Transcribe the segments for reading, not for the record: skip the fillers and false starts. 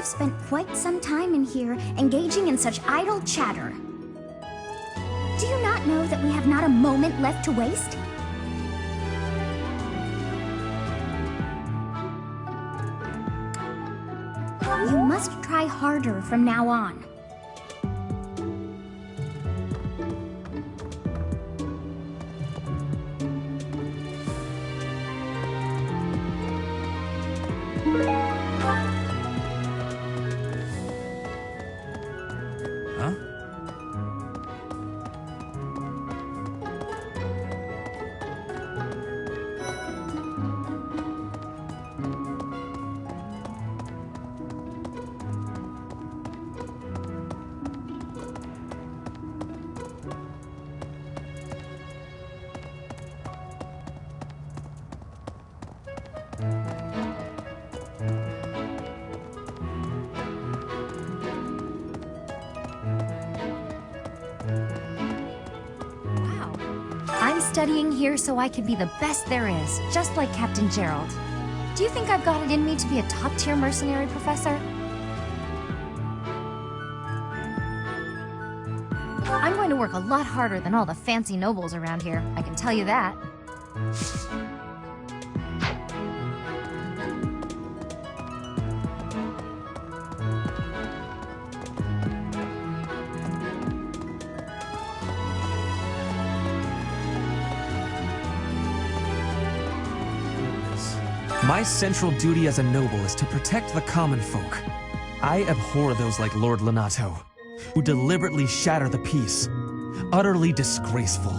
have spent quite some time in here engaging in such idle chatter. Do you not know that we have not a moment left to waste? You must try harder from now on. Huh? Wow. I'm studying here so I can be the best there is, just like Captain Gerald. Do you think I've got it in me to be a top-tier mercenary, Professor? I'm going to work a lot harder than all the fancy nobles around here, I can tell you that. My central duty as a noble is to protect the common folk. I abhor those like Lord Lenato, who deliberately shatter the peace. Utterly disgraceful.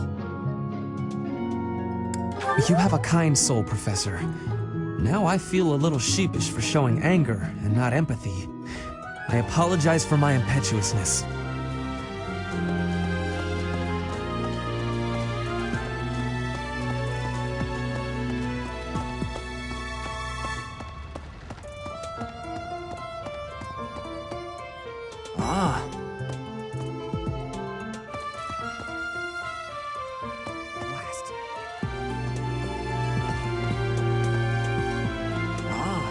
You have a kind soul, Professor. Now I feel a little sheepish for showing anger and not empathy. I apologize for my impetuousness. Ah. Blast. Ah.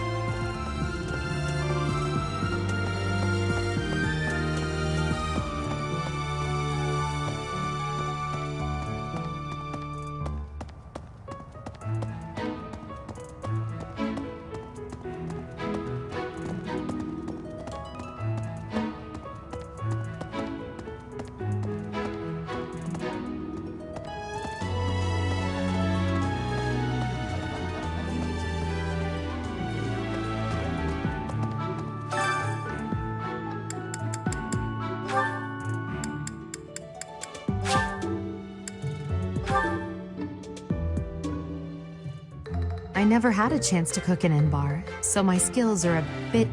I never had a chance to cook an N-bar, so my skills are a bit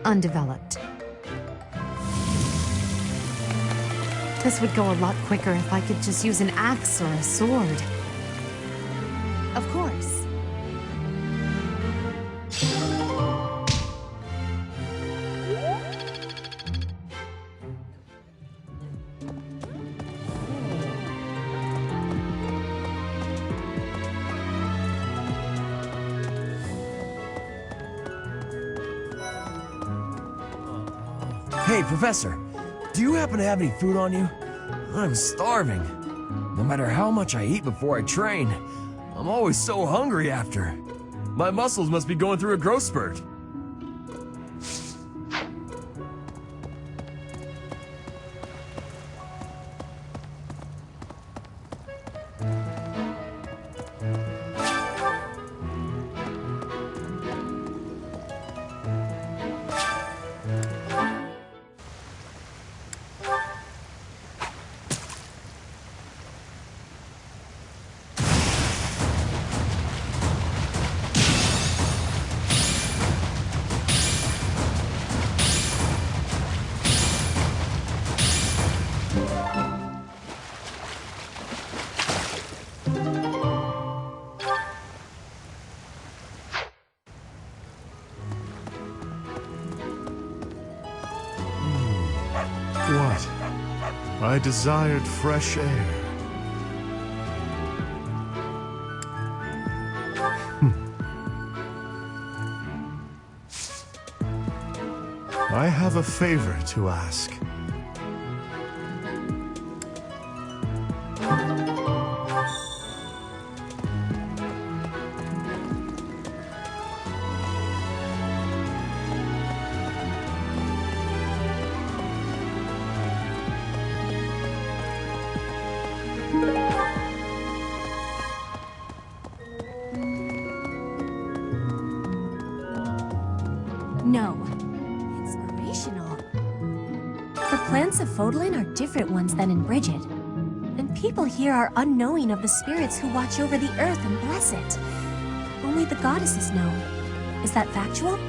undeveloped. This would go a lot quicker if I could just use an axe or a sword. Of course. Hey, Professor, do you happen to have any food on you? I'm starving. No matter how much I eat before I train, I'm always so hungry after. My muscles must be going through a growth spurt. What? I desired fresh air. I have a favor to ask. No. Inspirational. The plants of Fodlan are different ones than in Brigid. And people here are unknowing of the spirits who watch over the earth and bless it. Only the goddesses know. Is that factual?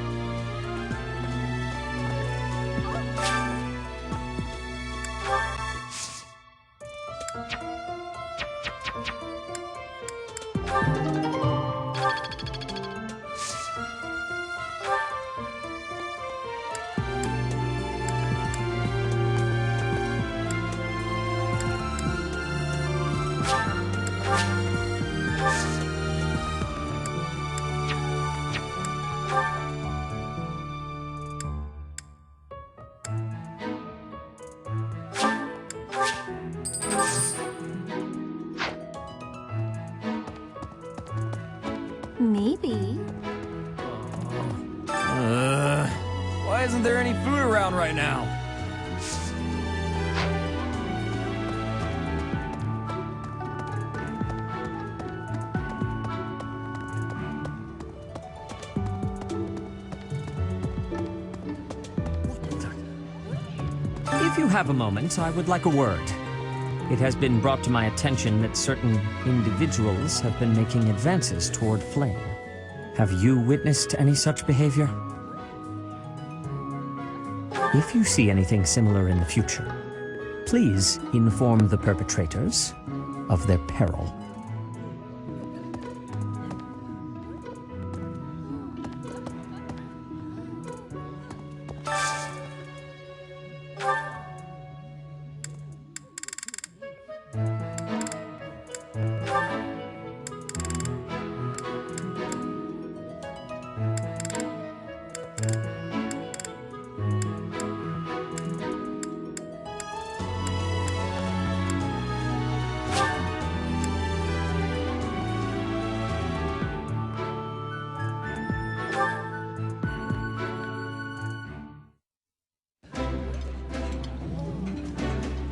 Maybe. Why isn't there any food around right now? If you have a moment, I would like a word. It has been brought to my attention that certain individuals have been making advances toward Flame. Have you witnessed any such behavior? If you see anything similar in the future, please inform the perpetrators of their peril.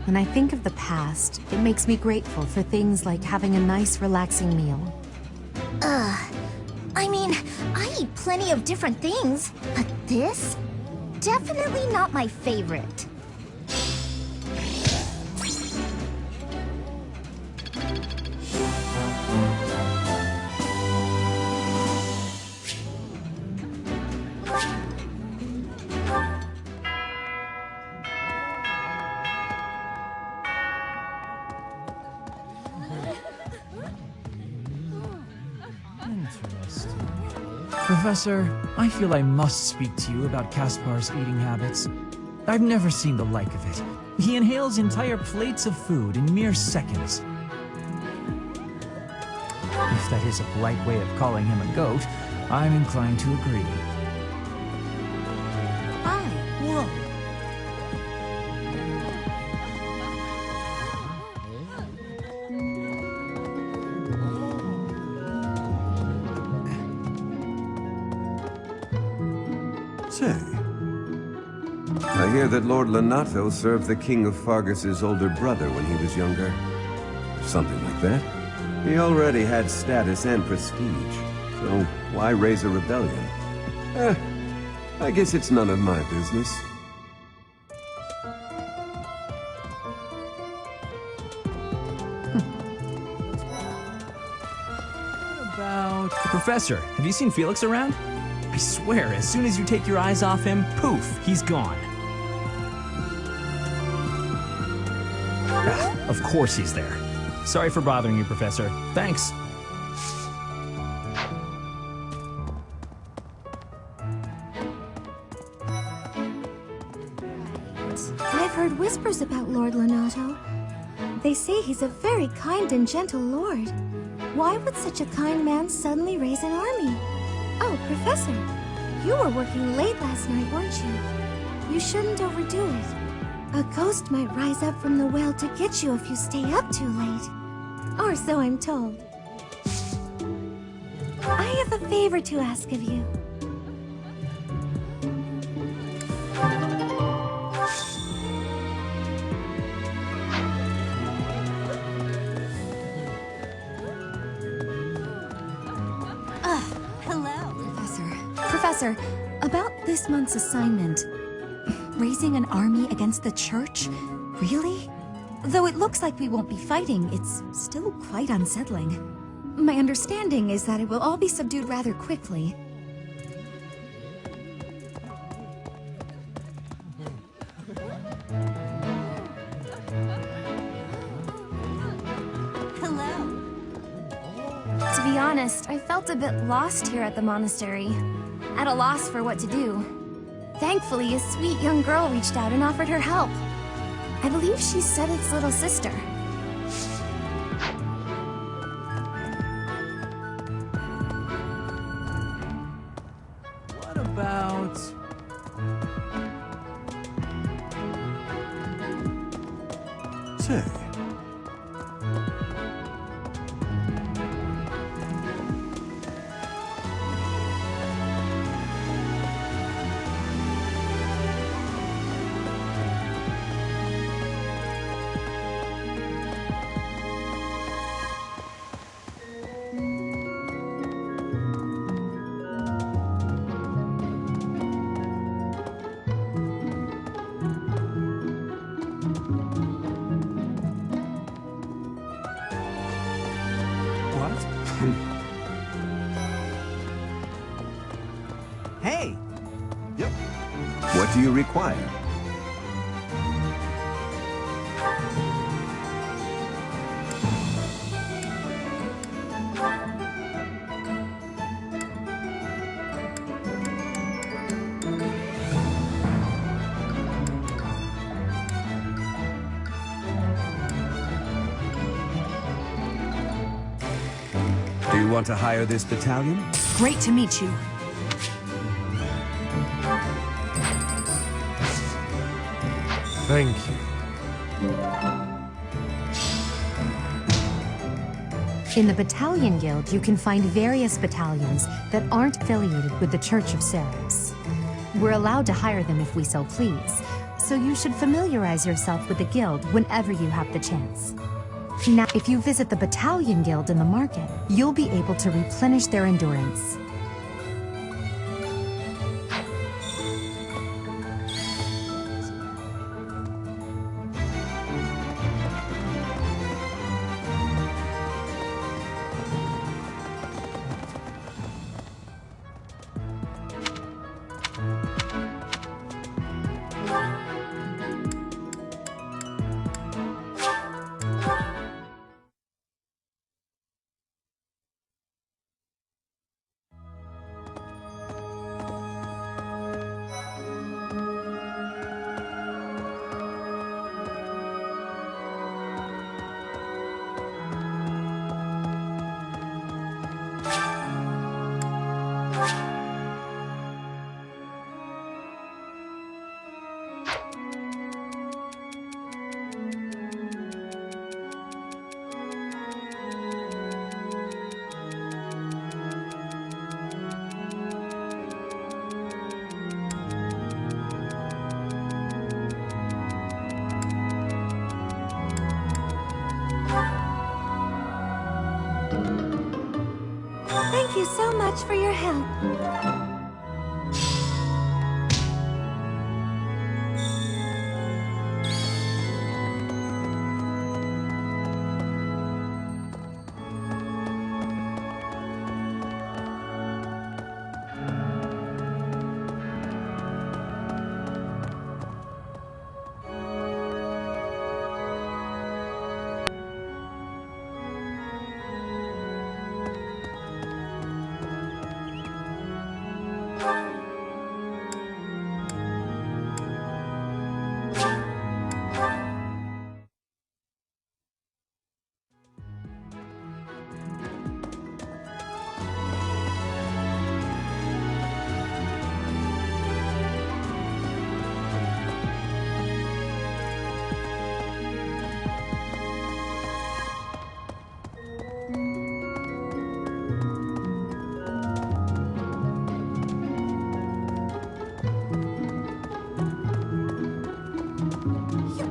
When I think of the past, it makes me grateful for things like having a nice, relaxing meal. I mean, I eat plenty of different things, but this? Definitely not my favorite. Professor, I feel I must speak to you about Caspar's eating habits. I've never seen the like of it. He inhales entire plates of food in mere seconds. If that is a polite way of calling him a goat, I'm inclined to agree. Whoa. Say, I hear that Lord Lonato served the King of Fargus's older brother when he was younger. Something like that. He already had status and prestige, so why raise a rebellion? I guess it's none of my business. Professor, have you seen Felix around? I swear, as soon as you take your eyes off him, poof, he's gone. Of course he's there. Sorry for bothering you, Professor. Thanks. I've heard whispers about Lord Lonato. They say he's a very kind and gentle lord. Why would such a kind man suddenly raise an army? Oh, Professor, you were working late last night, weren't you? You shouldn't overdo it. A ghost might rise up from the well to get you if you stay up too late. Or so I'm told. I have a favor to ask of you. Professor, about this month's assignment, raising an army against the church? Really? Though it looks like we won't be fighting, it's still quite unsettling. My understanding is that it will all be subdued rather quickly. To be honest, I felt a bit lost here at the monastery. At a loss for what to do. Thankfully, a sweet young girl reached out and offered her help. I believe she's Sedith's little sister. What about... Say, What? Hey! What do you require? Do you want to hire this battalion? Great to meet you. thank you. In the Battalion Guild, you can find various battalions that aren't affiliated with the Church of Ceres. We're allowed to hire them if we so please, so you should familiarize yourself with the guild whenever you have the chance. Now, if you visit the Battalion Guild in the market, you'll be able to replenish their endurance. Thank you so much for your help.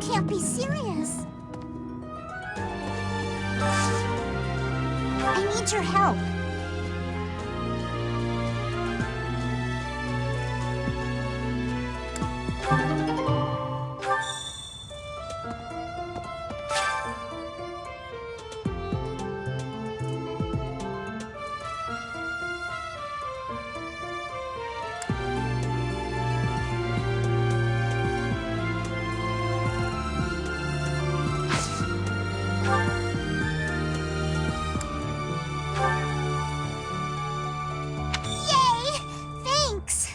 can't be serious. I need your help. Yay! Thanks!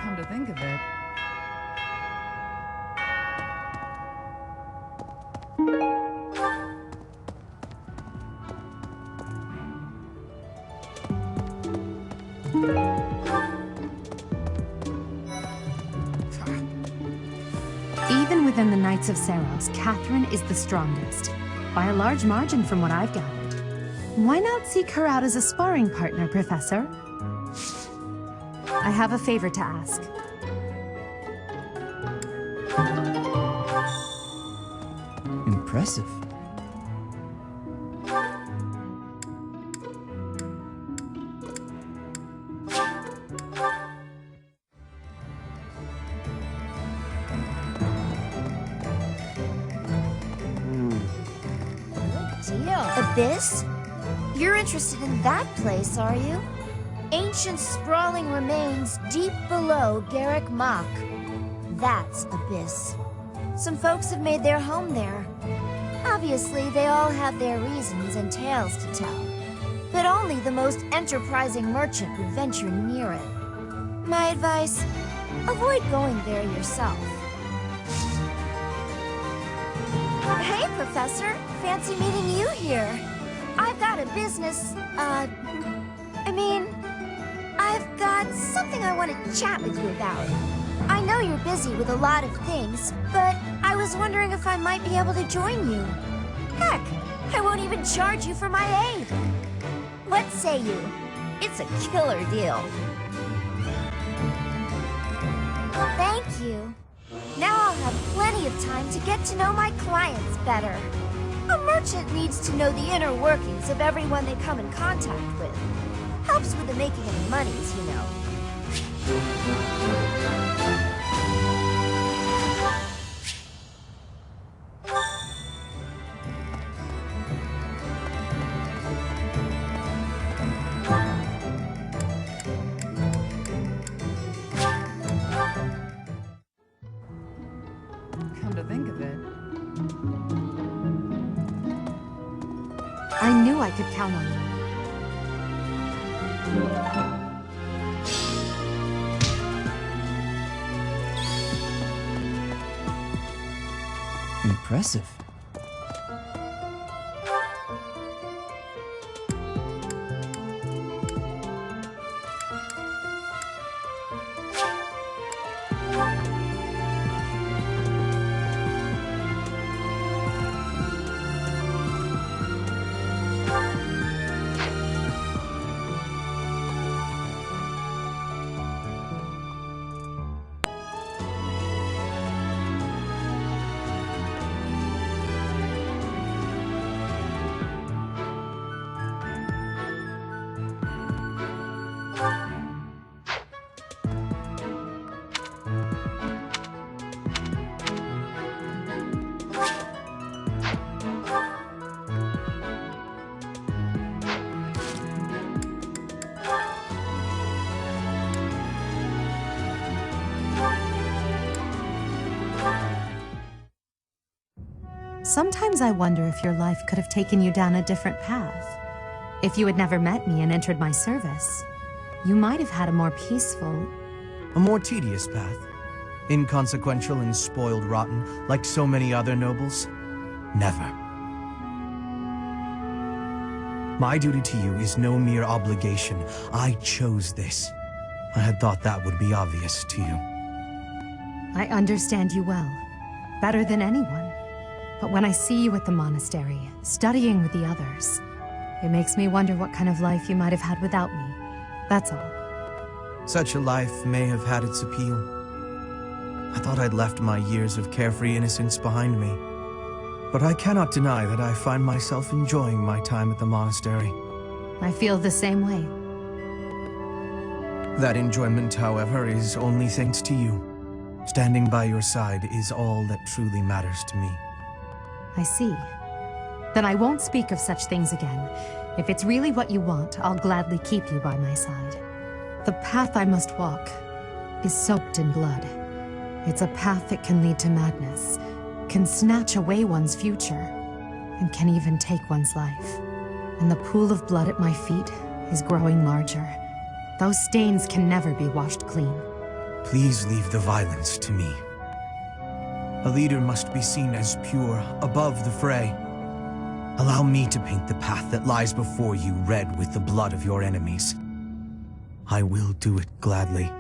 Come to think of it. Even within the Knights of Saros, Catherine is the strongest, by a large margin from what I've gathered. Why not seek her out as a sparring partner, Professor? I have a favor to ask. Impressive. Deal. Abyss? You're interested in that place, are you? Ancient sprawling remains deep below Garrick Mach. That's Abyss. Some folks have made their home there. Obviously, they all have their reasons and tales to tell. But only the most enterprising merchant would venture near it. My advice, avoid going there yourself. Hey, Professor. Fancy meeting you here. I've got a business, I've got something I want to chat with you about. I know you're busy with a lot of things, but I was wondering if I might be able to join you. Heck, I won't even charge you for my aid. What say you? It's a killer deal. Thank you. Now I'll have plenty of time to get to know my clients better. A merchant needs to know the inner workings of everyone they come in contact with. Helps with the making of monies, you know. Come to think of it. I knew I could count on you. Impressive. Sometimes I wonder if your life could have taken you down a different path. If you had never met me and entered my service, you might have had a more peaceful... A more tedious path. Inconsequential and spoiled rotten, like so many other nobles. Never. My duty to you is no mere obligation. I chose this. I had thought that would be obvious to you. I understand you well, better than anyone. But when I see you at the monastery, studying with the others, it makes me wonder what kind of life you might have had without me. That's all. Such a life may have had its appeal. I thought I'd left my years of carefree innocence behind me. But I cannot deny that I find myself enjoying my time at the monastery. I feel the same way. That enjoyment, however, is only thanks to you. Standing by your side is all that truly matters to me. I see. Then I won't speak of such things again. If it's really what you want, I'll gladly keep you by my side. The path I must walk is soaked in blood. It's a path that can lead to madness, can snatch away one's future, and can even take one's life. And the pool of blood at my feet is growing larger. Those stains can never be washed clean. Please leave the violence to me. A leader must be seen as pure, above the fray. Allow me to paint the path that lies before you red with the blood of your enemies. I will do it gladly.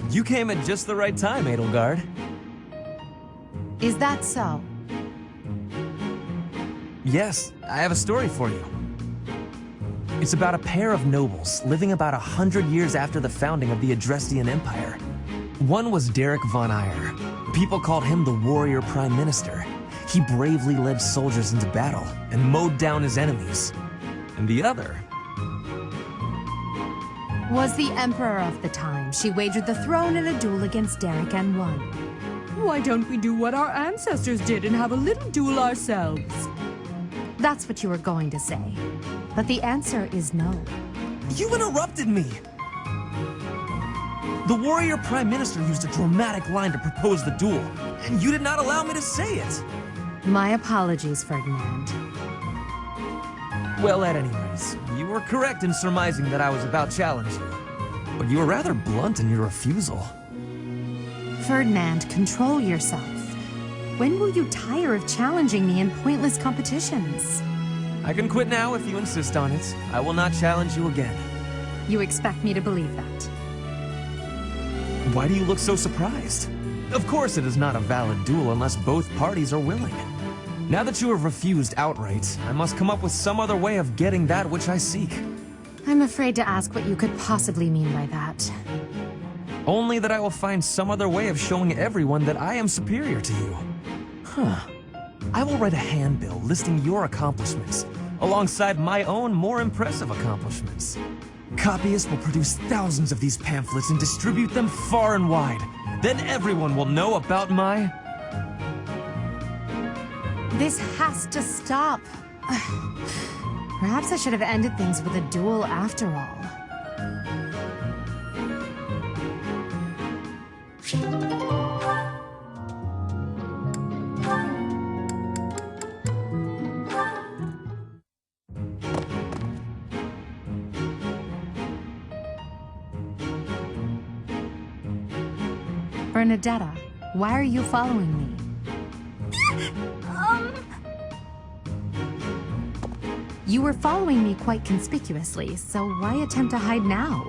You came at just the right time, Edelgard. Is that so? Yes, I have a story for you. It's about a pair of nobles living about 100 years after the founding of the Adrestian Empire. One was Derek von Eyre. People called him the Warrior Prime Minister. He bravely led soldiers into battle and mowed down his enemies. And the other was the Emperor of the time. She wagered the throne in a duel against Derek and won. Why don't we do what our ancestors did and have a little duel ourselves? That's what you were going to say. But the answer is no. You interrupted me! The Warrior Prime Minister used a dramatic line to propose the duel, and you did not allow me to say it! My apologies, Ferdinand. Well, at any rate, you were correct in surmising that I was about to challenge you. But you were rather blunt in your refusal. Ferdinand, control yourself. When will you tire of challenging me in pointless competitions? I can quit now if you insist on it. I will not challenge you again. You expect me to believe that? Why do you look so surprised? Of course it is not a valid duel unless both parties are willing. Now that you have refused outright, I must come up with some other way of getting that which I seek. I'm afraid to ask what you could possibly mean by that. Only that I will find some other way of showing everyone that I am superior to you. I will write a handbill listing your accomplishments, alongside my own more impressive accomplishments. Copyists will produce thousands of these pamphlets and distribute them far and wide. Then everyone will know about my... This has to stop. Perhaps I should have ended things with a duel after all. Bernadetta, why are you following me? You were following me quite conspicuously, so why attempt to hide now?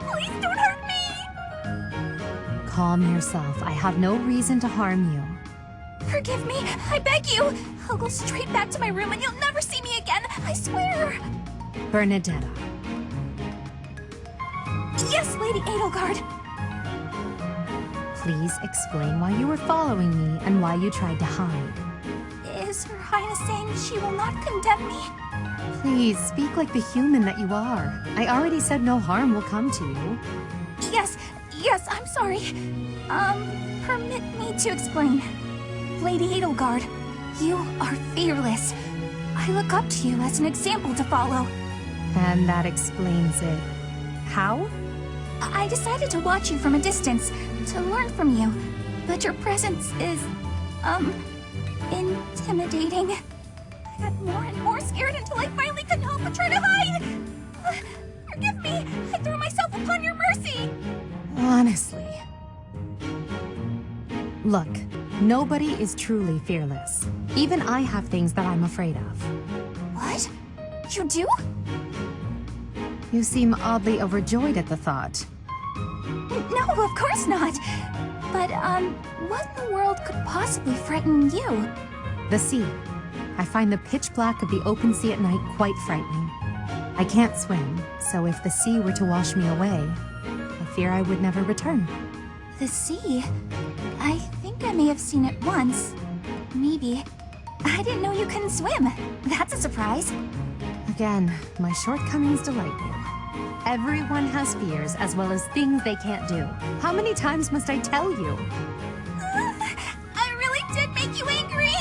Please don't hurt me! Calm yourself. I have no reason to harm you. Forgive me, I beg you! I'll go straight back to my room and you'll never see me again, I swear! Bernadetta. Yes, Lady Edelgard! Please explain why you were following me and why you tried to hide. Is Her Highness saying she will not condemn me? Please, speak like the human that you are. I already said no harm will come to you. Yes, I'm sorry. Permit me to explain. Lady Edelgard, you are fearless. I look up to you as an example to follow. And that explains it. How? I decided to watch you from a distance, to learn from you. But your presence is, intimidating. I got more and more scared until I finally couldn't help but try to hide. Forgive me, I threw myself upon your mercy. Honestly. Look, nobody is truly fearless. Even I have things that I'm afraid of. What? You do? You seem oddly overjoyed at the thought. No, of course not. But, what in the world could possibly frighten you? The sea. I find the pitch black of the open sea at night quite frightening. I can't swim, so if the sea were to wash me away, I fear I would never return. The sea? I think I may have seen it once. Maybe. I didn't know you couldn't swim. That's a surprise. Again, my shortcomings delight you. Everyone has fears as well as things they can't do. How many times must I tell you? I really did make you angry!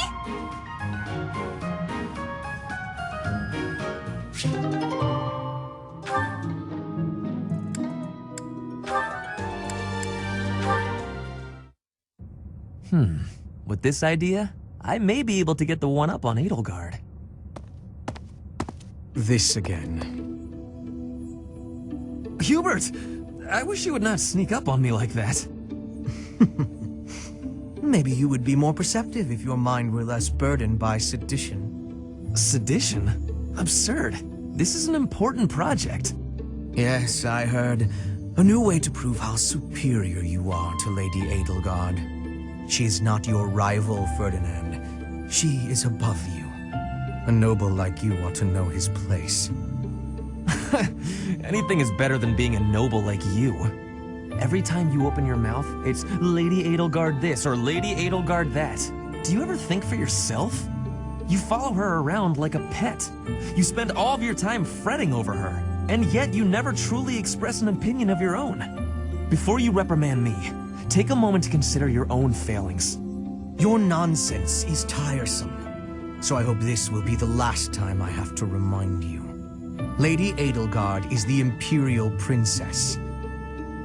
With this idea, I may be able to get the one-up on Edelgard. This again. Hubert! I wish you would not sneak up on me like that. Maybe you would be more perceptive if your mind were less burdened by sedition. Sedition? Absurd. This is an important project. Yes, I heard. A new way to prove how superior you are to Lady Edelgard. She is not your rival, Ferdinand. She is above you. A noble like you ought to know his place. Anything is better than being a noble like you. Every time you open your mouth, it's Lady Edelgard this or Lady Edelgard that. Do you ever think for yourself? You follow her around like a pet. You spend all of your time fretting over her, and yet you never truly express an opinion of your own. Before you reprimand me, take a moment to consider your own failings. Your nonsense is tiresome, so I hope this will be the last time I have to remind you. Lady Edelgard is the Imperial Princess.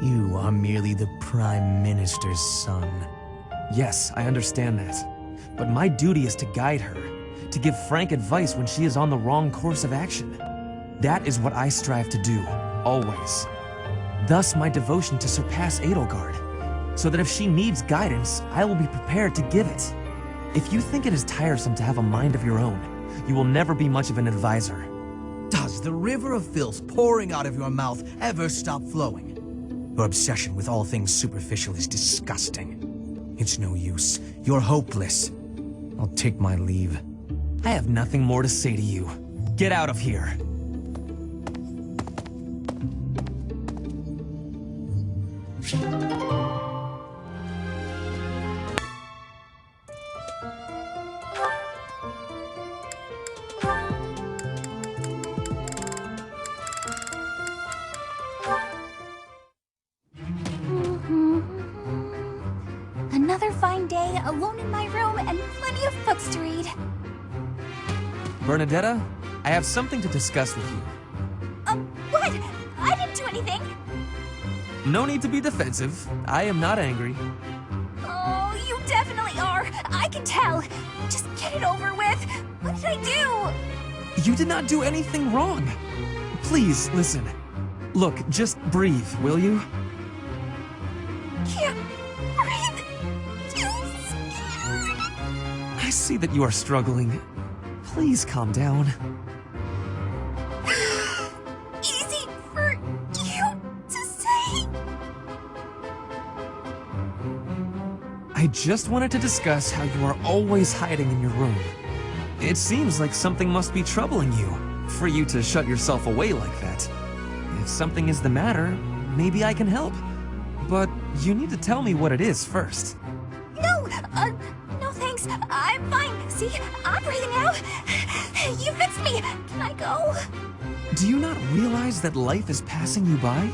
You are merely the Prime Minister's son. Yes, I understand that. But my duty is to guide her, to give frank advice when she is on the wrong course of action. That is what I strive to do, always. Thus my devotion to surpass Edelgard, so that if she needs guidance, I will be prepared to give it. If you think it is tiresome to have a mind of your own, you will never be much of an advisor. Does the river of filth pouring out of your mouth ever stop flowing? Your obsession with all things superficial is disgusting. It's no use. You're hopeless. I'll take my leave. I have nothing more to say to you. Get out of here. Another fine day, alone in my room, and plenty of books to read. Bernadetta, I have something to discuss with you. What? I didn't do anything. No need to be defensive. I am not angry. Oh, you definitely are. I can tell. Just get it over with. What did I do? You did not do anything wrong. Please, listen. Look, just breathe, will you? Can't breathe. Too scared. I see that you are struggling. Please calm down. Easy for you to say. I just wanted to discuss how you are always hiding in your room. It seems like something must be troubling you, for you to shut yourself away like that. If something is the matter, maybe I can help. But you need to tell me what it is first. No, no thanks. I'm fine. See, I'm breathing out. You fixed me. Can I go? Do you not realize that life is passing you by?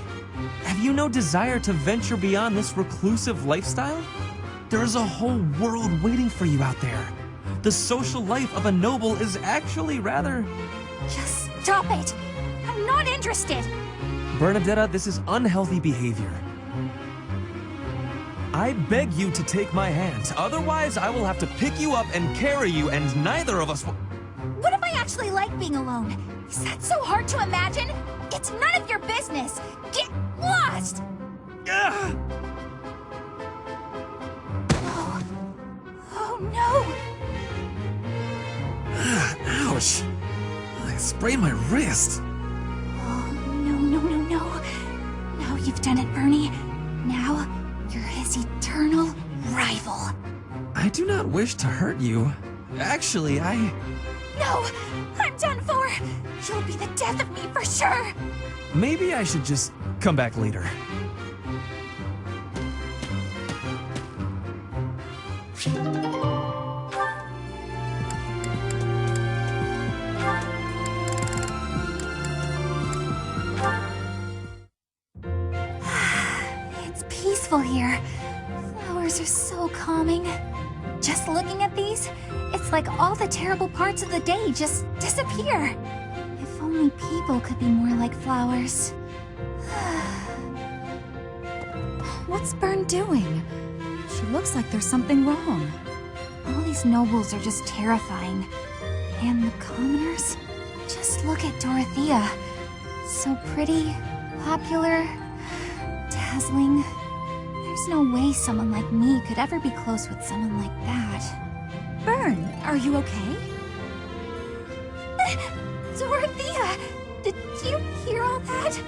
Have you no desire to venture beyond this reclusive lifestyle? There is a whole world waiting for you out there. The social life of a noble is actually rather... Just stop it. I'm not interested. Bernadetta, this is unhealthy behavior. I beg you to take my hand. Otherwise, I will have to pick you up and carry you, and neither of us will... What if I actually like being alone? Is that so hard to imagine? It's none of your business. Get lost! Ugh! Oh no! Ouch! I sprained my wrist. Oh, no. Now you've done it, Bernie. Now, you're his eternal rival. I do not wish to hurt you. Actually, No! I'm done for! You'll be the death of me for sure! Maybe I should just come back later. It's peaceful here. Flowers are so calming. Just looking at these, it's like all the terrible parts of the day just disappear. If only people could be more like flowers. What's Bern doing? She looks like there's something wrong. All these nobles are just terrifying. And the commoners? Just look at Dorothea. So pretty, popular, dazzling. There's no way someone like me could ever be close with someone like that. Bern, are you okay? Dorothea! Did you hear all that?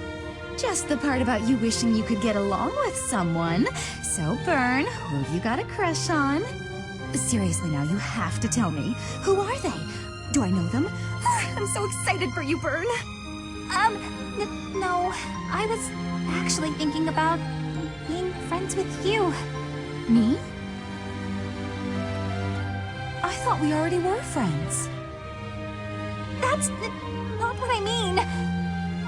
Just the part about you wishing you could get along with someone. So, Bern, who you got a crush on? Seriously now, you have to tell me. Who are they? Do I know them? I'm so excited for you, Bern. No. I was actually thinking about being friends with you. Me? I thought we already were friends. That's not what I mean.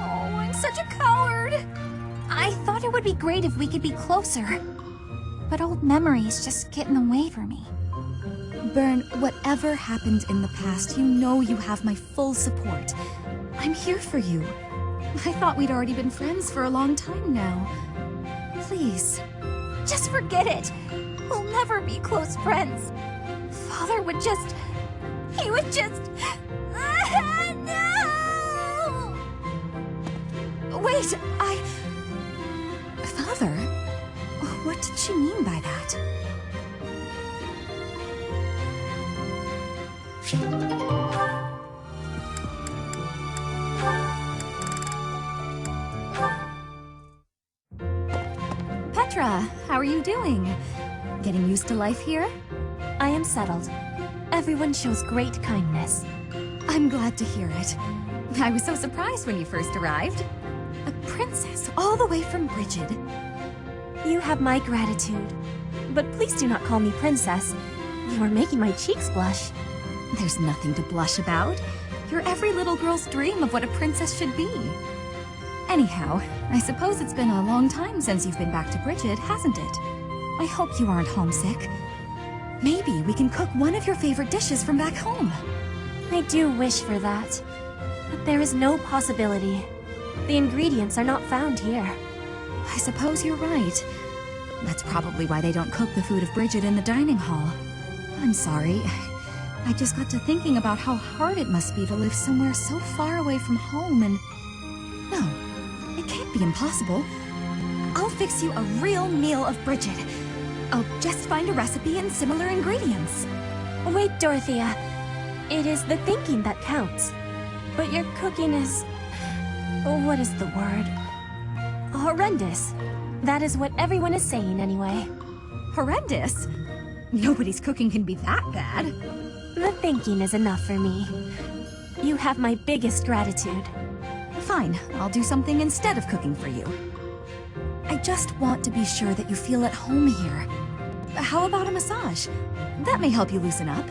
Oh, I'm such a coward. I thought it would be great if we could be closer. But old memories just get in the way for me. Bern, whatever happened in the past, you know you have my full support. I'm here for you. I thought we'd already been friends for a long time now. Please. Just forget it. We'll never be close friends. Father would just... He would just... No! Wait, Father? What did she mean by that? Petra, how are you doing? Getting used to life here? I am settled. Everyone shows great kindness. I'm glad to hear it. I was so surprised when you first arrived. A princess all the way from Brigid. You have my gratitude. But please do not call me princess. You are making my cheeks blush. There's nothing to blush about. You're every little girl's dream of what a princess should be. Anyhow, I suppose it's been a long time since you've been back to Brigid, hasn't it? I hope you aren't homesick. Maybe we can cook one of your favorite dishes from back home. I do wish for that. But there is no possibility. The ingredients are not found here. I suppose you're right. That's probably why they don't cook the food of Brigid in the dining hall. I'm sorry. I just got to thinking about how hard it must be to live somewhere so far away from home and... No, it can't be impossible. I'll fix you a real meal of Brigid. I'll just find a recipe and similar ingredients. Wait, Dorothea. It is the thinking that counts. But your cooking is... what is the word? Horrendous. That is what everyone is saying anyway. Horrendous? Nobody's cooking can be that bad. The thinking is enough for me. You have my biggest gratitude. Fine, I'll do something instead of cooking for you. I just want to be sure that you feel at home here. How about a massage? That may help you loosen up.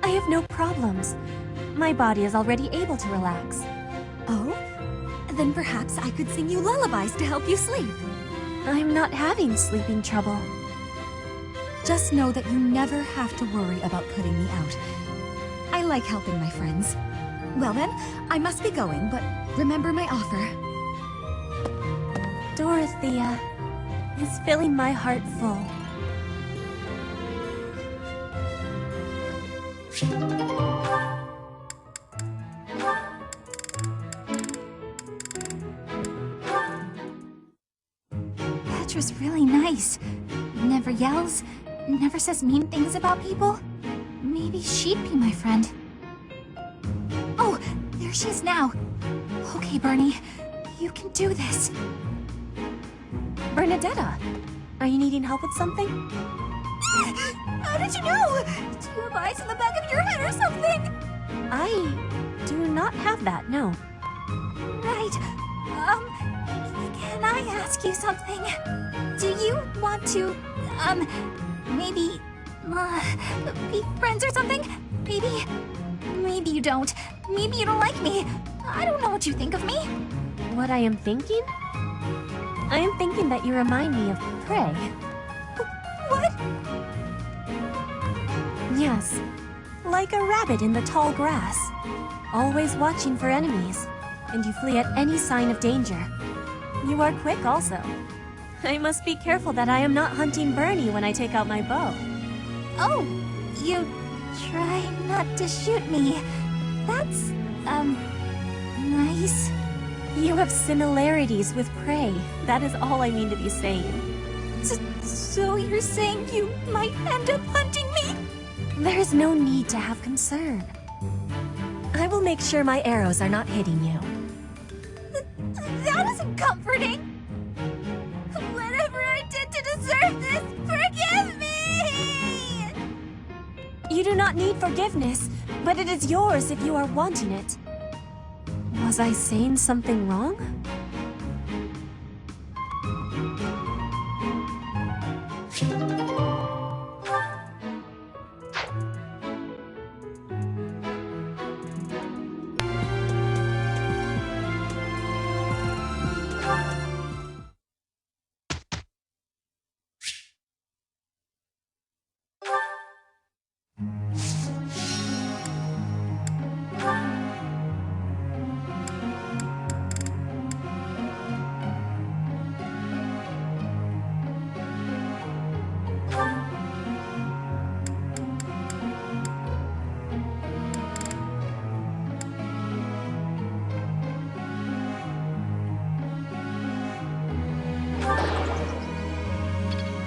I have no problems. My body is already able to relax. Oh? Then perhaps I could sing you lullabies to help you sleep. I'm not having sleeping trouble. Just know that you never have to worry about putting me out. I like helping my friends. Well then, I must be going, but remember my offer. Dorothea is filling my heart full. Petra's really nice. Never yells, never says mean things about people. Maybe she'd be my friend. Oh, there she is now. Okay, Bernie, you can do this. Bernadetta, are you needing help with something? How did you know? Do you have eyes in the back of your head or something? I do not have that, no. Right. Can I ask you something? Do you want to, maybe, be friends or something? Maybe you don't. Maybe you don't like me. I don't know what you think of me. What I am thinking? I am thinking that you remind me of prey. What? Yes, like a rabbit in the tall grass, always watching for enemies, and you flee at any sign of danger. You are quick also. I must be careful that I am not hunting Bernie when I take out my bow. Oh, you try not to shoot me. That's, nice. You have similarities with prey. That is all I mean to be saying. So you're saying you might end up hunting me? There is no need to have concern. I will make sure my arrows are not hitting you. That isn't comforting. Whatever I did to deserve this, forgive me! You do not need forgiveness, but it is yours if you are wanting it. Was I saying something wrong?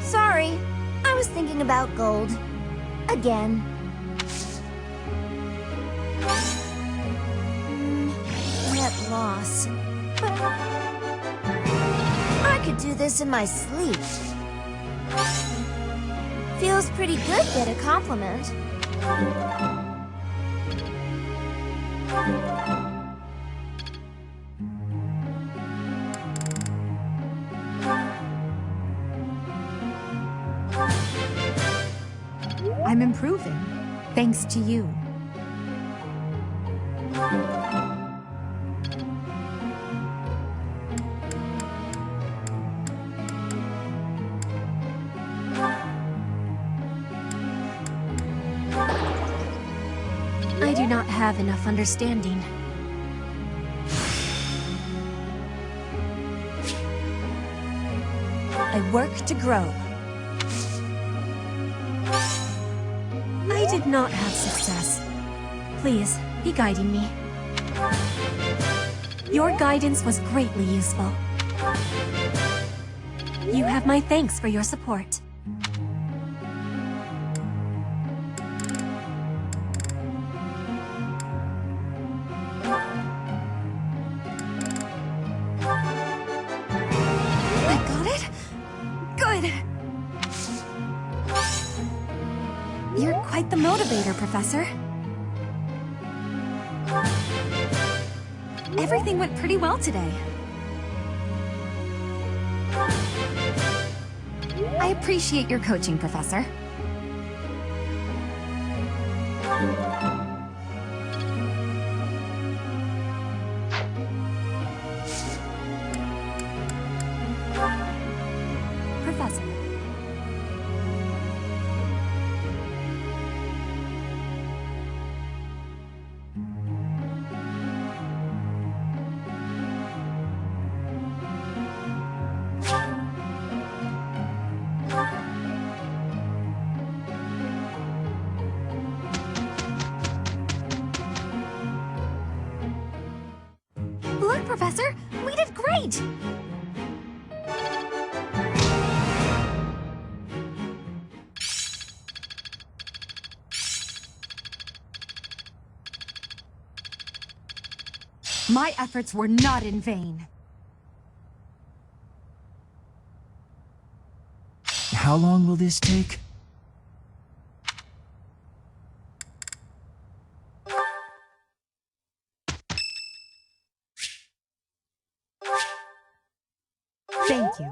Sorry, I was thinking about gold. Again. Net loss. I could do this in my sleep. Feels pretty good, get a compliment. I'm improving, thanks to you. I do not have enough understanding. I work to grow. I did not have success. Please, be guiding me. Your guidance was greatly useful. You have my thanks for your support. I got it? Good. You're quite the motivator, Professor. Everything went pretty well today. I appreciate your coaching, Professor. Professor. Professor! We did great! My efforts were not in vain. How long will this take? Thank you.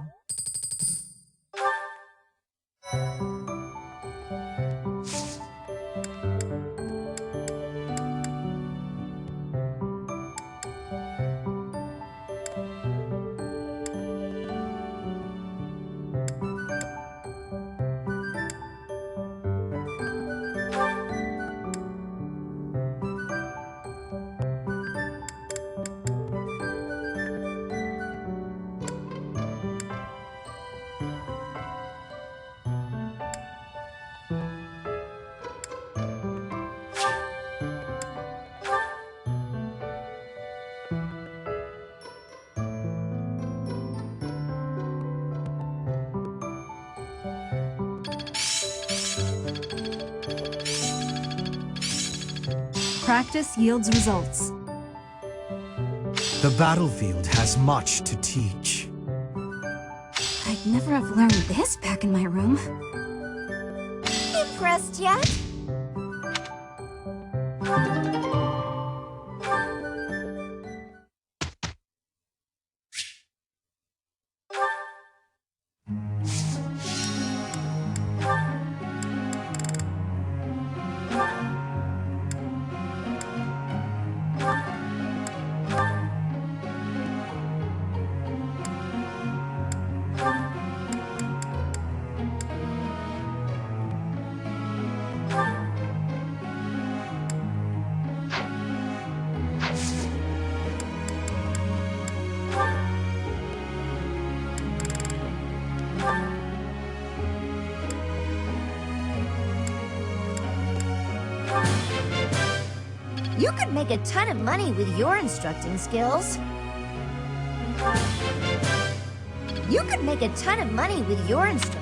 Practice yields results. The battlefield has much to teach. I'd never have learned this back in my room. Impressed yet? You could make a ton of money with your instructing skills. You could make a ton of money with your instructing.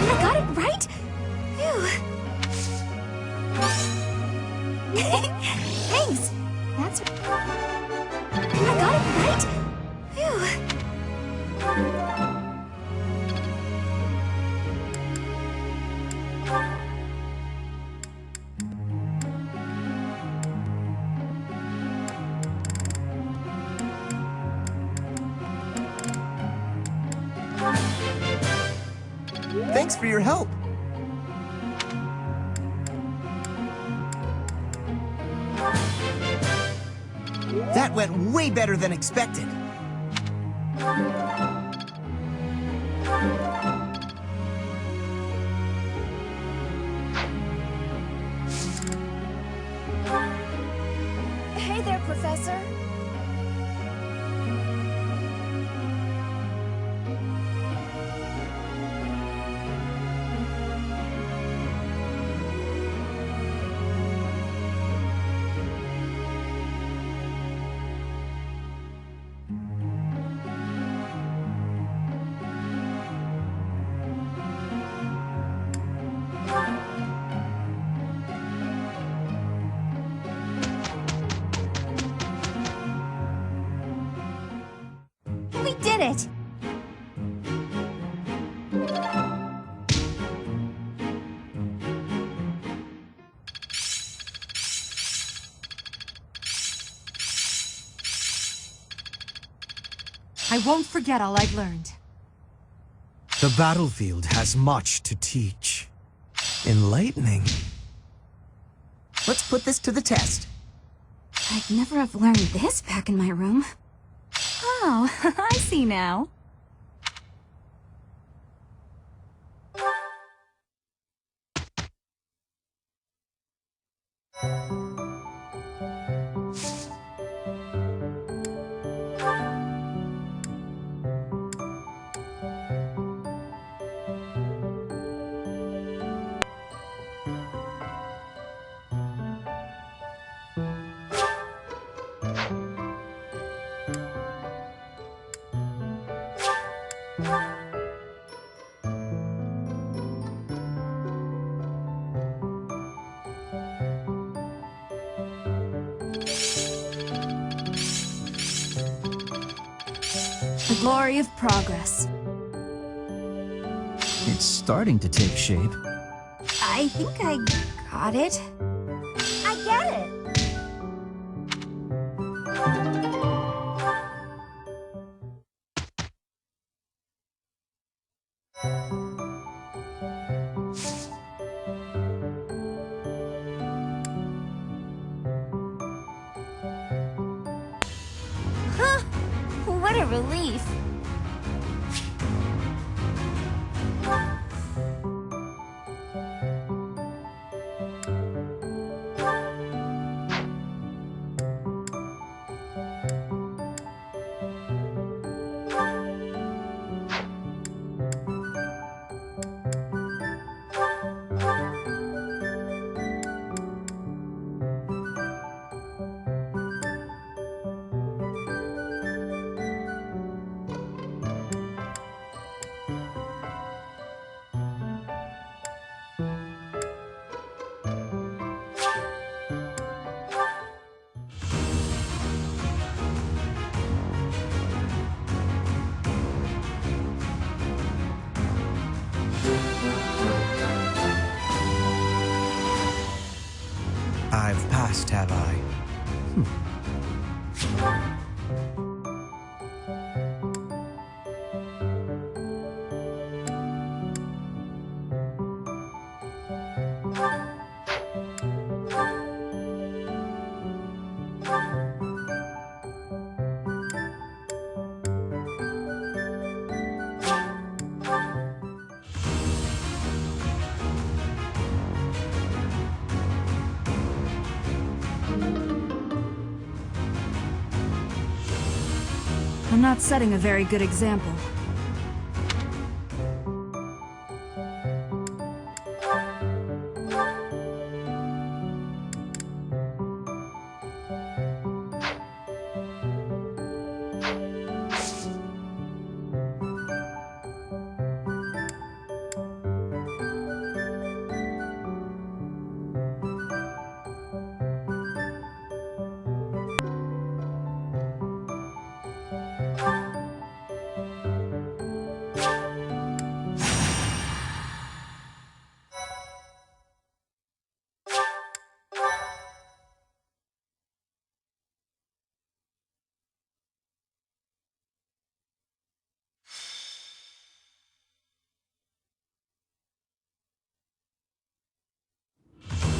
I got it right? Phew. Thanks. That's... I got it right? Phew. Thanks for your help. That went way better than expected. Hey there, Professor. We did it! I won't forget all I've learned. The battlefield has much to teach. Enlightening. Let's put this to the test. I'd never have learned this back in my room. Oh, I see now. The glory of progress. It's starting to take shape. I think I got it. I get it. Huh? What a relief. I've passed, have I? I'm not setting a very good example.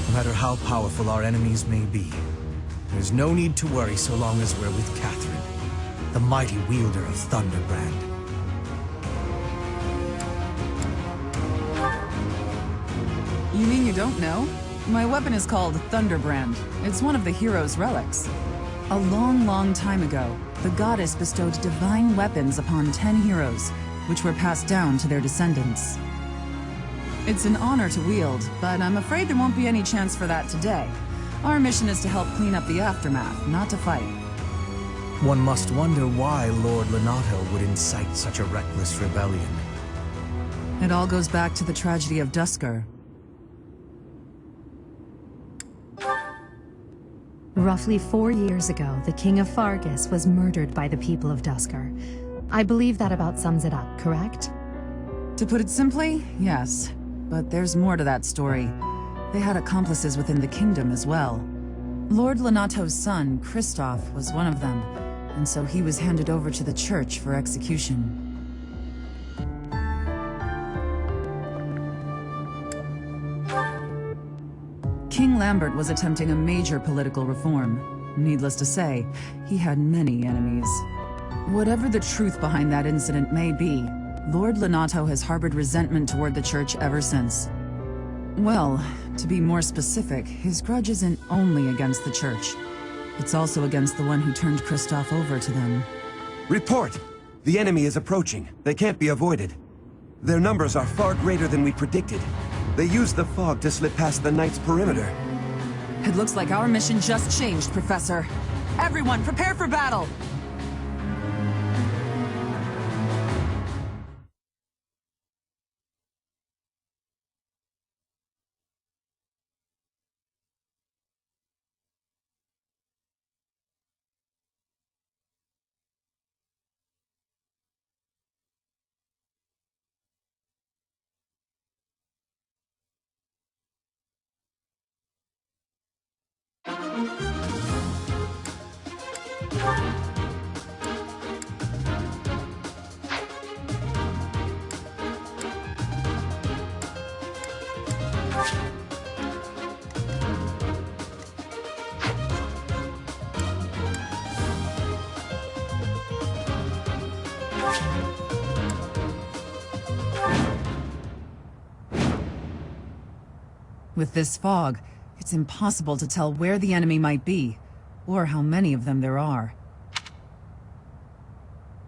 No matter how powerful our enemies may be, there's no need to worry so long as we're with Catherine, the mighty wielder of Thunderbrand. You mean you don't know? My weapon is called Thunderbrand. It's one of the hero's relics. A long, long time ago, the goddess bestowed divine weapons upon 10 heroes, which were passed down to their descendants. It's an honor to wield, but I'm afraid there won't be any chance for that today. Our mission is to help clean up the aftermath, not to fight. One must wonder why Lord Lenato would incite such a reckless rebellion. It all goes back to the tragedy of Duscur. Roughly 4 years ago, the King of Fargus was murdered by the people of Duscur. I believe that about sums it up, correct? To put it simply, yes. But there's more to that story. They had accomplices within the kingdom as well. Lord Lenato's son, Kristoff, was one of them, and so he was handed over to the church for execution. King King Lambert was attempting a major political reform. Needless to say, he had many enemies. Whatever the truth behind that incident may be, Lord Lonato has harbored resentment toward the church ever since. Well, to be more specific, his grudge isn't only against the church. It's also against the one who turned Kristoff over to them. Report! The enemy is approaching. They can't be avoided. Their numbers are far greater than we predicted. They used the fog to slip past the Knight's perimeter. It looks like our mission just changed, Professor. Everyone, prepare for battle! With this fog, it's impossible to tell where the enemy might be, or how many of them there are.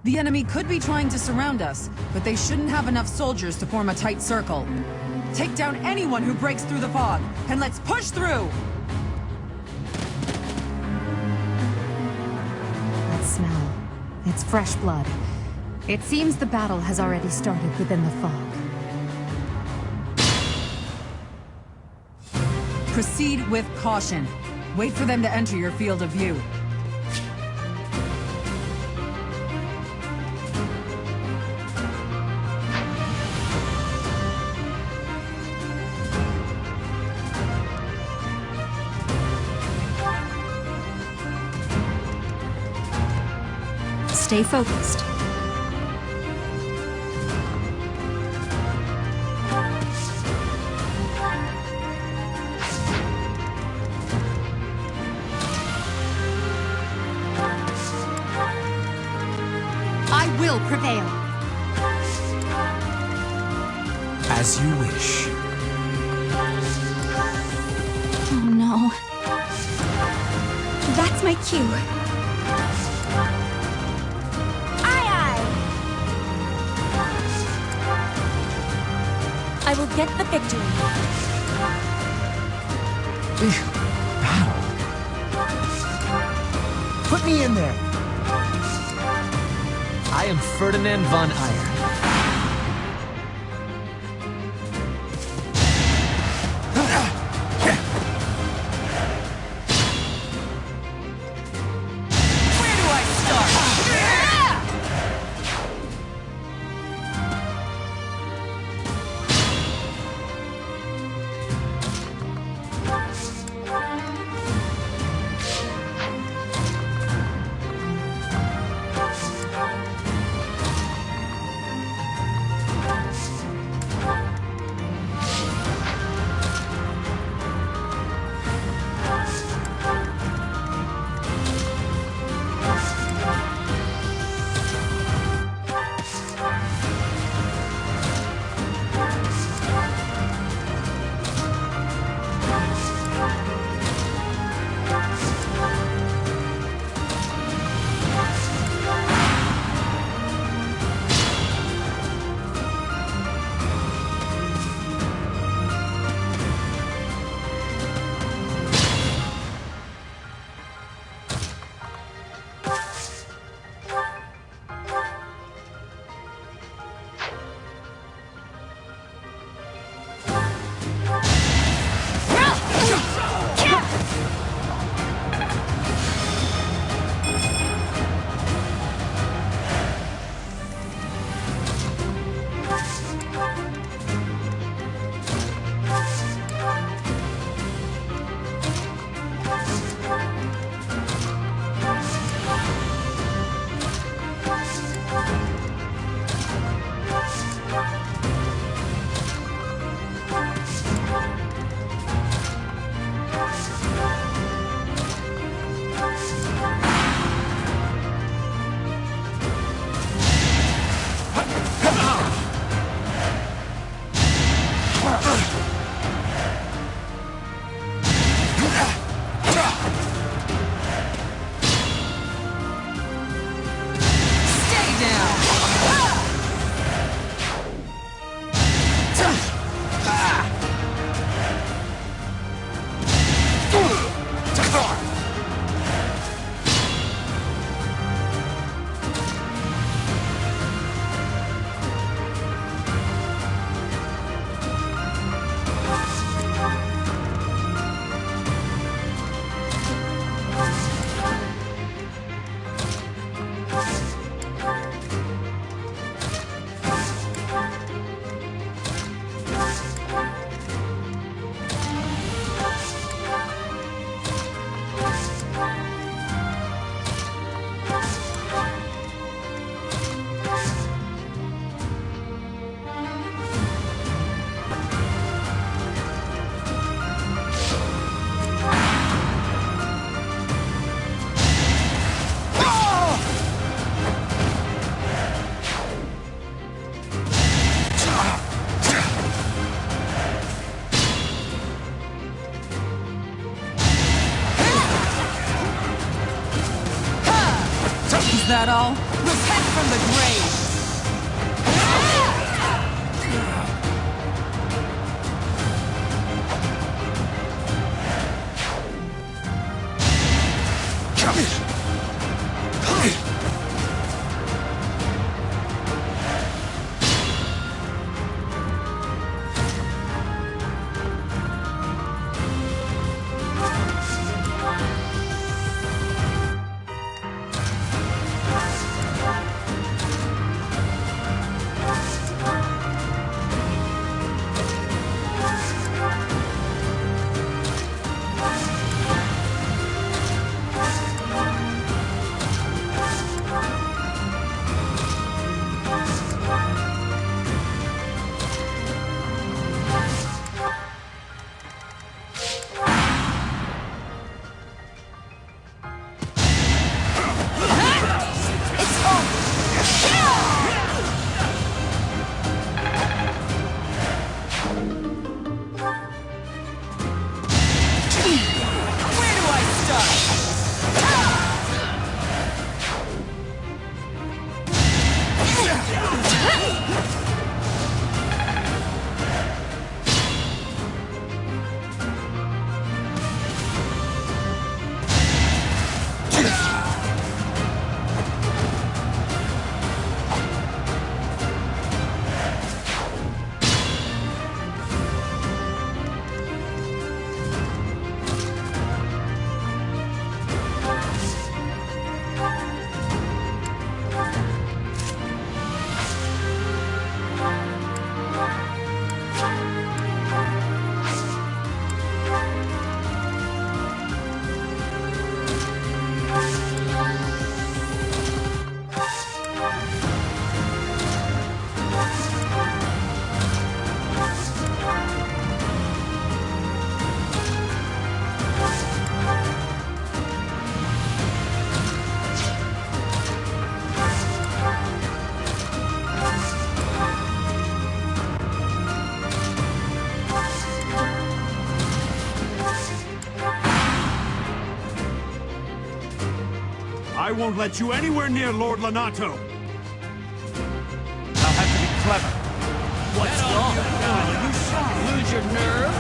The enemy could be trying to surround us, but they shouldn't have enough soldiers to form a tight circle. Take down anyone who breaks through the fog, and let's push through! That smell. It's fresh blood. It seems the battle has already started within the fog. Proceed with caution. Wait for them to enter your field of view. Stay focused. I will prevail. As you wish. Oh no. That's my cue. I will get the victory. Battle. Put me in there. I am Ferdinand von Eyre. that all? Repent from the grave! I won't let you anywhere near Lord Lonato! I'll have to be clever. What's wrong? You lose your nerve?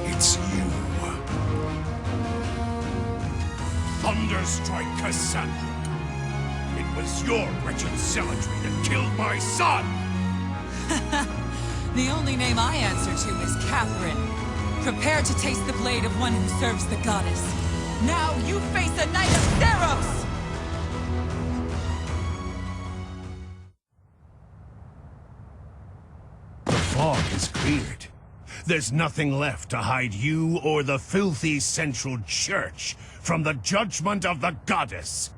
It's you. Thunderstrike Cassandra. It was your wretched zealotry that killed my son! The only name I answer to is Catherine. Prepare to taste the blade of one who serves the goddess. Now you face a Knight of Theros! The fog is cleared. There's nothing left to hide you or the filthy Central Church from the judgment of the goddess.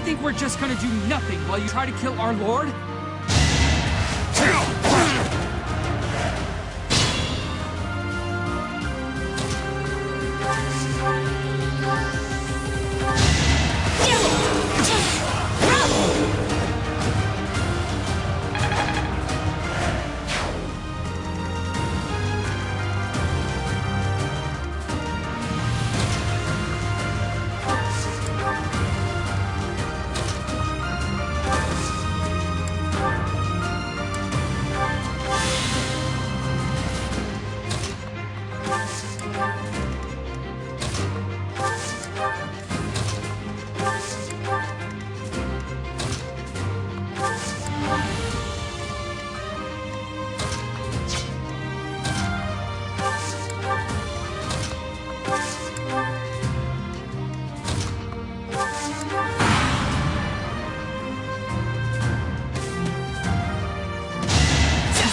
think we're just gonna do nothing while you try to kill our lord?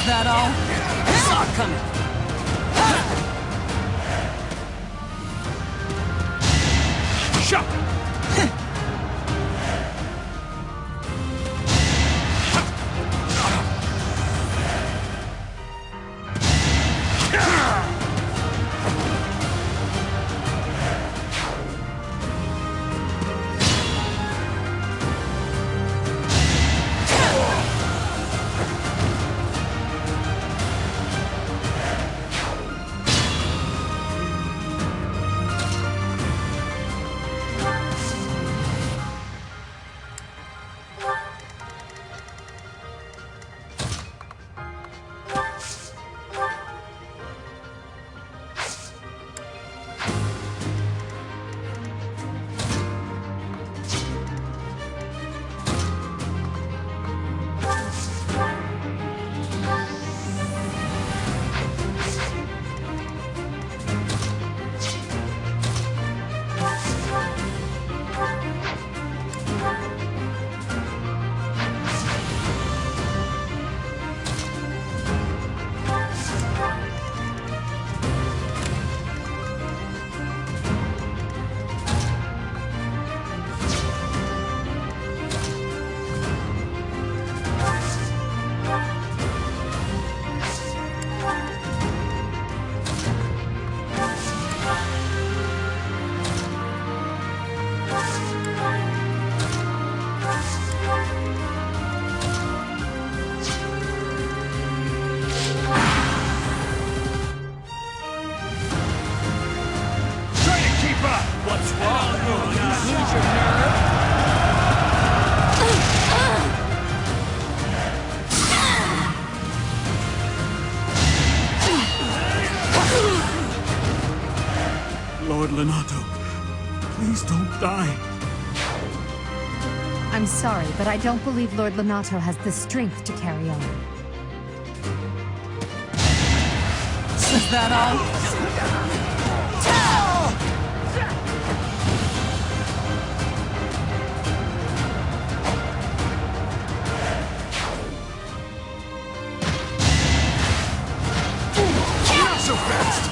Is that all? Saw it coming. Shut! What's wrong? Lose your nerve? Lord Lenato, please don't die. I'm sorry, but I don't believe Lord Lenato has the strength to carry on. Is that all? Not so fast!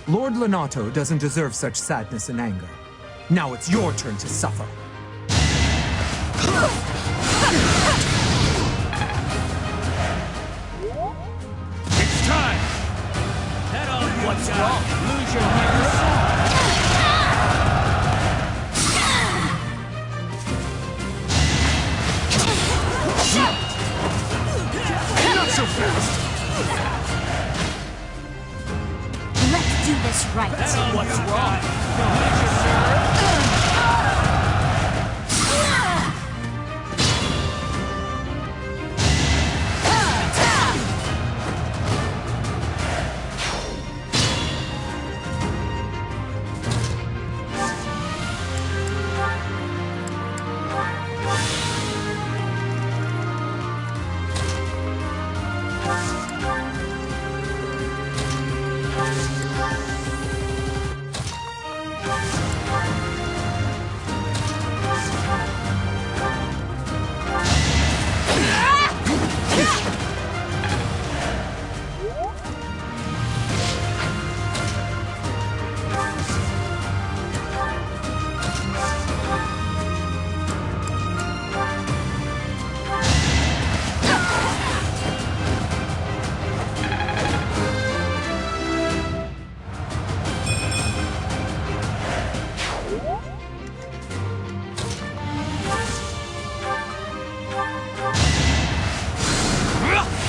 Lord Lenato doesn't deserve such sadness and anger. Now it's your turn to suffer. It's time! Head on, what's wrong? Lose your nerve? Not so fast! Let's do this right. What's wrong? Lose your nerve?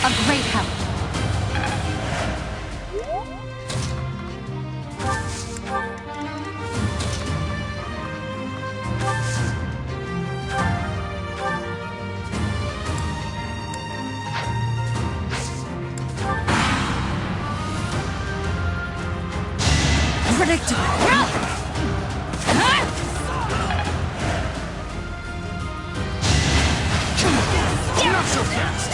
A great help. Predictable. Not so fast!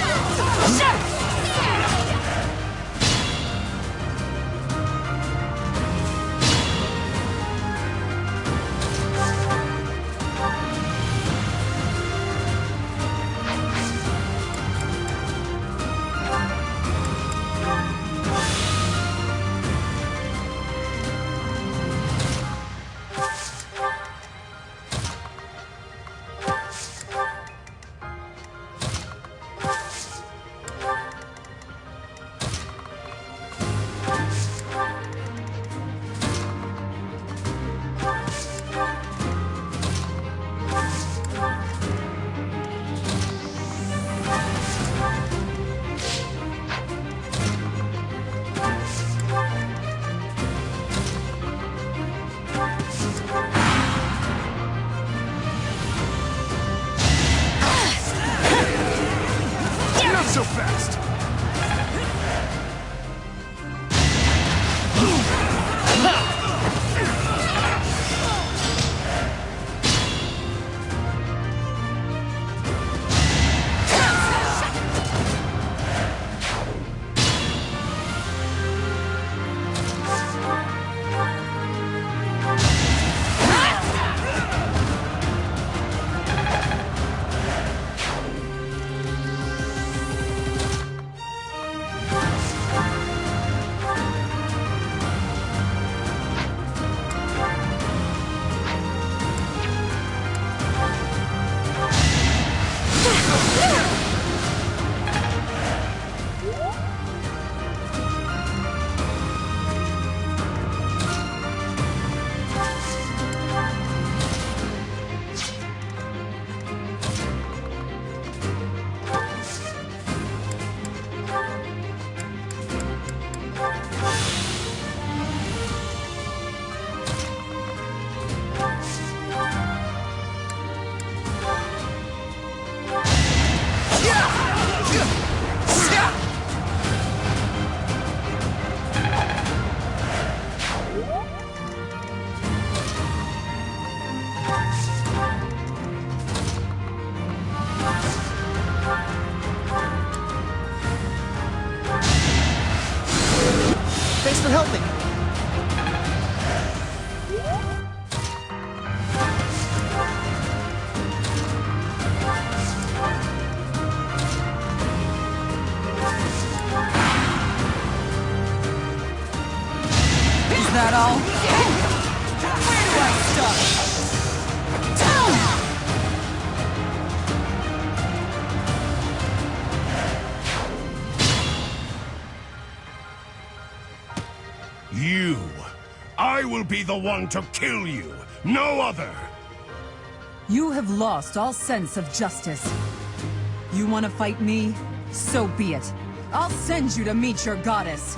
Not so fast! Thanks for helping. that all? Where do I start? You! I will be the one to kill you, no other! You have lost all sense of justice. You want to fight me? So be it. I'll send you to meet your goddess.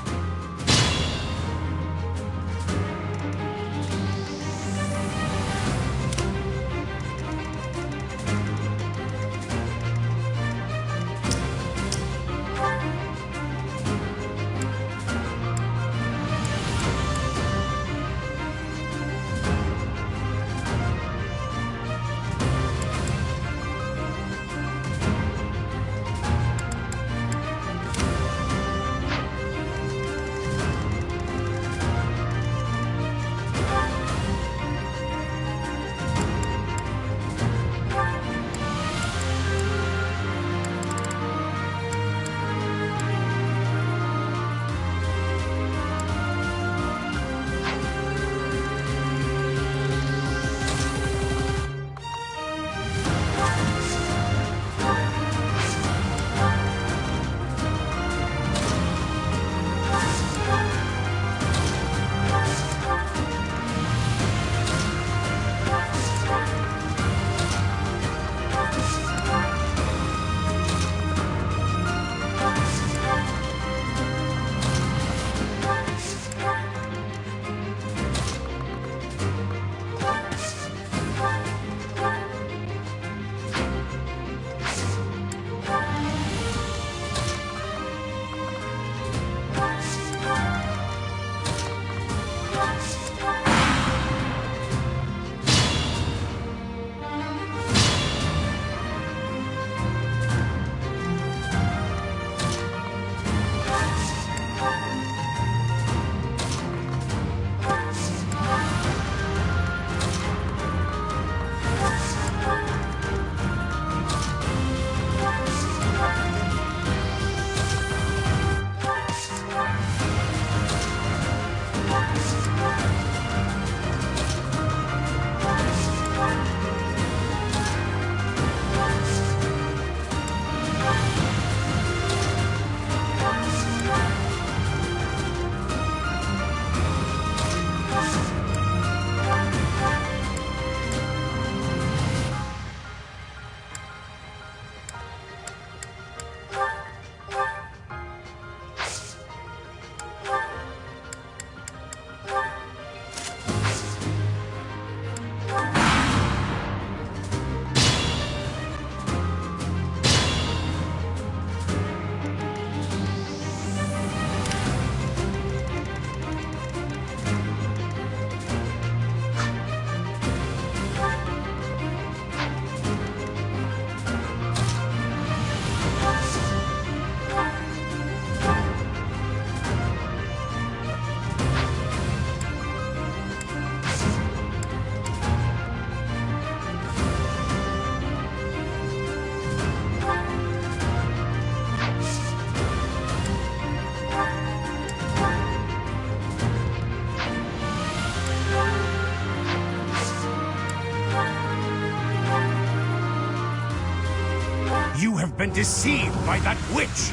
You have been deceived by that witch!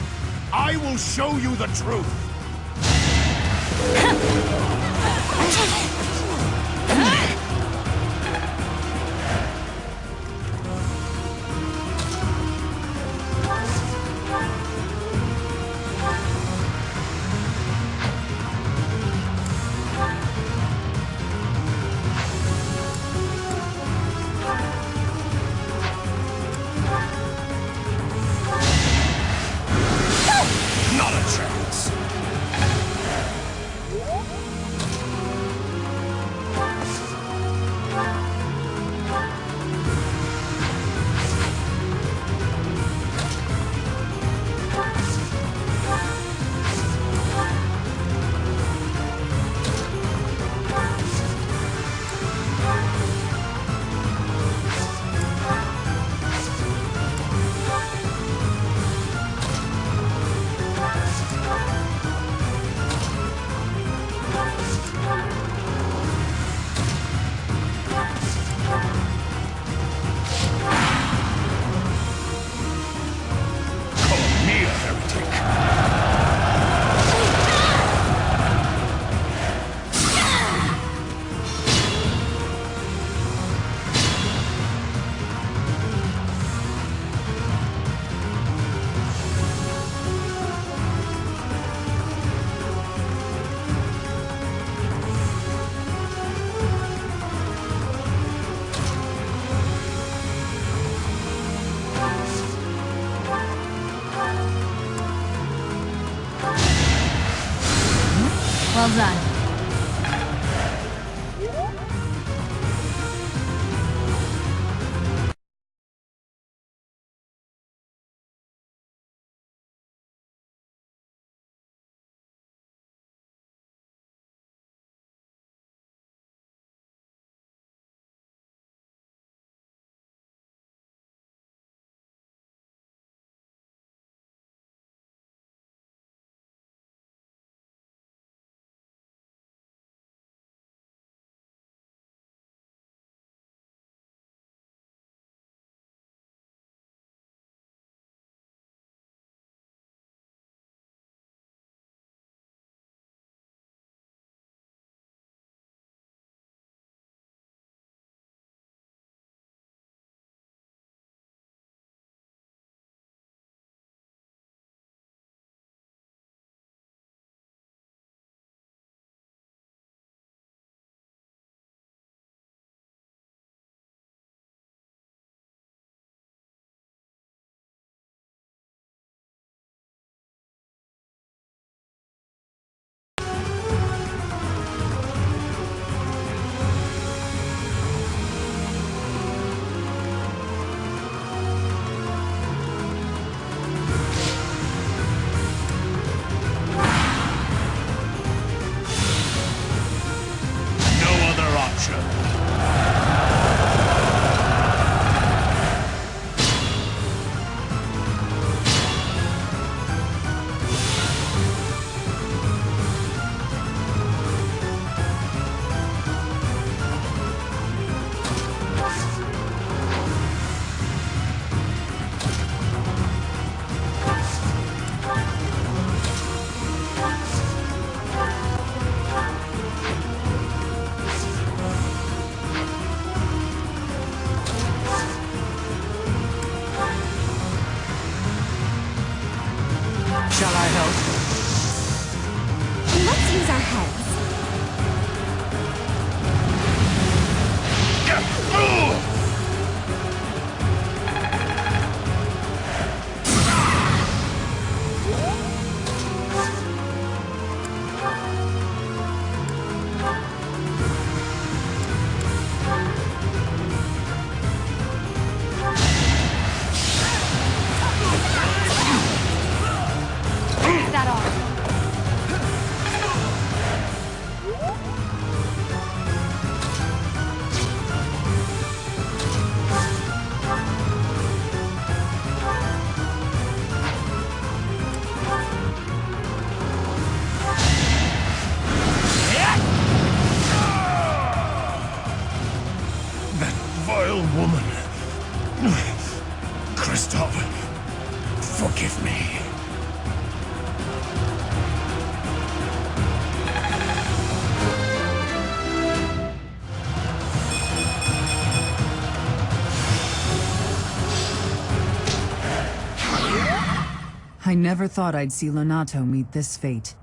I will show you the truth! Not a chance! destruction. Shall I help? Let's use our heads. Is that all? That vile woman. Christoph, forgive me. I never thought I'd see Lonato meet this fate.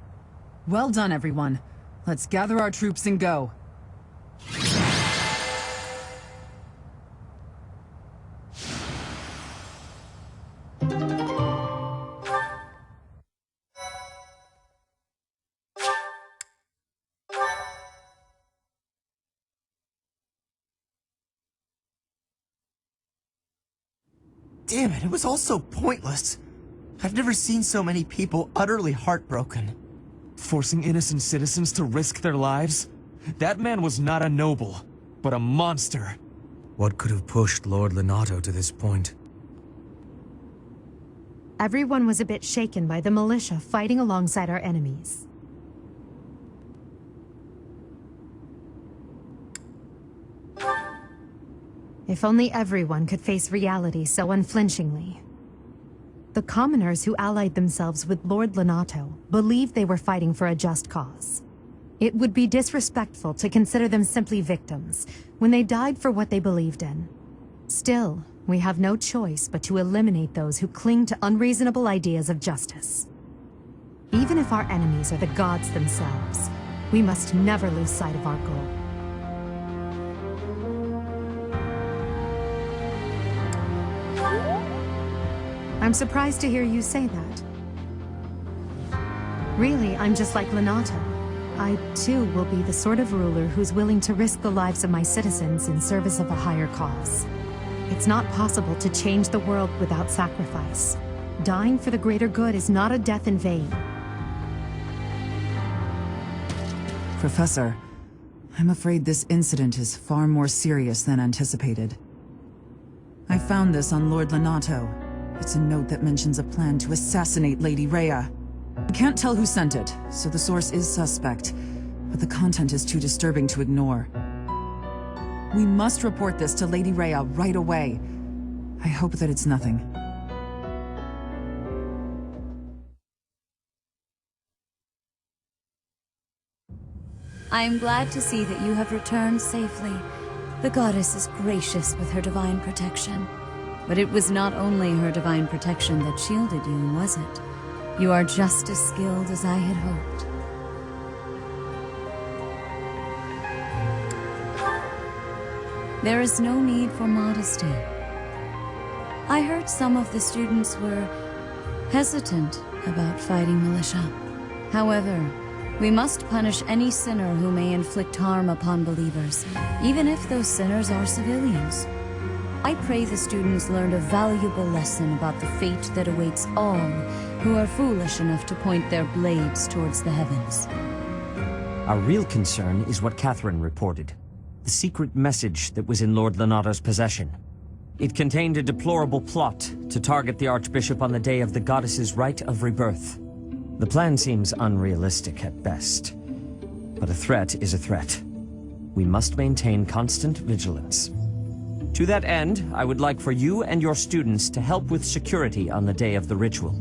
Well done, everyone. Let's gather our troops and go. Damn it was all so pointless. I've never seen so many people utterly heartbroken. Forcing innocent citizens to risk their lives? That man was not a noble, but a monster. What could have pushed Lord Lonato to this point? Everyone was a bit shaken by the militia fighting alongside our enemies. If only everyone could face reality so unflinchingly. The commoners who allied themselves with Lord Lonato believed they were fighting for a just cause. It would be disrespectful to consider them simply victims when they died for what they believed in. Still, we have no choice but to eliminate those who cling to unreasonable ideas of justice. Even if our enemies are the gods themselves, we must never lose sight of our goal. I'm surprised to hear you say that. Really, I'm just like Lonato. I, too, will be the sort of ruler who's willing to risk the lives of my citizens in service of a higher cause. It's not possible to change the world without sacrifice. Dying for the greater good is not a death in vain. Professor, I'm afraid this incident is far more serious than anticipated. I found this on Lord Lonato. It's a note that mentions a plan to assassinate Lady Rhea. I can't tell who sent it, so the source is suspect, but the content is too disturbing to ignore. We must report this to Lady Rhea right away. I hope that it's nothing. I am glad to see that you have returned safely. The goddess is gracious with her divine protection. But it was not only her divine protection that shielded you, was it? You are just as skilled as I had hoped. There is no need for modesty. I heard some of the students were hesitant about fighting militia. However, we must punish any sinner who may inflict harm upon believers, even if those sinners are civilians. I pray the students learned a valuable lesson about the fate that awaits all who are foolish enough to point their blades towards the heavens. Our real concern is what Catherine reported. the secret message that was in Lord Lonato's possession. It contained a deplorable plot to target the Archbishop on the day of the goddess's rite of rebirth. The plan seems unrealistic at best, but a threat is a threat. We must maintain constant vigilance. To that end, I would like for you and your students to help with security on the day of the ritual.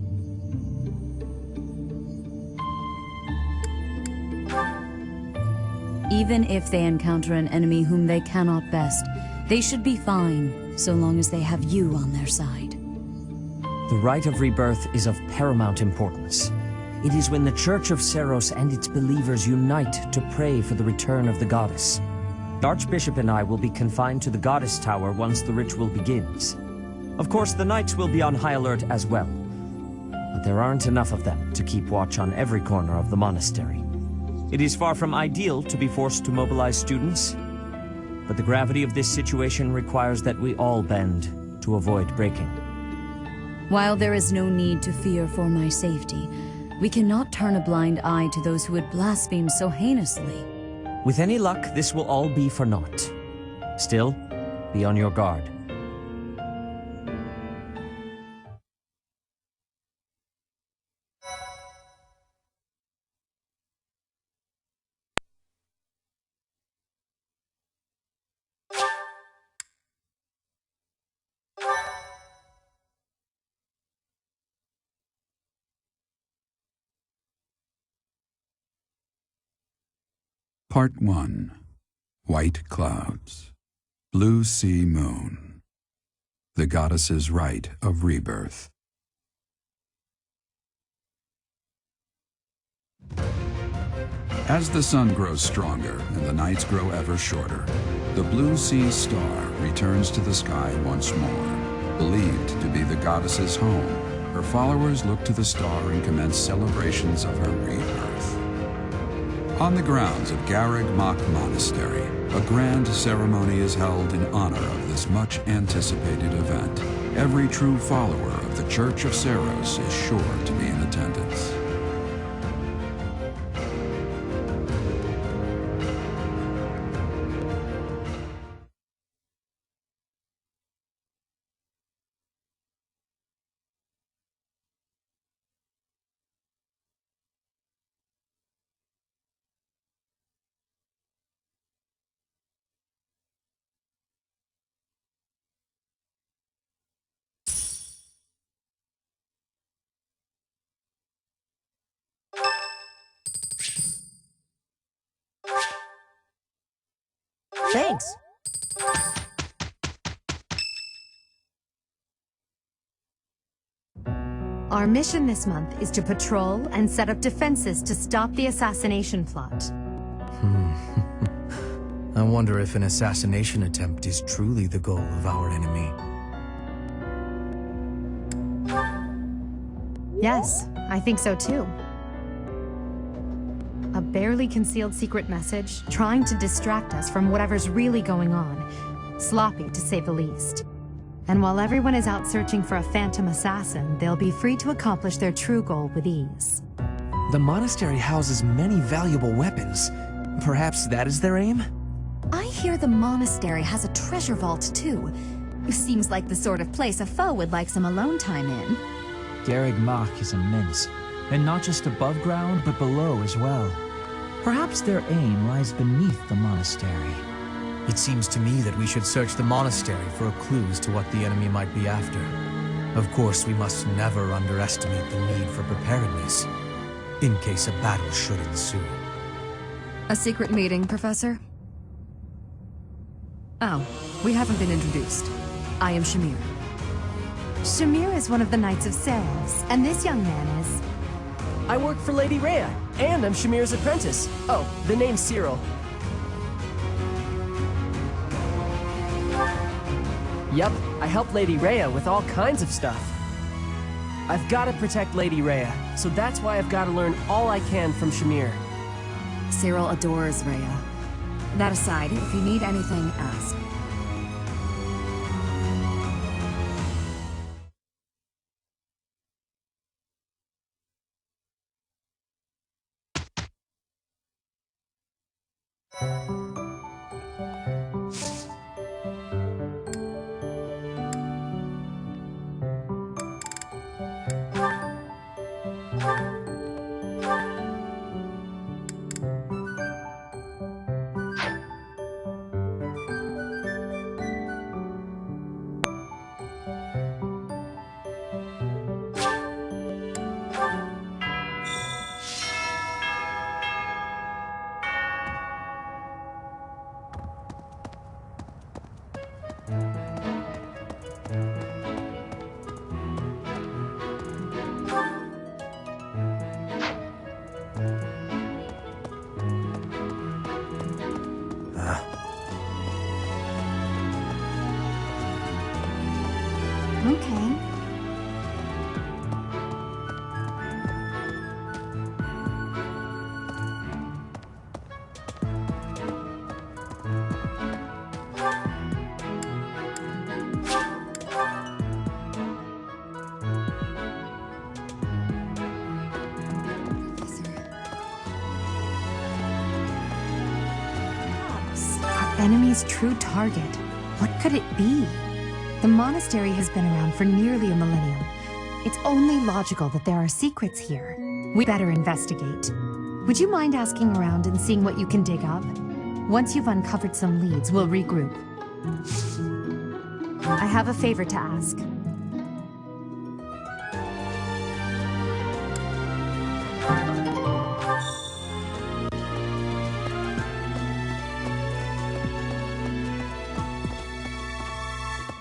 Even if they encounter an enemy whom they cannot best, they should be fine, so long as they have you on their side. The rite of rebirth is of paramount importance. It is when the Church of Seros and its believers unite to pray for the return of the goddess. The Archbishop and I will be confined to the Goddess Tower once the ritual begins. Of course, the knights will be on high alert as well, but there aren't enough of them to keep watch on every corner of the monastery. It is far from ideal to be forced to mobilize students, but the gravity of this situation requires that we all bend to avoid breaking. While there is no need to fear for my safety, we cannot turn a blind eye to those who would blaspheme so heinously. With any luck, this will all be for naught. Still, be on your guard. Part 1. White Clouds. Blue Sea Moon. The Goddess's Rite of Rebirth. As the sun grows stronger and the nights grow ever shorter, the Blue Sea Star returns to the sky once more. Believed to be the goddess's home, her followers look to the star and commence celebrations of her rebirth. On the grounds of Garreg Mach Monastery, a grand ceremony is held in honor of this much-anticipated event. Every true follower of the Church of Seros is sure to be in attendance. Thanks. Our mission this month is to patrol and set up defenses to stop the assassination plot. I wonder if an assassination attempt is truly the goal of our enemy. Yes, I think so too. A barely concealed secret message, trying to distract us from whatever's really going on. Sloppy, to say the least. And while everyone is out searching for a phantom assassin, they'll be free to accomplish their true goal with ease. The monastery houses many valuable weapons. Perhaps that is their aim? I hear the monastery has a treasure vault, too. Seems like the sort of place a foe would like some alone time in. Garreg Mach is immense, and not just above ground, but below as well. Perhaps their aim lies beneath the monastery. It seems to me that we should search the monastery for clues to what the enemy might be after. Of course, we must never underestimate the need for preparedness, in case a battle should ensue. A secret meeting, Professor? Oh, we haven't been introduced. I am Shamir. Shamir is one of the Knights of Seros, and this young man is... I work for Lady Rhea, and I'm Shamir's apprentice. Oh, the name's Cyril. Yep, I help Lady Rhea with all kinds of stuff. I've got to protect Lady Rhea, so that's why I've got to learn all I can from Shamir. Cyril adores Rhea. That aside, if you need anything, ask. Okay. Our enemy's true target. What could it be? The monastery has been around for nearly a millennium. It's only logical that there are secrets here. We better investigate. Would you mind asking around and seeing what you can dig up? Once you've uncovered some leads, we'll regroup. I have a favor to ask.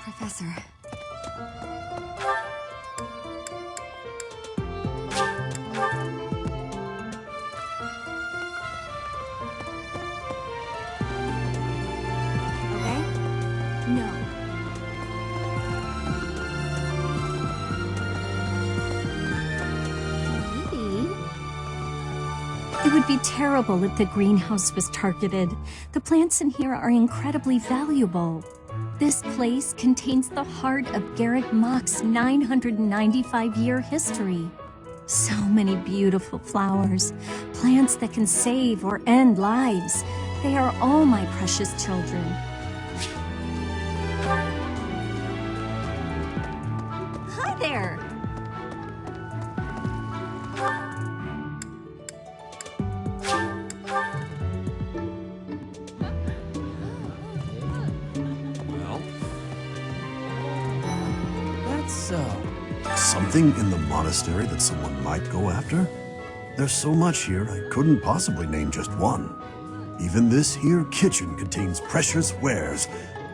Professor. Okay? No. Maybe. It would be terrible if the greenhouse was targeted. The plants in here are incredibly valuable. This place contains the heart of Garrick Mach's 995-year history. So many beautiful flowers, plants that can save or end lives. They are all my precious children. Hi there! Something in the monastery that someone might go after? There's so much here, I couldn't possibly name just one. Even this here kitchen contains precious wares,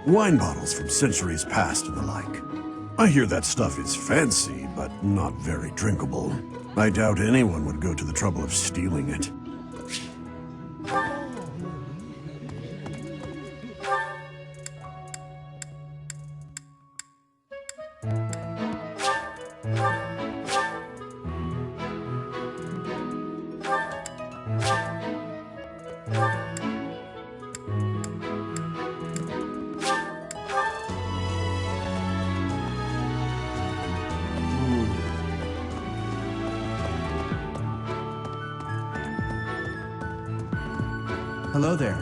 wine bottles from centuries past and the like. I hear that stuff is fancy, but not very drinkable. I doubt anyone would go to the trouble of stealing it. Hello there.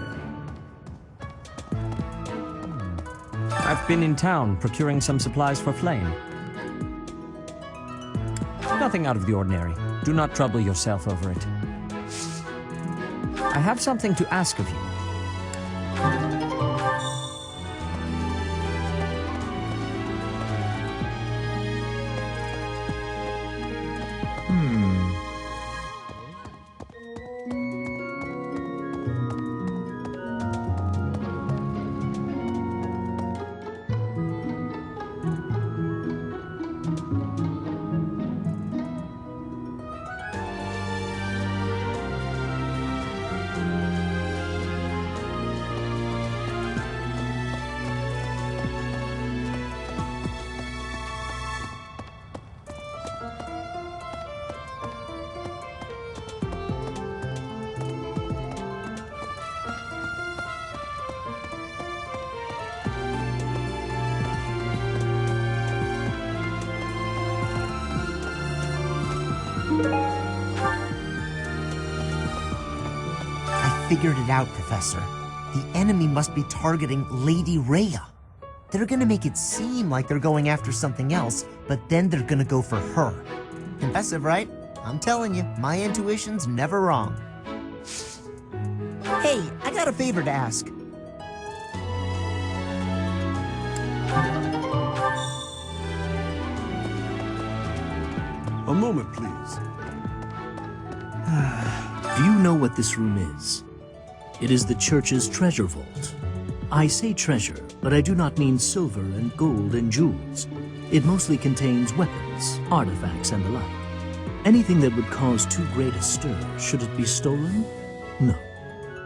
I've been in town procuring some supplies for Flame. Nothing out of the ordinary. Do not trouble yourself over it. I have something to ask of you. Figured it out, Professor. The enemy must be targeting Lady Rhea. They're gonna make it seem like they're going after something else, but then they're gonna go for her. Impressive, right? I'm telling you, my intuition's never wrong. Hey, I got a favor to ask. A moment, please. Do you know what this room is? It is the church's treasure vault. I say treasure, but I do not mean silver and gold and jewels. It mostly contains weapons, artifacts, and the like. Anything that would cause too great a stir, should it be stolen? No.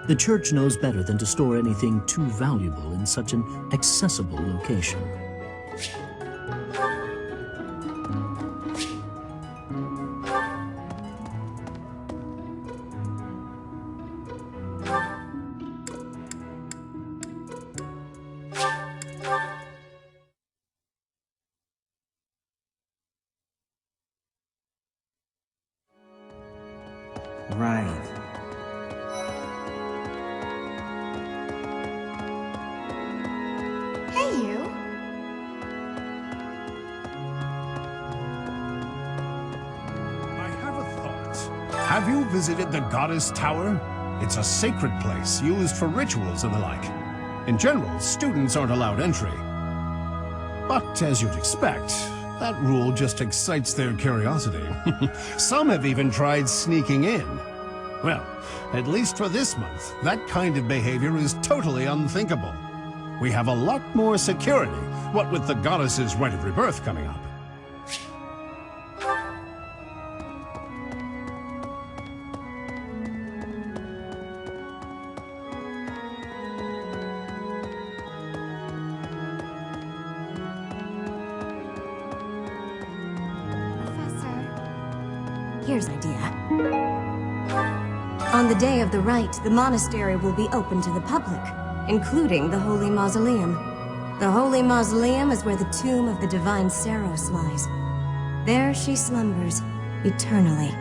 The church knows better than to store anything too valuable in such an accessible location. right. Hey, you. I have a thought. Have you visited the Goddess Tower? It's a sacred place used for rituals and the like. In general, students aren't allowed entry. But as you'd expect, that rule just excites their curiosity. Some have even tried sneaking in. Well, at least for this month, that kind of behavior is totally unthinkable. We have a lot more security, what with the goddess's rite of rebirth coming up. Here's an idea. On the day of the rite, the monastery will be open to the public, including the Holy Mausoleum. The Holy Mausoleum is where the tomb of the divine Saros lies. There she slumbers, eternally.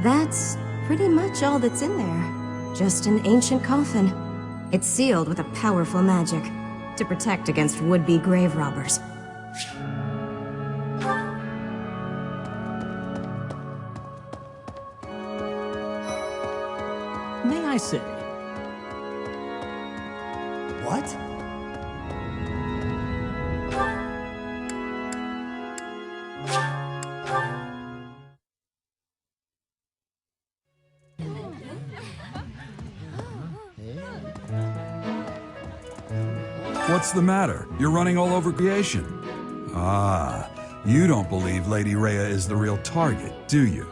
That's pretty much all that's in there. Just an ancient coffin. It's sealed with a powerful magic to protect against would-be grave robbers. May I say? What? What's the matter? You're running all over creation. Ah, you don't believe Lady Rhea is the real target, do you?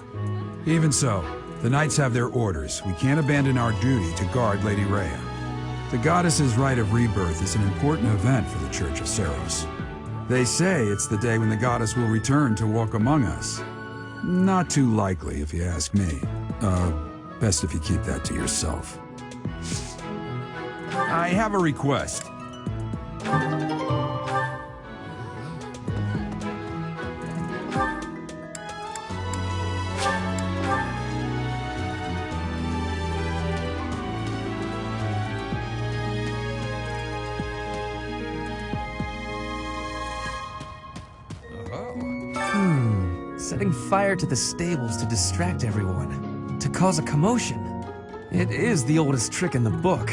Even so, the Knights have their orders. We can't abandon our duty to guard Lady Rhea. The Goddess's Rite of Rebirth is an important event for the Church of Saros. They say it's the day when the Goddess will return to walk among us. Not too likely, if you ask me. Best if you keep that to yourself. I have a request. Setting fire to the stables to distract everyone, to cause a commotion. It is the oldest trick in the book,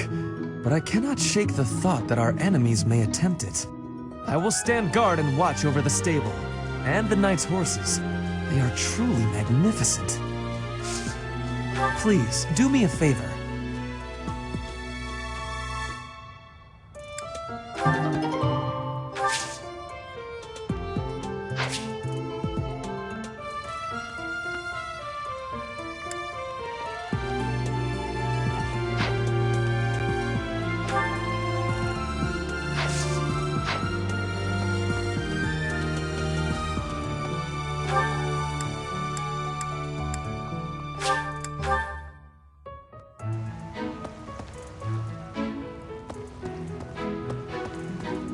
but I cannot shake the thought that our enemies may attempt it. I will stand guard and watch over the stable, and the knight's horses. They are truly magnificent. Please, do me a favor.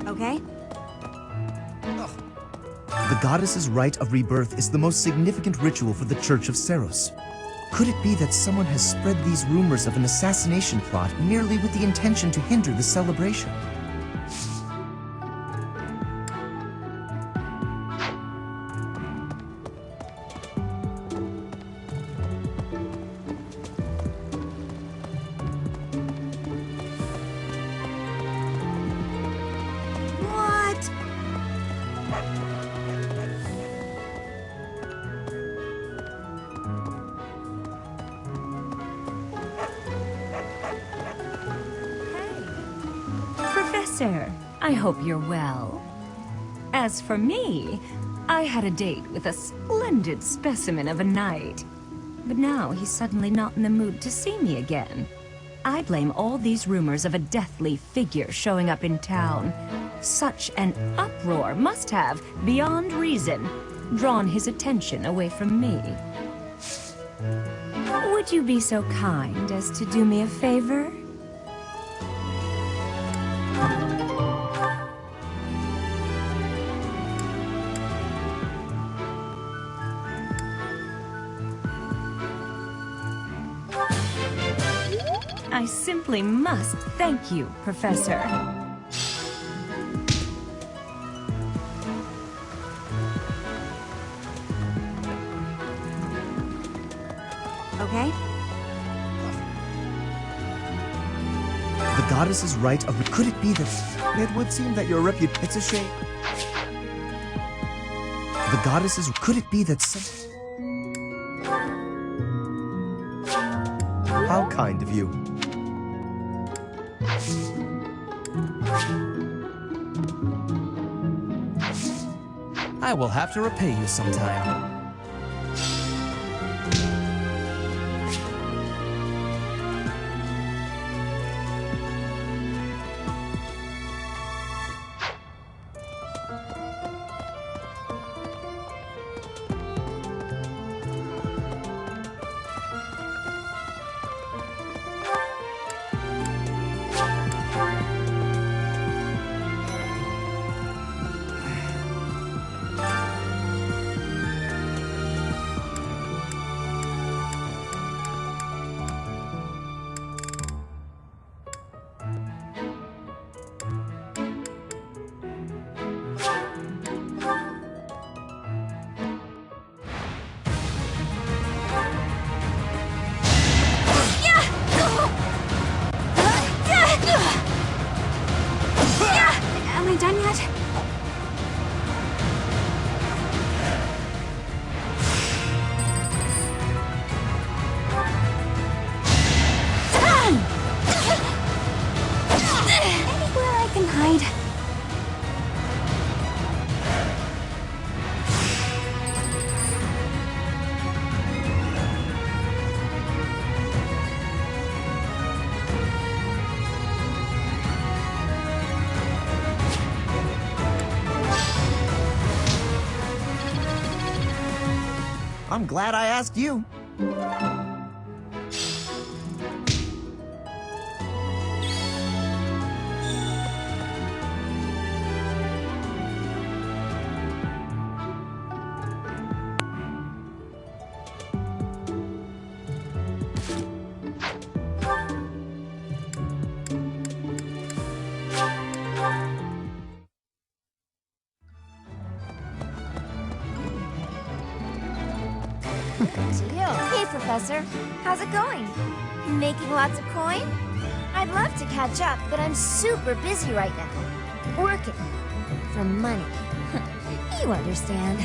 Okay? The Goddess's Rite of Rebirth is the most significant ritual for the Church of Saros. Could it be that someone has spread these rumors of an assassination plot merely with the intention to hinder the celebration? Professor, I hope you're well. As for me, I had a date with a splendid specimen of a knight. But now he's suddenly not in the mood to see me again. I blame all these rumors of a deathly figure showing up in town. Such an uproar must have, beyond reason, drawn his attention away from me. Would you be so kind as to do me a favor? I simply must thank you, Professor. Okay? The goddess's right of... Could it be that... It would seem that your reputation... It's a shame. The goddess's... Could it be that some... How kind of you. I will have to repay you sometime. Am I done yet? Anywhere I can hide. I'm glad I asked you. To you. Hey, Professor. How's it going? Making lots of coin? I'd love to catch up, but I'm super busy right now. Working. For money. You understand.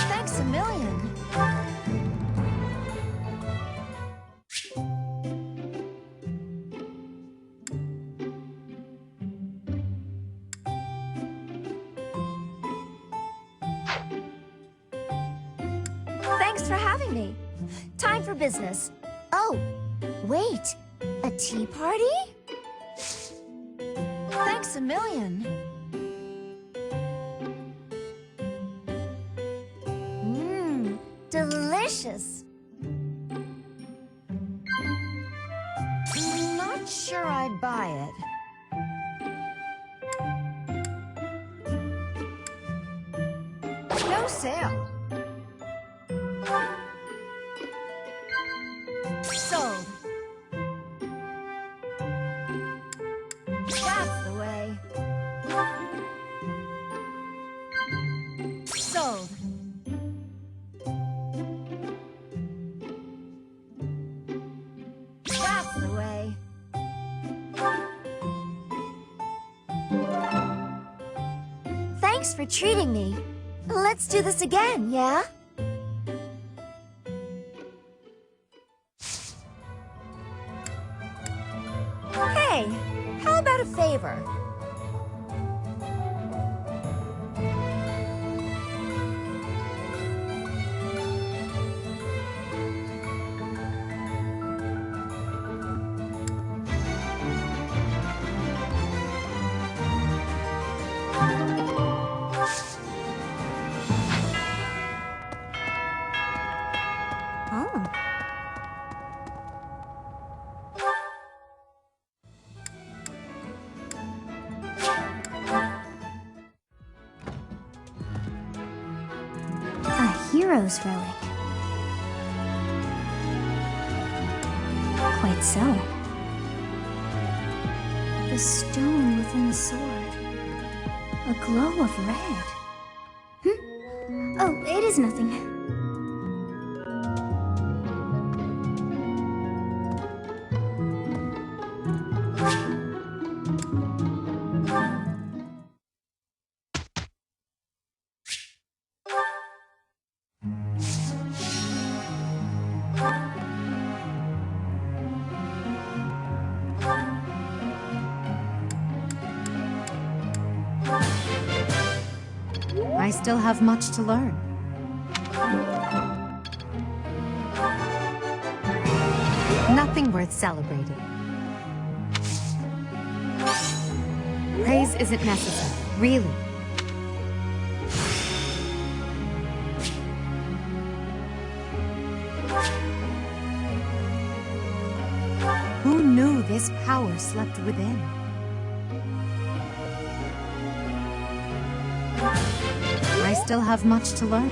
Thanks a million. Thanks for having me. Time for business. Oh, wait. A tea party? Thanks a million. Mmm, delicious. Not sure I'd buy it. No sale. Sold. That's the way. Sold. That's the way. Thanks for treating me. Let's do this again, yeah? Hey, how about a favor? Oh. hero's relic. Quite so. The stone within the sword. A glow of red. Oh, it is nothing. I still have much to learn. Nothing worth celebrating. Praise isn't necessary, really. Who knew this power slept within? I still have much to learn.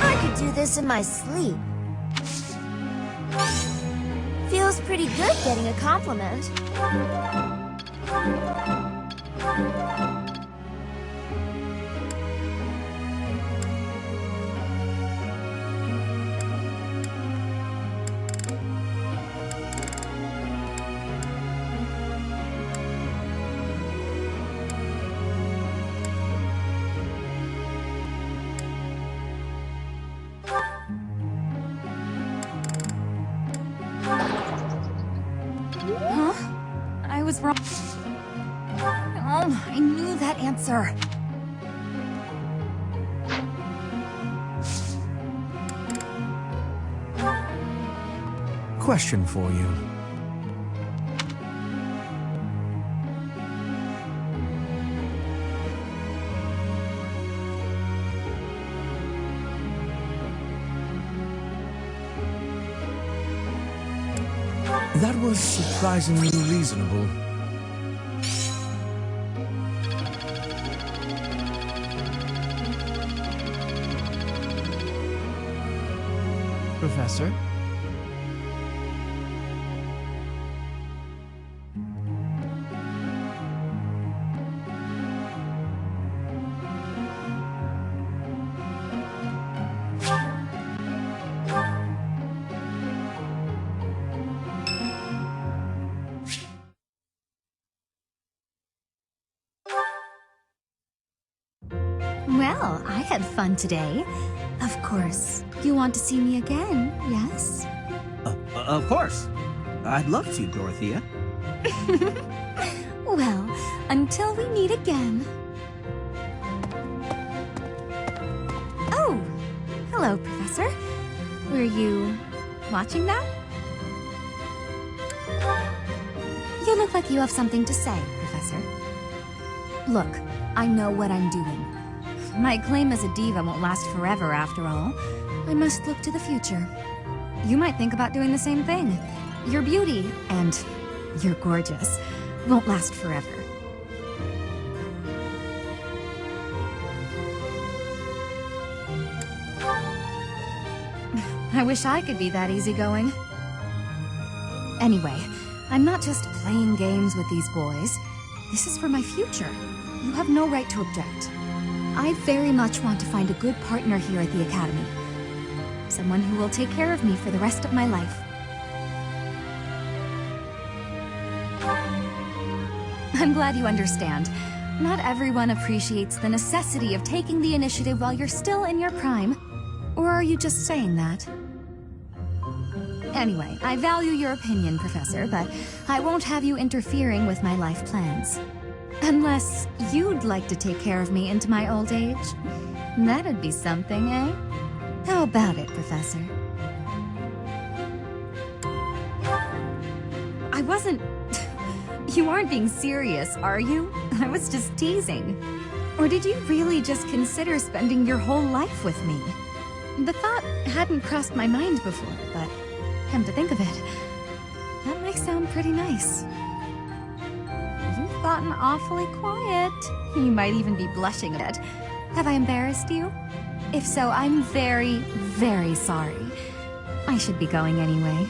I could do this in my sleep. Feels pretty good getting a compliment. Huh? I was wrong. Oh, I knew that answer. Question for you. That was surprisingly reasonable. Professor? Well, I had fun today. Of course, you want to see me again, yes? Of course. I'd love to, Dorothea. Well, until we meet again. Oh, hello, Professor. Were you watching that? You look like you have something to say, Professor. Look, I know what I'm doing. My claim as a diva won't last forever, after all. I must look to the future. You might think about doing the same thing. Your beauty, and you're gorgeous, won't last forever. I wish I could be that easygoing. Anyway, I'm not just playing games with these boys. This is for my future. You have no right to object. I very much want to find a good partner here at the Academy. Someone who will take care of me for the rest of my life. I'm glad you understand. Not everyone appreciates the necessity of taking the initiative while you're still in your prime. Or are you just saying that? Anyway, I value your opinion, Professor, but I won't have you interfering with my life plans. Unless you'd like to take care of me into my old age. That'd be something, eh? How about it, Professor? I wasn't... You aren't being serious, are you? I was just teasing. Or did you really just consider spending your whole life with me? The thought hadn't crossed my mind before, but come to think of it, that might sound pretty nice. You've gotten awfully quiet. You might even be blushing a bit. Have I embarrassed you? If so, I'm very, very sorry. I should be going anyway.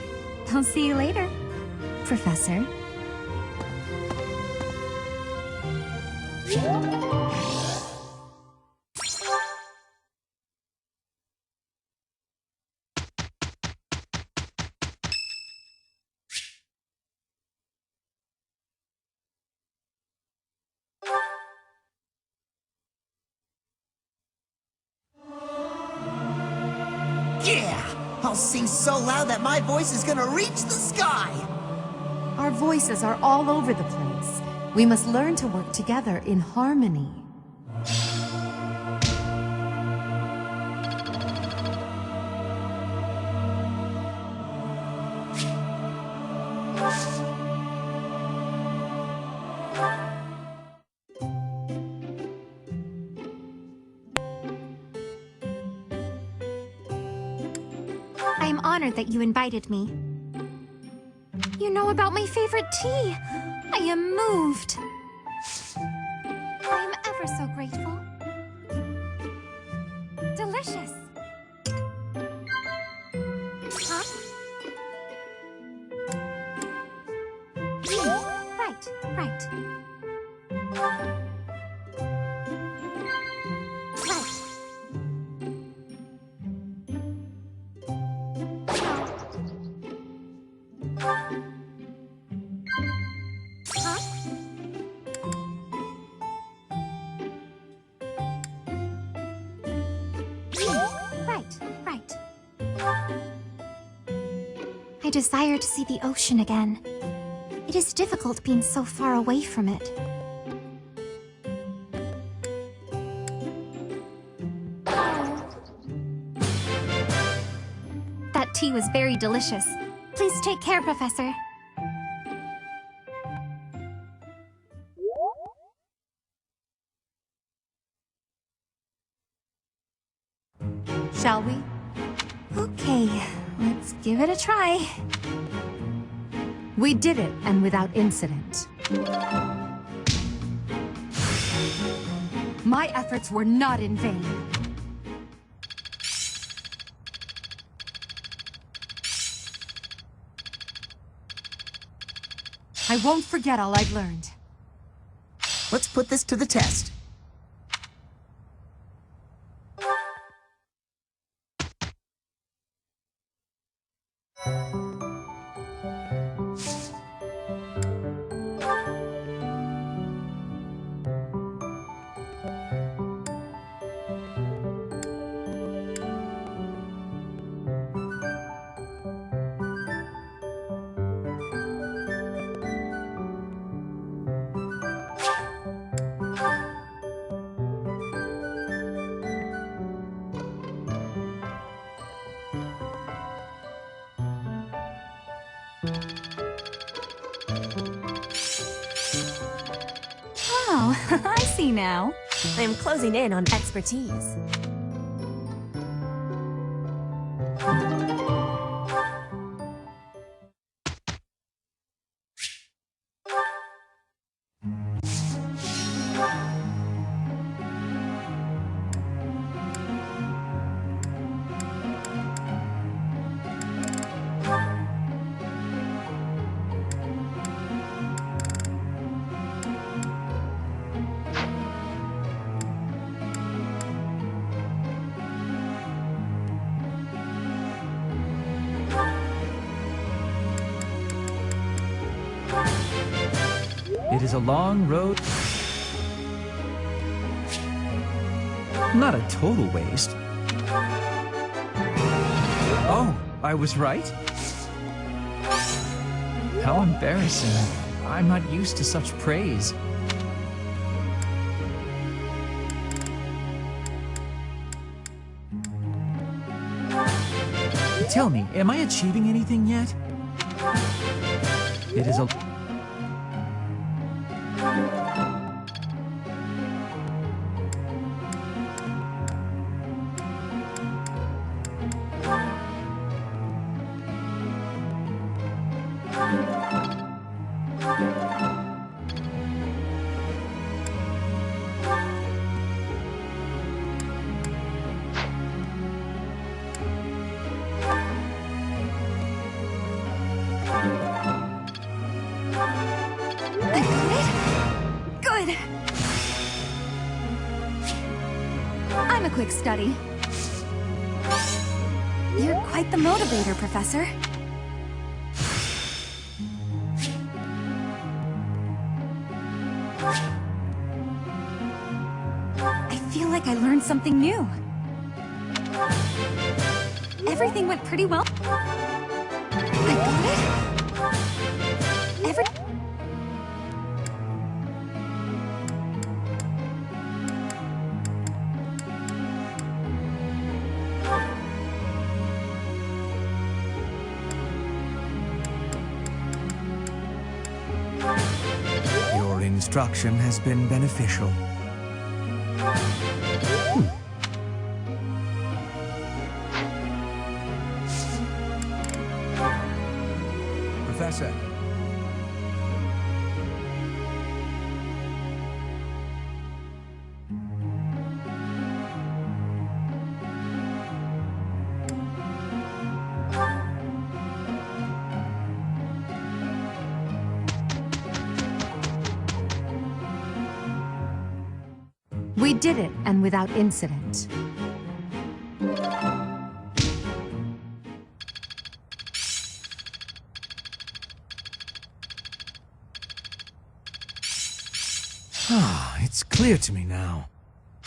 I'll see you later, Professor. Yeah! I'll sing so loud that my voice is gonna reach the sky! Our voices are all over the place. We must learn to work together in harmony. I am honored that you invited me. You know about my favorite tea. I am moved. I am ever so grateful. Delicious. Huh? Right, right. I desire to see the ocean again. It is difficult being so far away from it. That tea was very delicious. Please take care, Professor. Shall we? Okay, let's give it a try. We did it, and without incident. My efforts were not in vain. I won't forget all I've learned. Let's put this to the test. Oh, I see now. I am closing in on expertise. It is a long road. Not a total waste. Oh, I was right? How embarrassing. I'm not used to such praise. Tell me, am I achieving anything yet? It is a... Good! I'm a quick study. You're quite the motivator, Professor. I feel like I learned something new. Everything went pretty well. I got it. Your instruction has been beneficial. Professor. We did it, and without incident. It's clear to me now.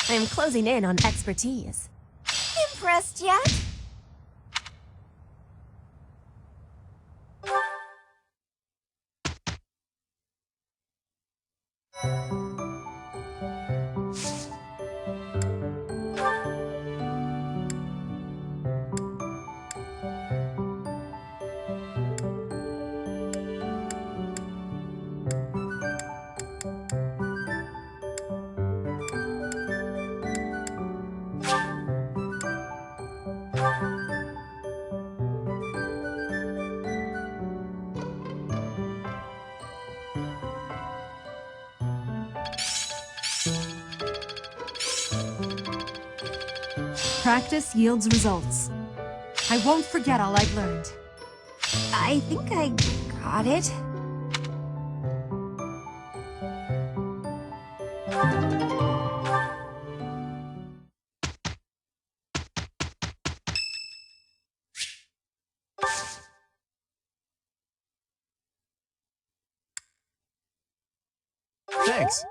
I'm closing in on expertise. Impressed yet? Practice yields results. I won't forget all I've learned. I think I got it. Thanks.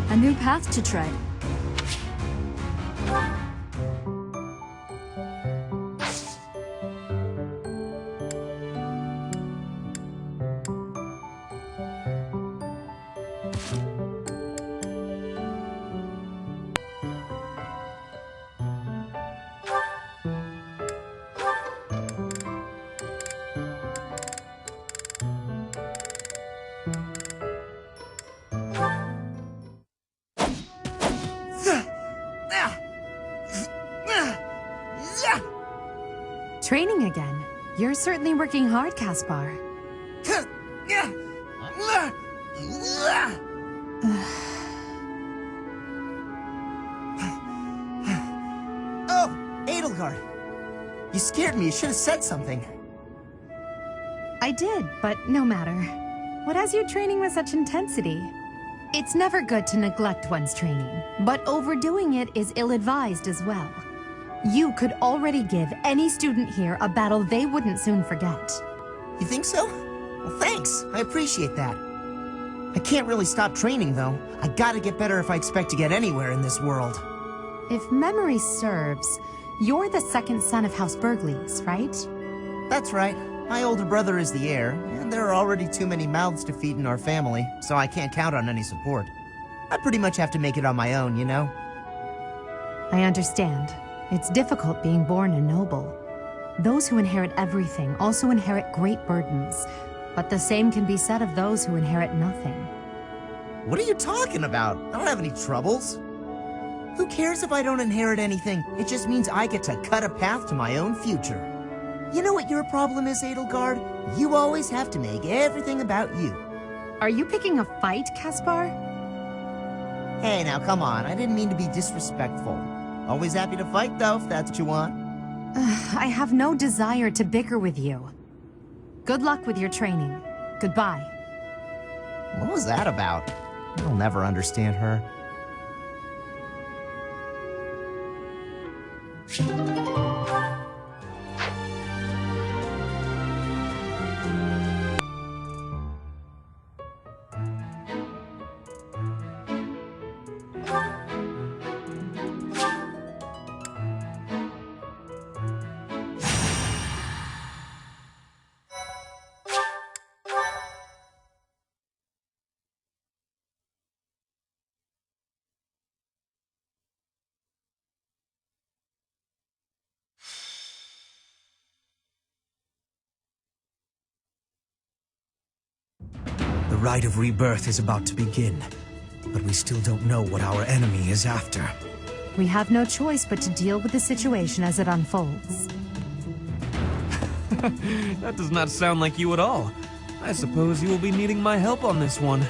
A new path to tread. Training again. You're certainly working hard, Caspar. Oh, Edelgard. You scared me. You should have said something. I did, but no matter. What has you training with such intensity? It's never good to neglect one's training, but overdoing it is ill-advised as well. You could already give any student here a battle they wouldn't soon forget. You think so? Well, thanks. I appreciate that. I can't really stop training, though. I gotta get better if I expect to get anywhere in this world. If memory serves, you're the second son of House Burgleys, right? That's right. My older brother is the heir, and there are already too many mouths to feed in our family, so I can't count on any support. I pretty much have to make it on my own, you know? I understand. It's difficult being born a noble. Those who inherit everything also inherit great burdens, but the same can be said of those who inherit nothing. What are you talking about? I don't have any troubles. Who cares if I don't inherit anything? It just means I get to cut a path to my own future. You know what your problem is, Edelgard? You always have to make everything about you. Are you picking a fight, Caspar? Hey, now come on. I didn't mean to be disrespectful. Always happy to fight, though, if that's what you want. I have no desire to bicker with you. Good luck with your training. Goodbye. What was that about? I'll never understand her. The rite of rebirth is about to begin, but we still don't know what our enemy is after. We have no choice but to deal with the situation as it unfolds. That does not sound like you at all. I suppose you will be needing my help on this one.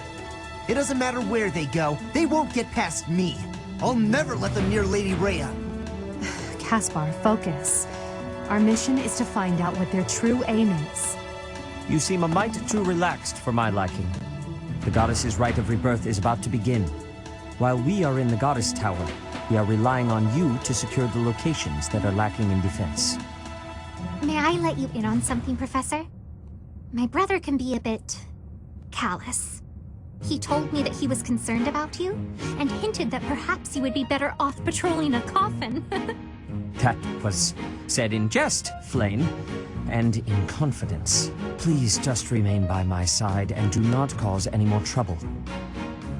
It doesn't matter where they go, they won't get past me. I'll never let them near Lady Rhea. Caspar, focus. Our mission is to find out what their true aim is. You seem a mite too relaxed for my liking. The goddess's rite of rebirth is about to begin. While we are in the goddess tower, we are relying on you to secure the locations that are lacking in defense. May I let you in on something, Professor? My brother can be a bit callous. He told me that he was concerned about you, and hinted that perhaps you would be better off patrolling a coffin. That was said in jest, Flame, and in confidence. Please just remain by my side and do not cause any more trouble.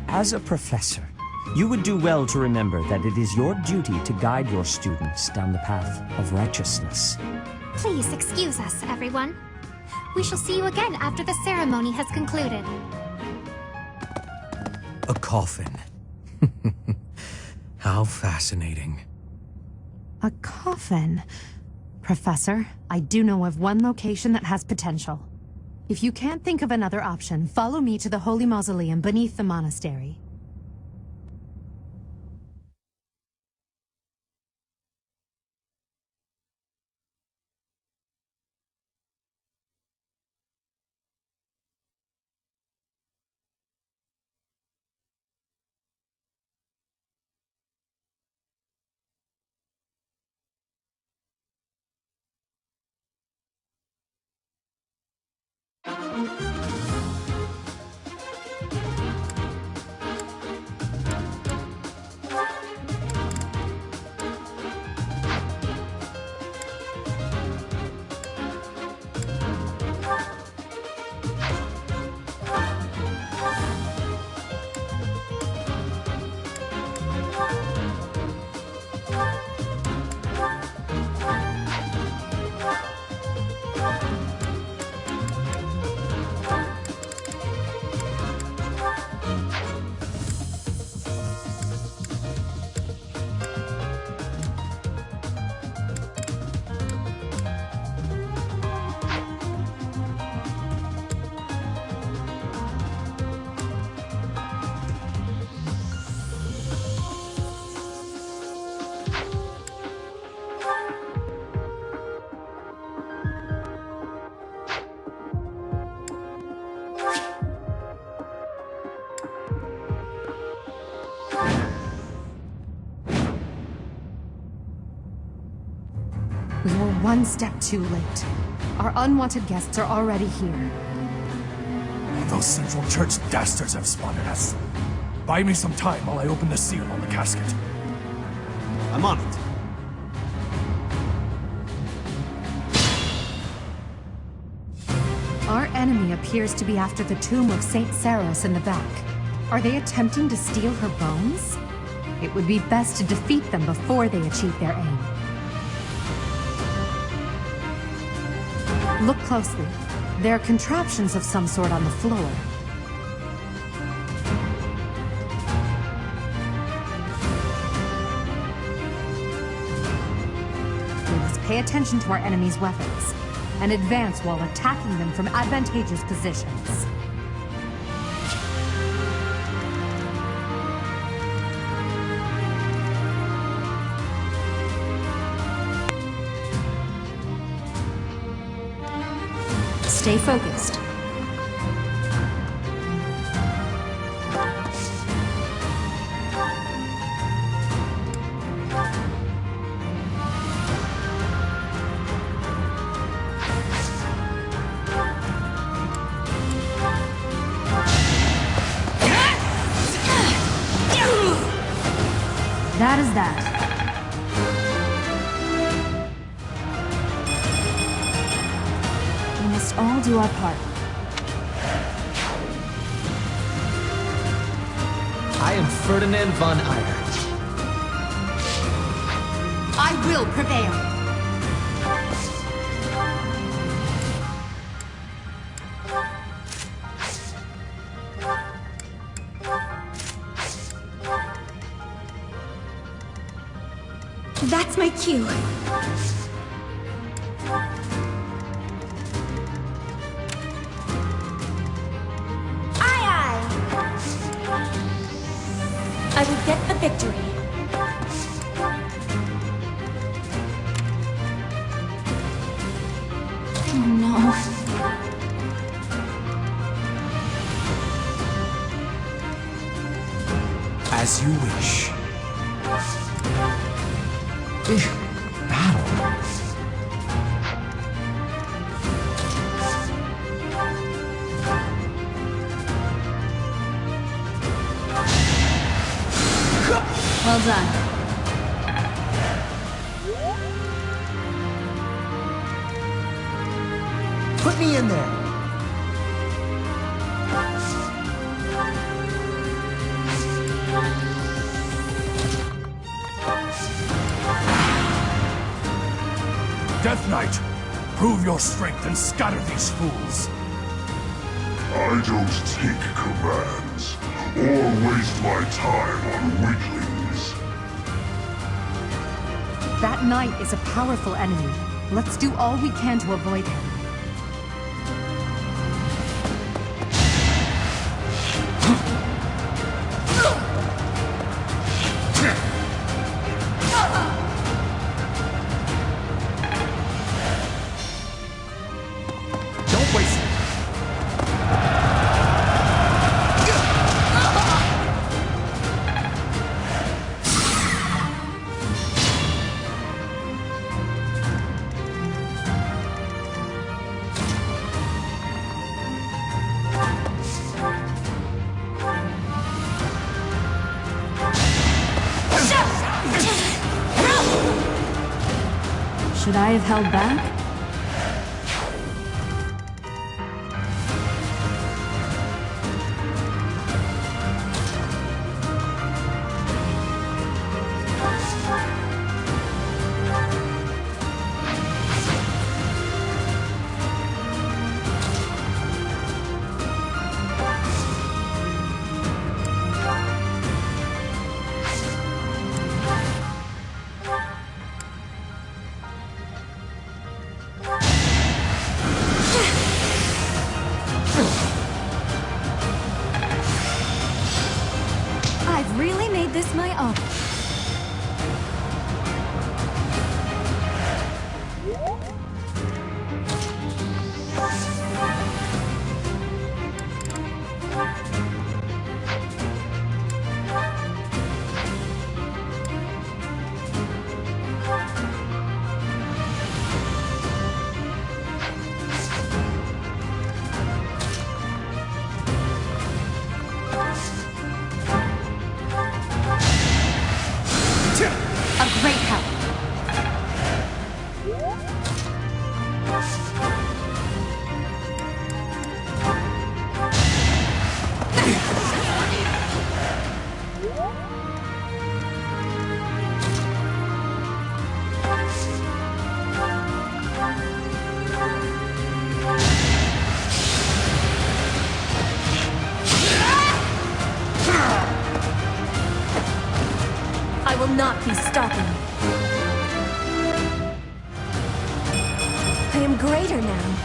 As a professor, you would do well to remember that it is your duty to guide your students down the path of righteousness. Please excuse us, everyone. We shall see you again after the ceremony has concluded. A coffin. How fascinating. A coffin? Professor, I do know of one location that has potential. If you can't think of another option, follow me to the Holy Mausoleum beneath the monastery. one step too late. Our unwanted guests are already here. Those Central Church dastards have spotted us. Buy me some time while I open the seal on the casket. I'm on it. Our enemy appears to be after the tomb of Saint Saros in the back. Are they attempting to steal her bones? It would be best to defeat them before they achieve their aim. Look closely. There are contraptions of some sort on the floor. We must pay attention to our enemy's weapons and advance while attacking them from advantageous positions. Stay focused. That is that. We must all do our part. I am Ferdinand von Eyre. I will prevail. That's my cue. I will get the victory. Oh no. As you wish. Battle. Well done. Put me in there. Death Knight, prove your strength and scatter these fools. I don't take commands, or waste my time on weaklings. That knight is a powerful enemy. Let's do all we can to avoid him. Don't waste it. Should I have held back? I've really made this my own. I will not be stopping. I am greater now.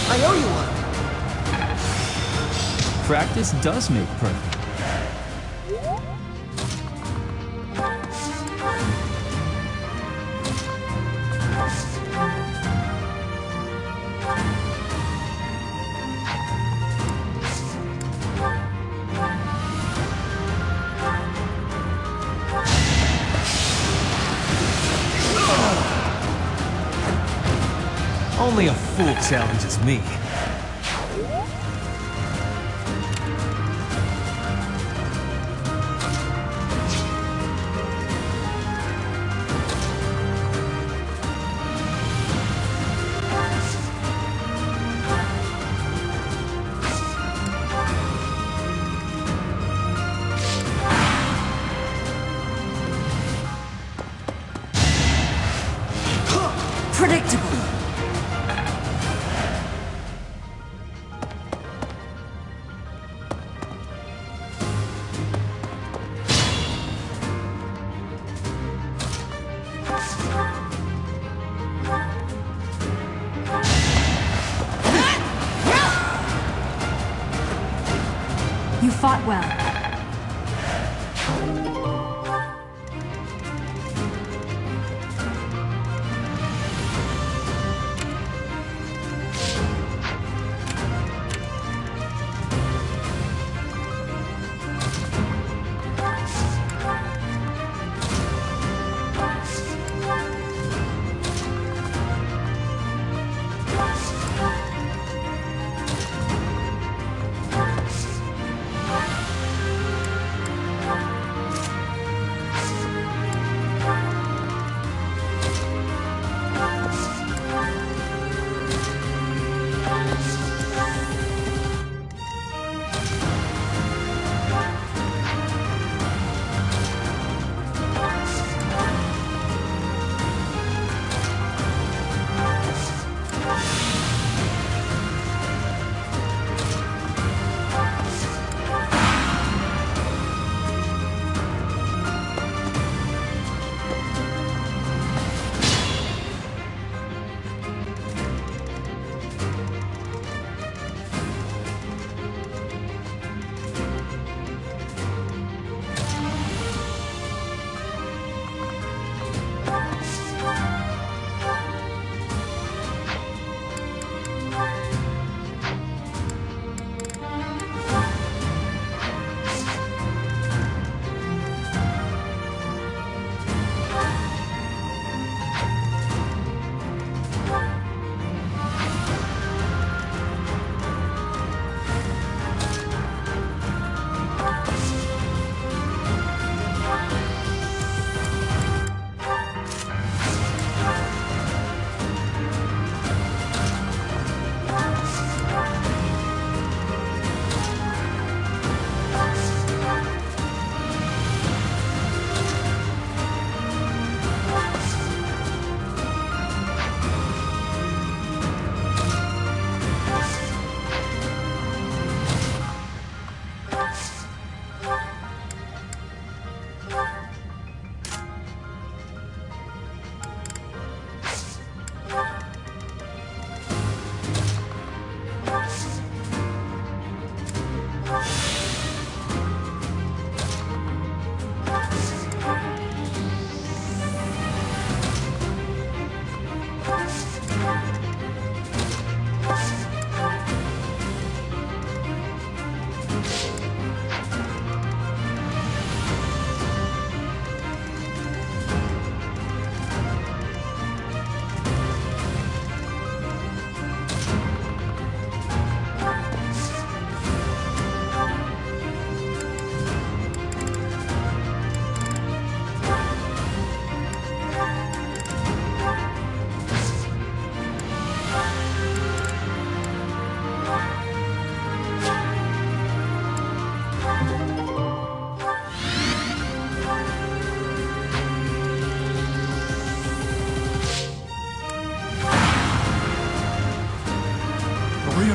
I owe you one. Practice does make perfect. Only a fool challenges me. Predictable. You fought well.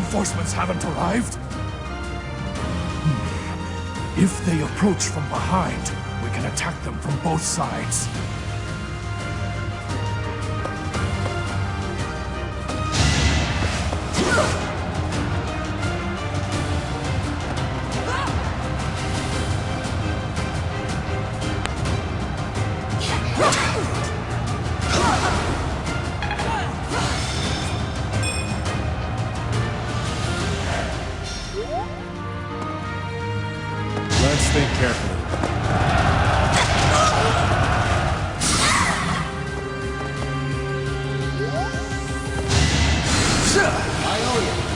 reinforcements haven't arrived? If they approach from behind, we can attack them from both sides. Let's think carefully. I owe you.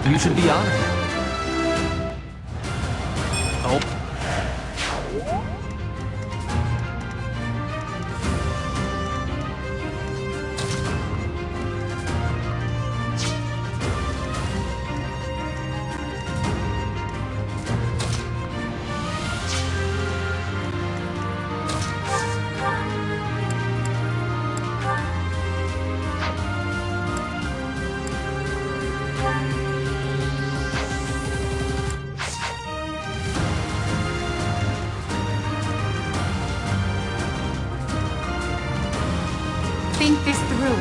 You should be honored. Oh. Think this through.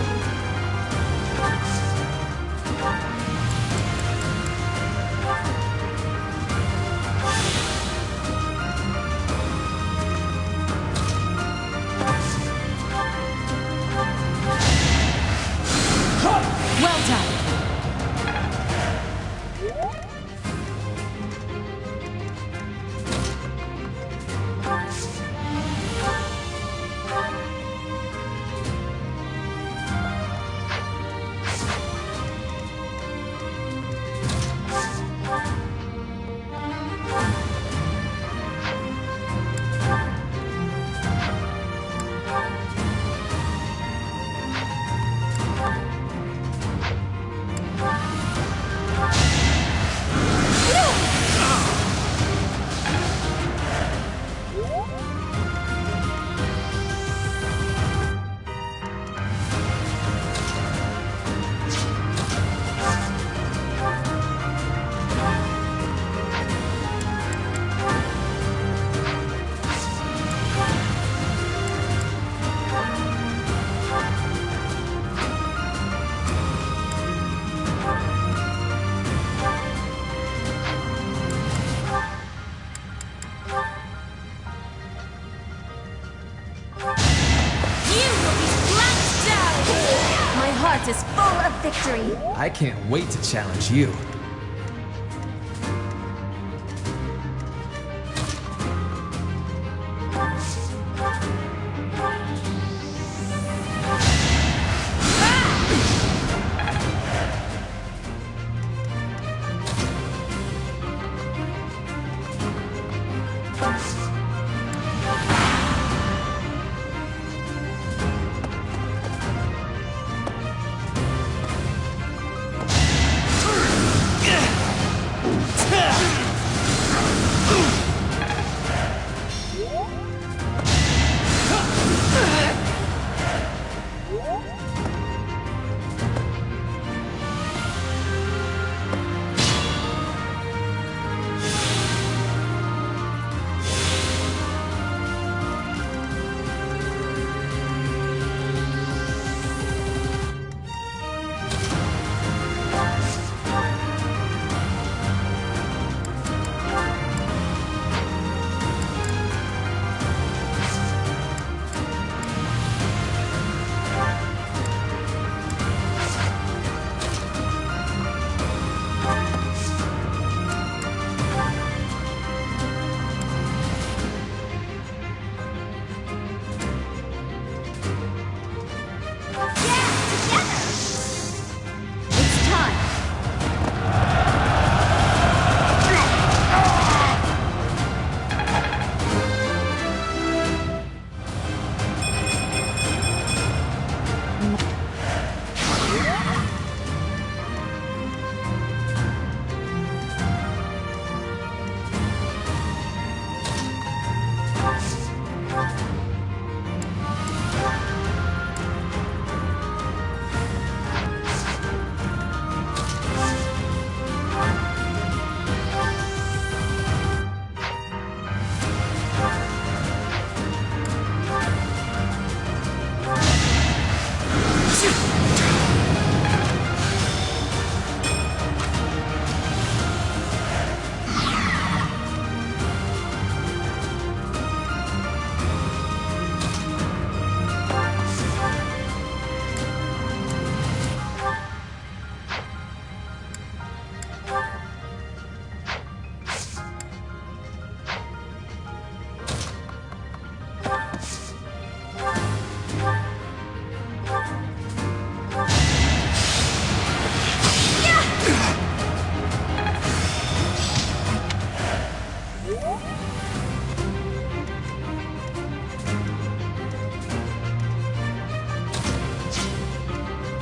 Well done. victory. I can't wait to challenge you.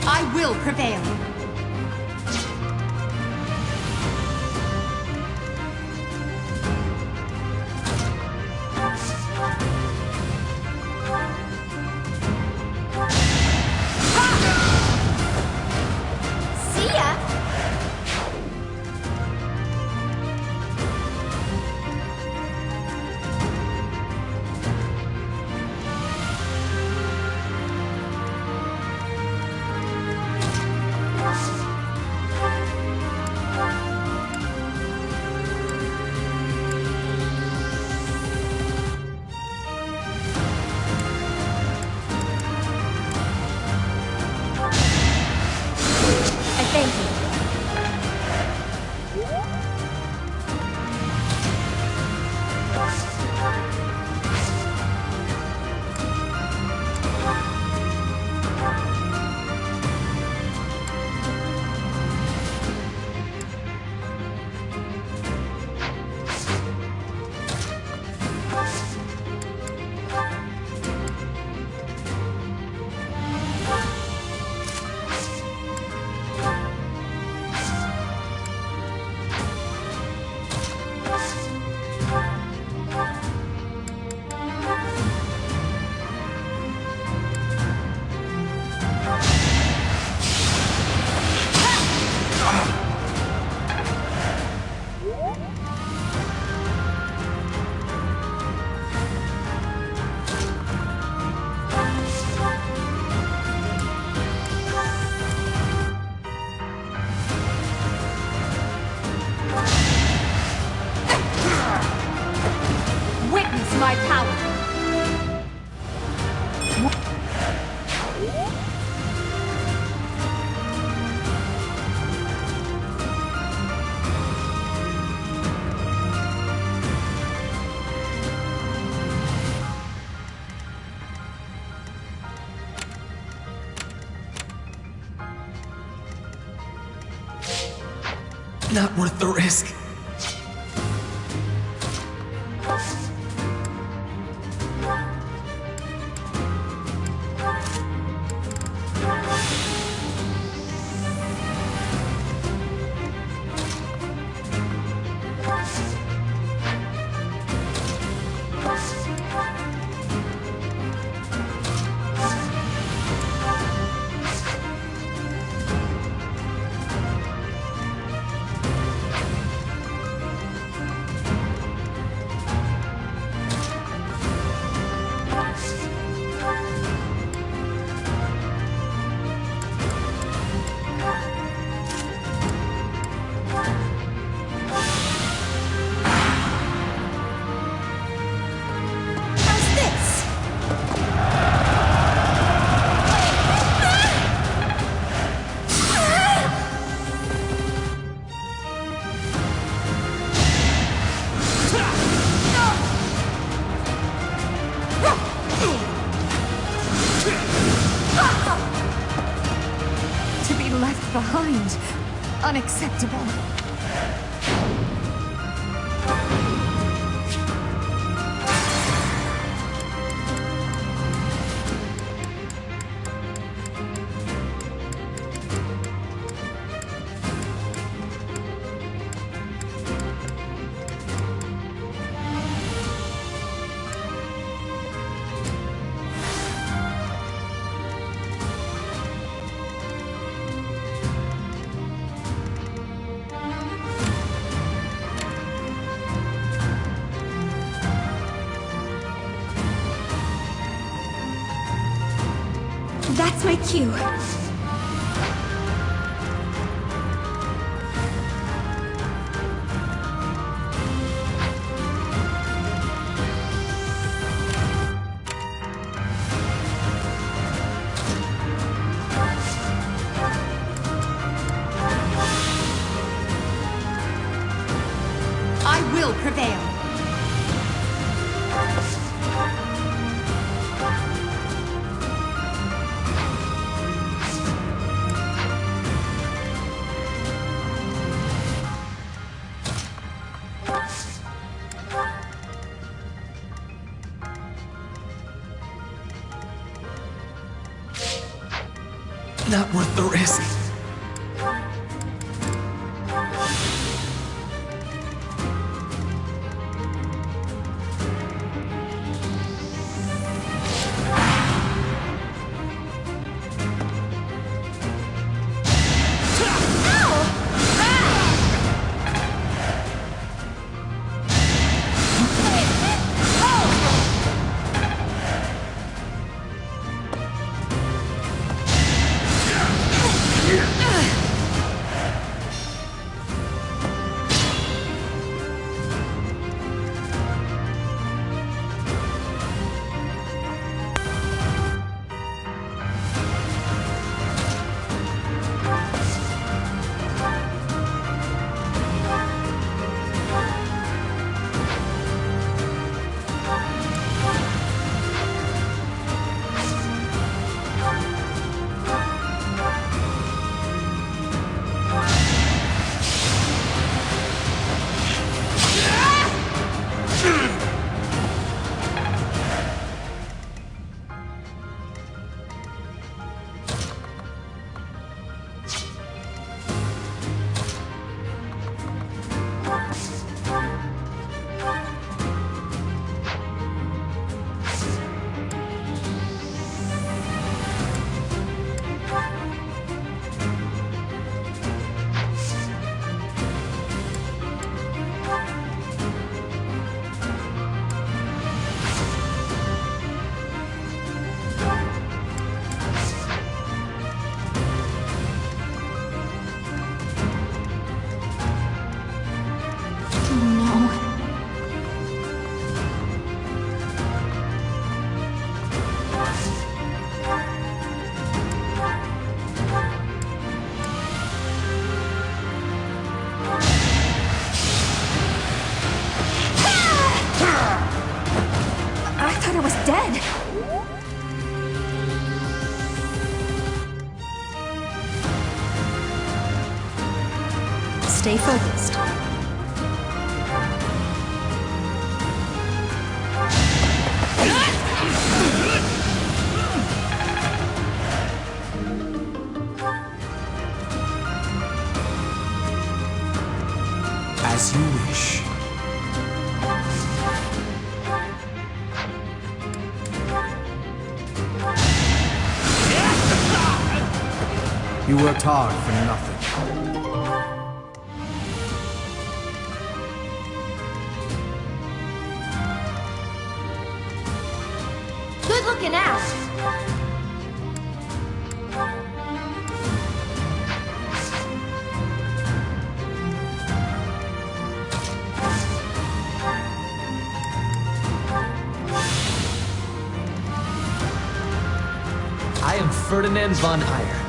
I will prevail. See ya! Thank you. Witness my power. Not worth the risk. To be left behind. Unacceptable. That's my cue. I will prevail. Not worth the risk. stay focused. As you wish. You worked hard for nothing. Good looking out! I am Ferdinand von Eyre.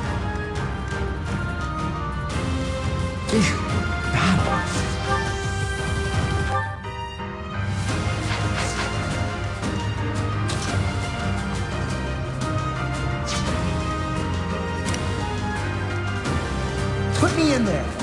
Put me in there!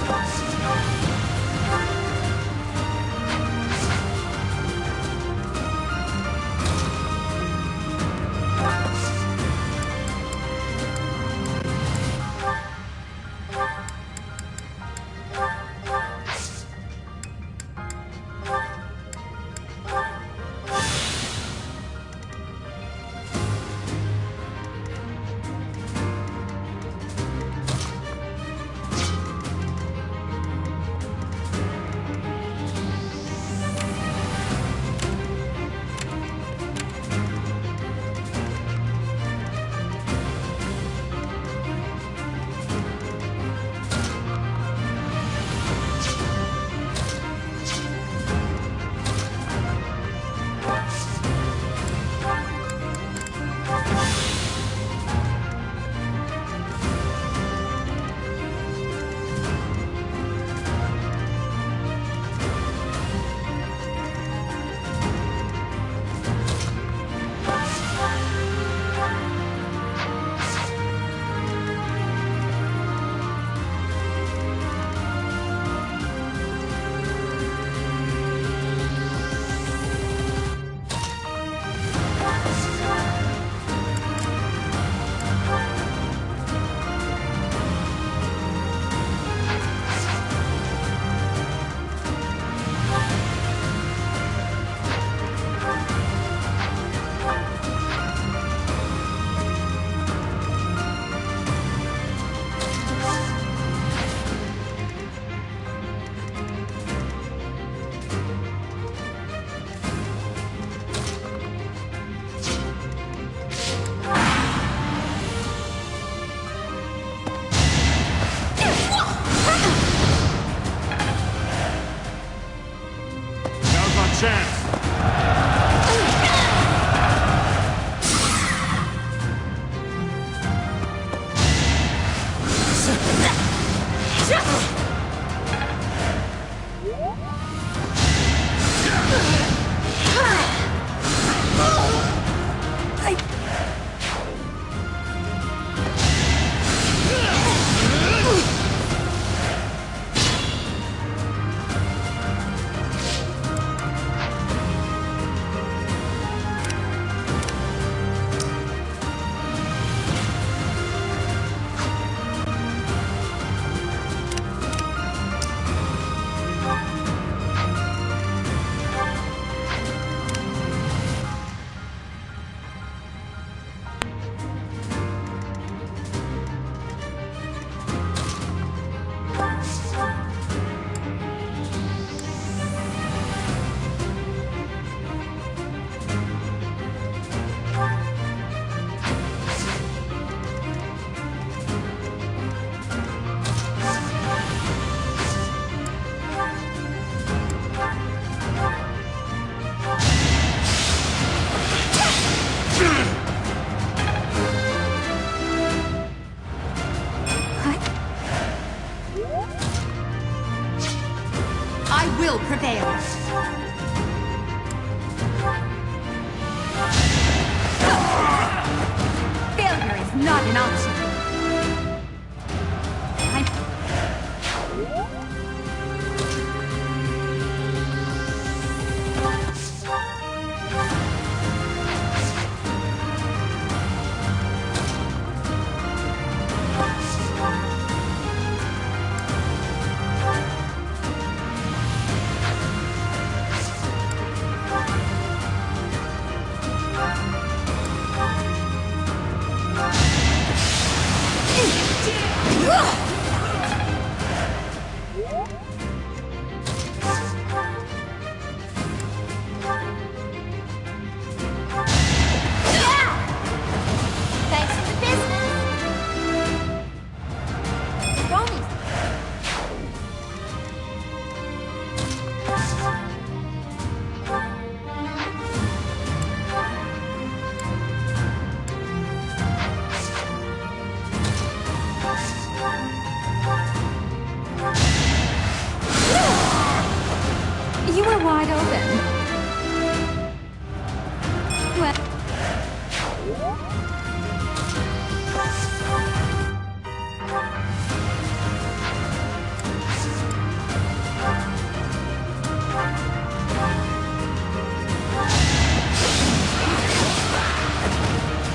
well.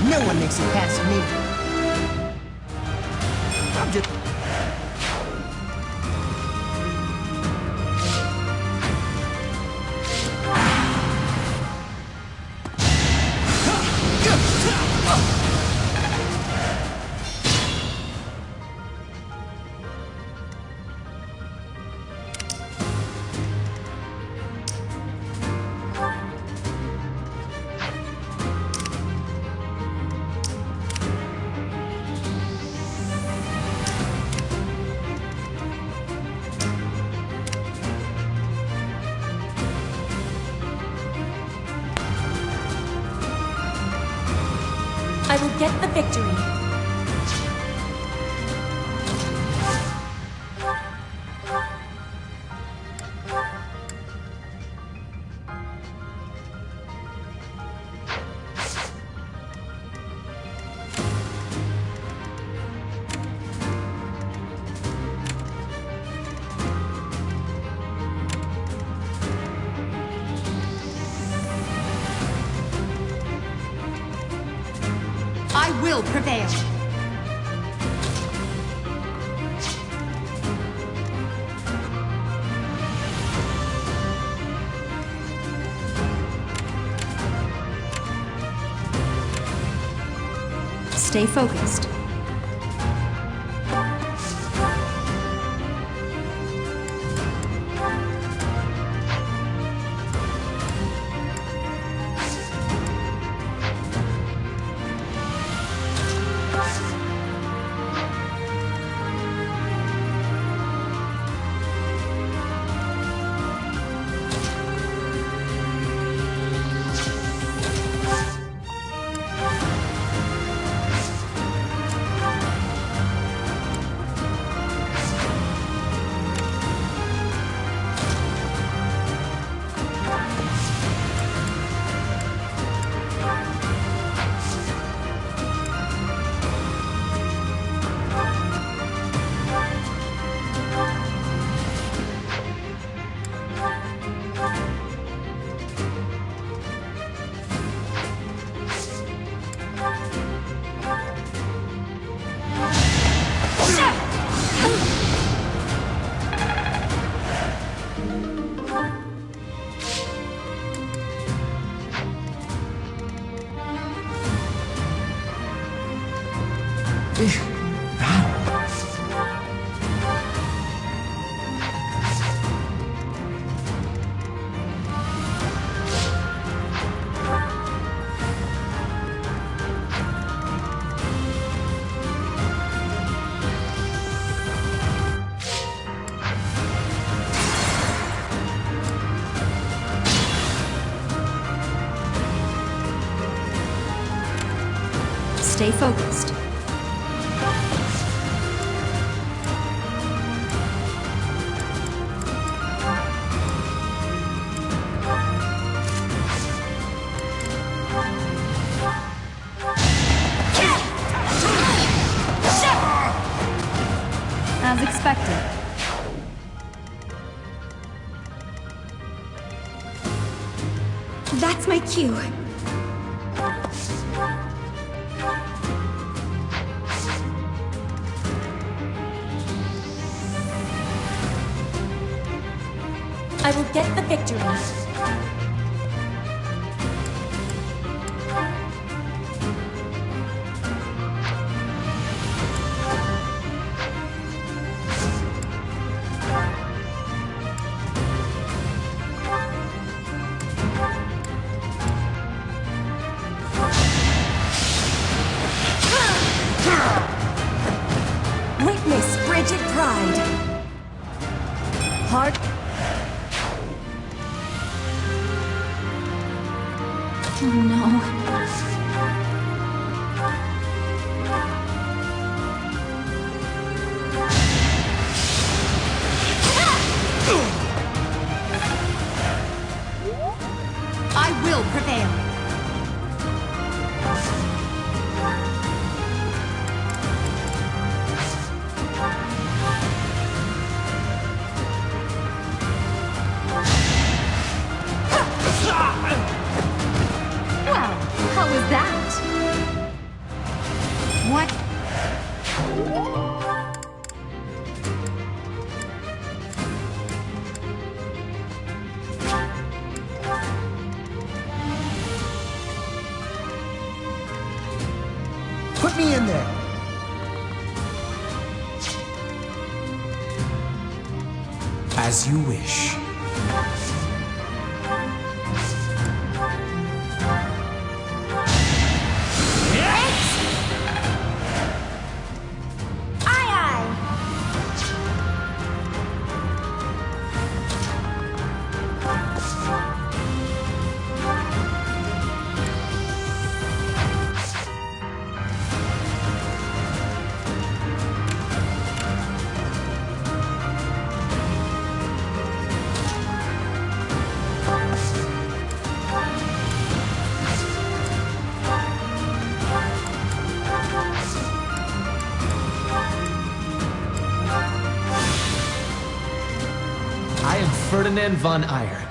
No one makes it past me. I'm just... I will get the victory. I will prevail. Stay focused. Stay focused. As expected. That's my cue. I will get the victory. Witness Bridget Pride. Heart. Oh no. I will prevail. Get me in there! As you wish. I am Ferdinand von Eyre.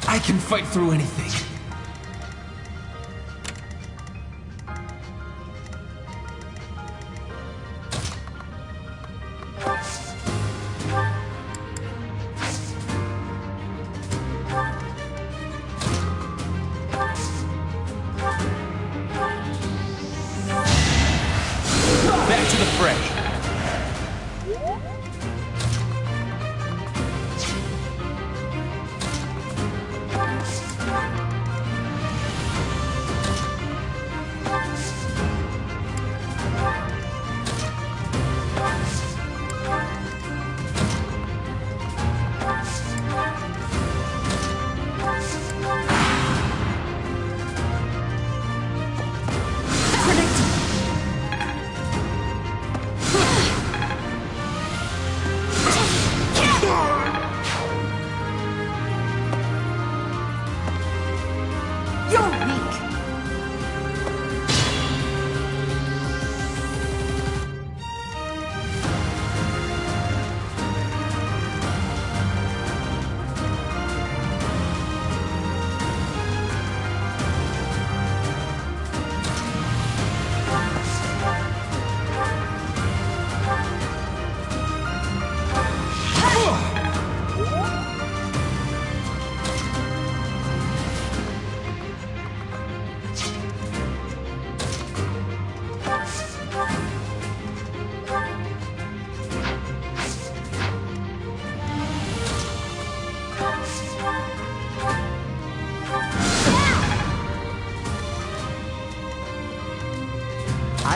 I can fight through anything. Back to the fray.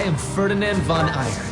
I am Ferdinand von Iron.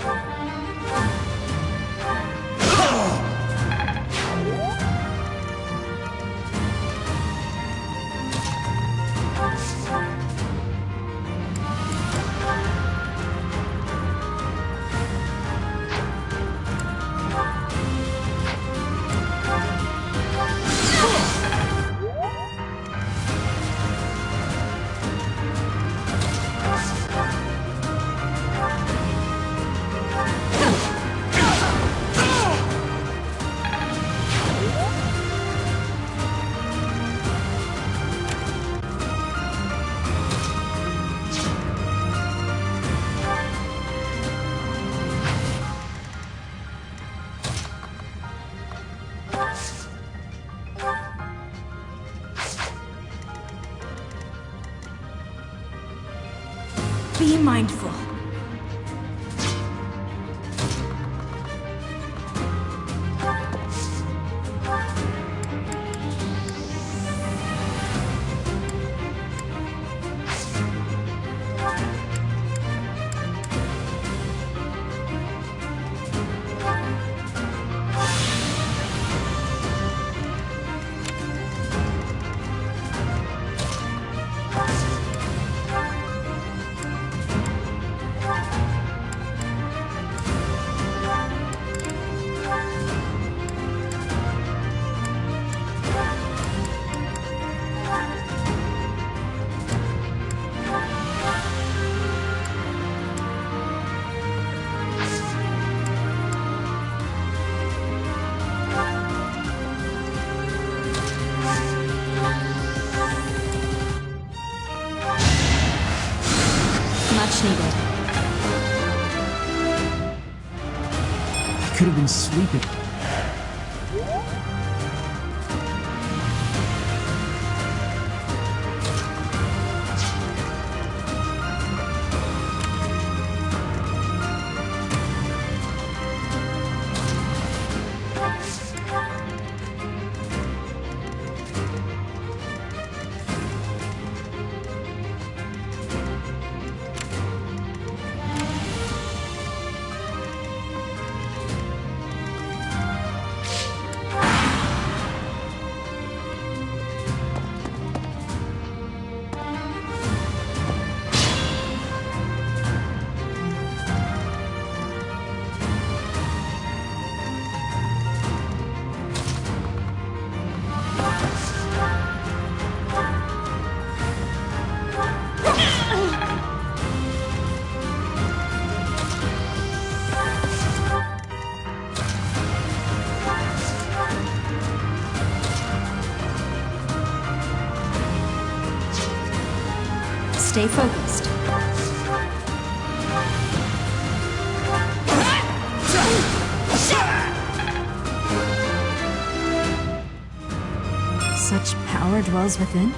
Be mindful. Much needed. I could have been sleeping. Stay focused. Such power dwells within?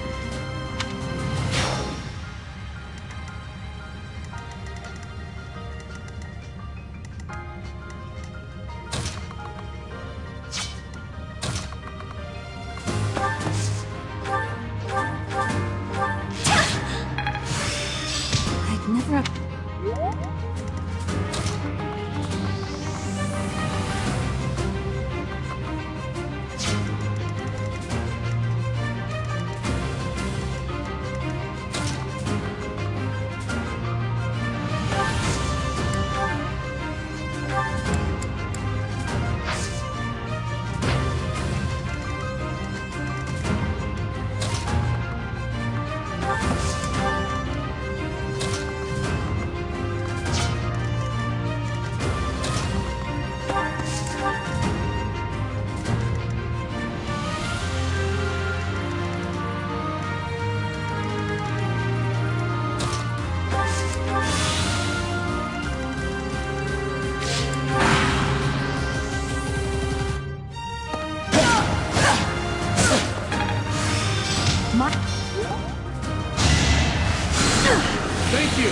Thank you!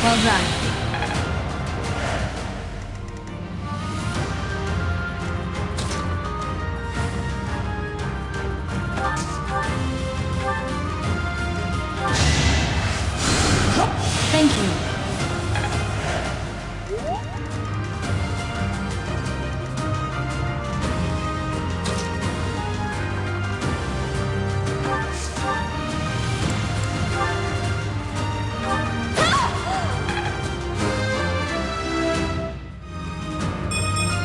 Well done. Thank you.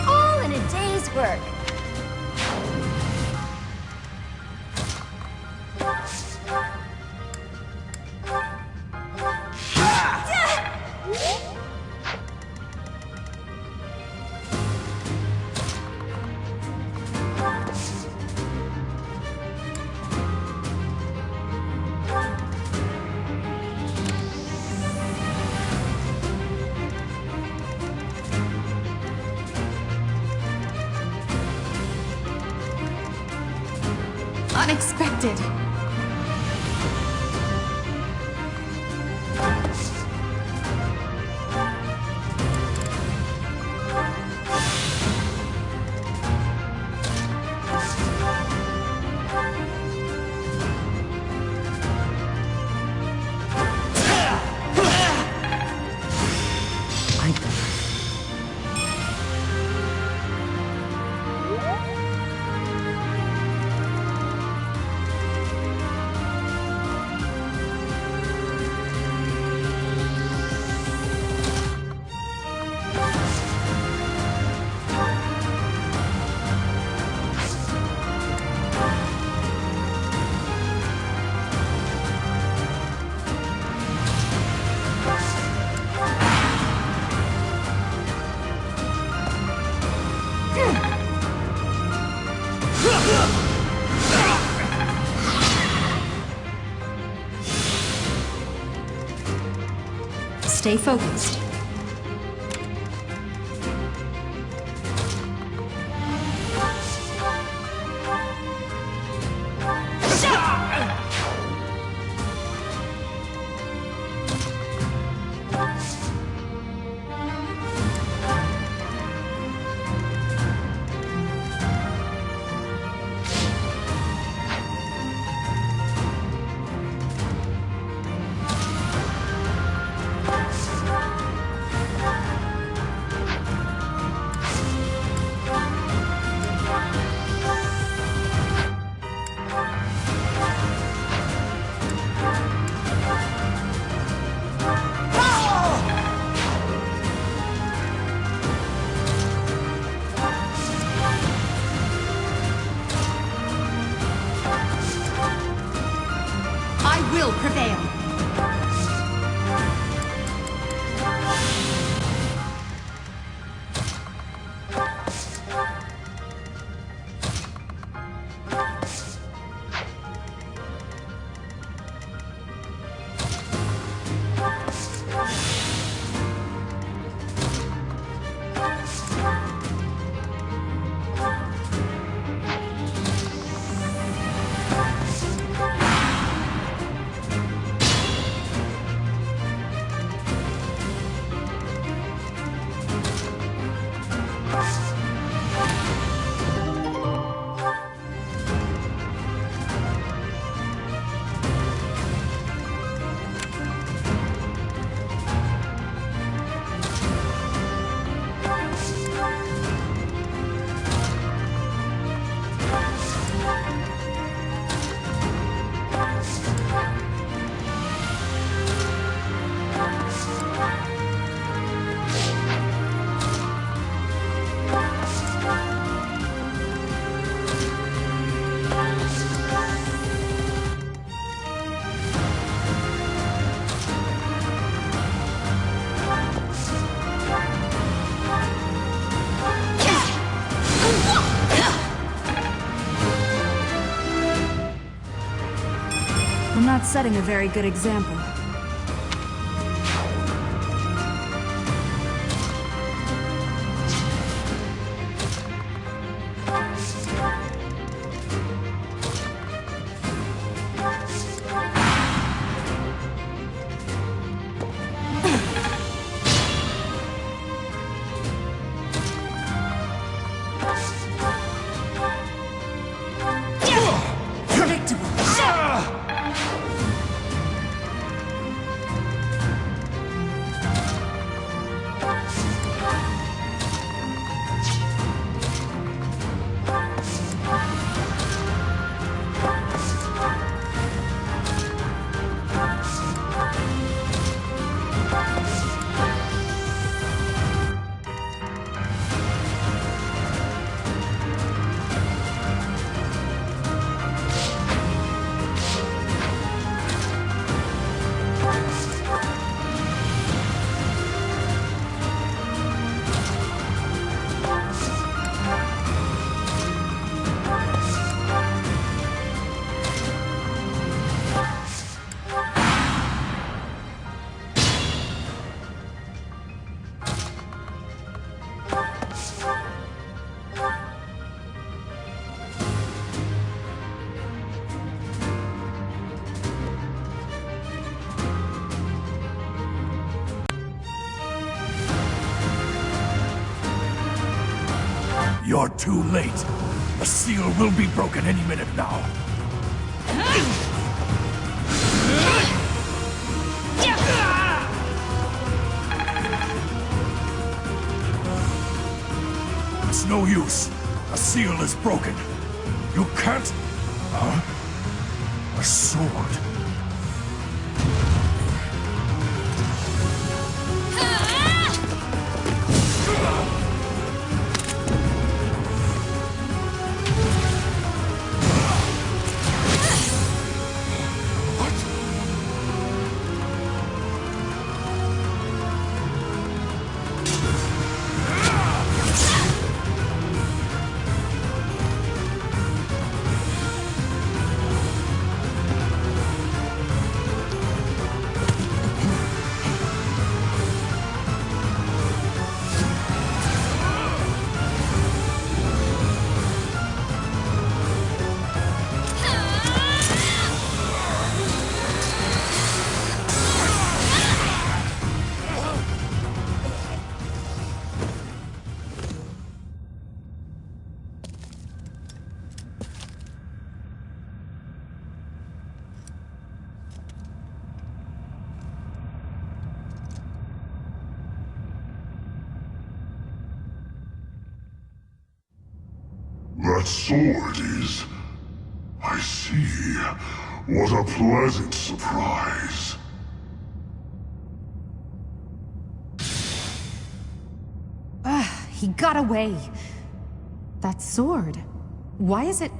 All in a day's work. Unexpected. Stay focused. I will prevail. I'm not setting a very good example. You're too late. The seal will be broken any minute now. It's no use. The seal is broken. You can't... A sword. That sword is... I see. What a pleasant surprise. He got away. That sword. Why is it...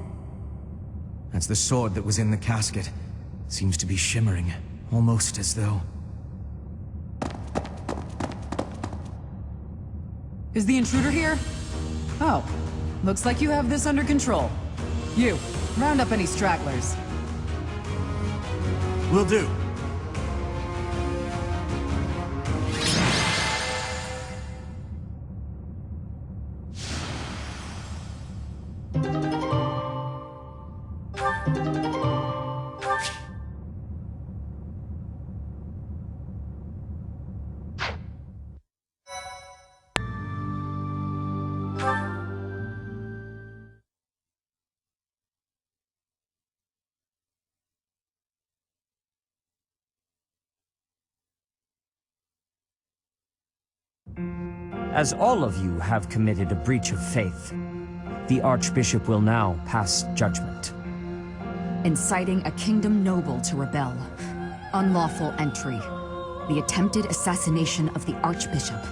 That's the sword that was in the casket. Seems to be shimmering, almost as though... Is the intruder here? Oh, looks like you have this under control. You, round up any stragglers. Will do. As all of you have committed a breach of faith, the Archbishop will now pass judgment. Inciting a kingdom noble to rebel. Unlawful entry. The attempted assassination of the Archbishop.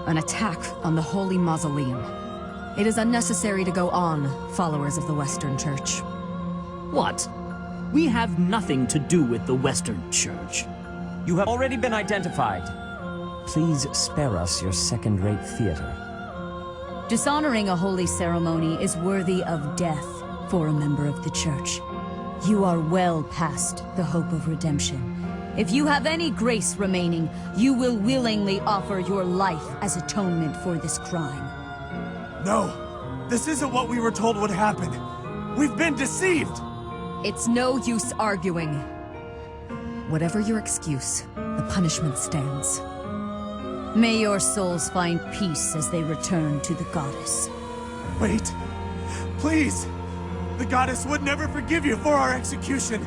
An attack on the Holy Mausoleum. It is unnecessary to go on, followers of the Western Church. What? We have nothing to do with the Western Church. You have already been identified. Please spare us your second-rate theater. Dishonoring a holy ceremony is worthy of death for a member of the Church. You are well past the hope of redemption. If you have any grace remaining, you will willingly offer your life as atonement for this crime. No! This isn't what we were told would happen! We've been deceived! It's no use arguing. Whatever your excuse, the punishment stands. May your souls find peace as they return to the Goddess. Wait! Please! The Goddess would never forgive you for our execution!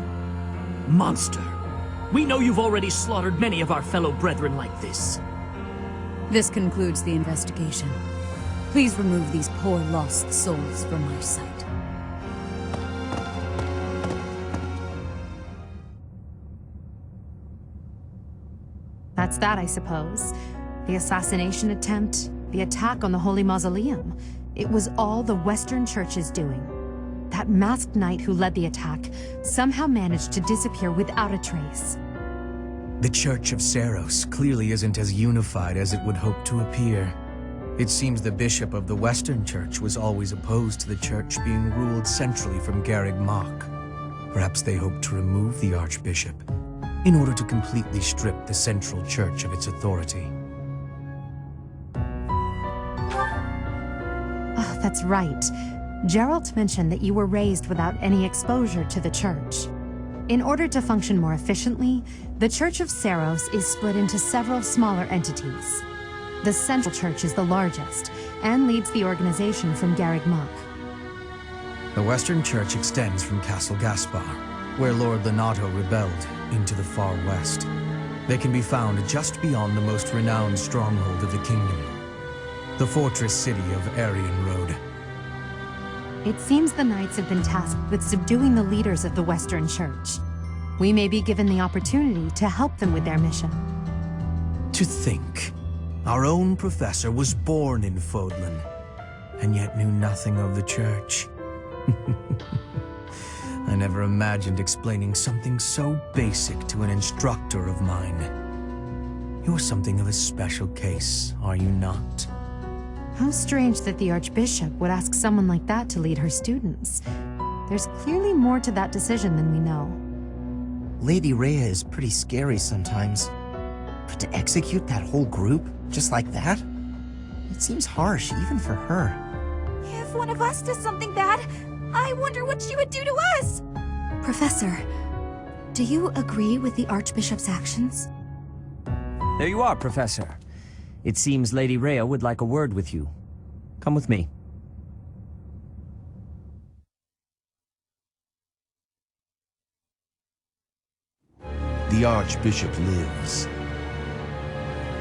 Monster! We know you've already slaughtered many of our fellow brethren like this. This concludes the investigation. Please remove these poor lost souls from my sight. That's that, I suppose. The assassination attempt, the attack on the Holy Mausoleum. It was all the Western Church's doing. That masked knight who led the attack somehow managed to disappear without a trace. The Church of Seros clearly isn't as unified as it would hope to appear. It seems the bishop of the Western Church was always opposed to the Church being ruled centrally from Garreg Mach. Perhaps they hoped to remove the Archbishop in order to completely strip the Central Church of its authority. Oh, that's right. Geralt mentioned that you were raised without any exposure to the Church. In order to function more efficiently, the Church of Seros is split into several smaller entities. The Central Church is the largest, and leads the organization from Garreg Mach. The Western Church extends from Castle Gaspar, where Lord Lonato rebelled, into the far west. They can be found just beyond the most renowned stronghold of the kingdom, the fortress city of Aryan Road. It seems the Knights have been tasked with subduing the leaders of the Western Church. We may be given the opportunity to help them with their mission. To think, our own professor was born in Fodlan, and yet knew nothing of the Church. I never imagined explaining something so basic to an instructor of mine. You're something of a special case, are you not? How strange that the Archbishop would ask someone like that to lead her students. There's clearly more to that decision than we know. Lady Rhea is pretty scary sometimes. But to execute that whole group, just like that? It seems harsh, even for her. If one of us does something bad, I wonder what she would do to us! Professor, do you agree with the Archbishop's actions? There you are, Professor. It seems Lady Rhea would like a word with you. Come with me. The Archbishop lives.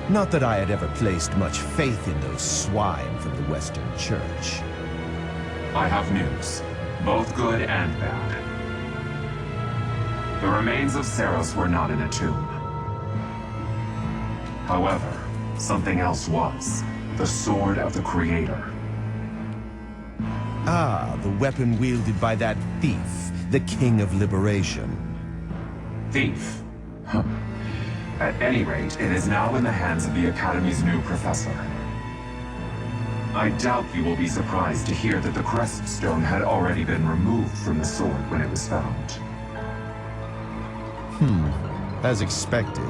Not that I had ever placed much faith in those swine from the Western Church. I have news, both good and bad. The remains of Seros were not in a tomb. However, something else was. The Sword of the Creator. Ah, the weapon wielded by that thief, the King of Liberation. Thief? Huh. At any rate, it is now in the hands of the Academy's new professor. I doubt you will be surprised to hear that the Crest Stone had already been removed from the sword when it was found. As expected.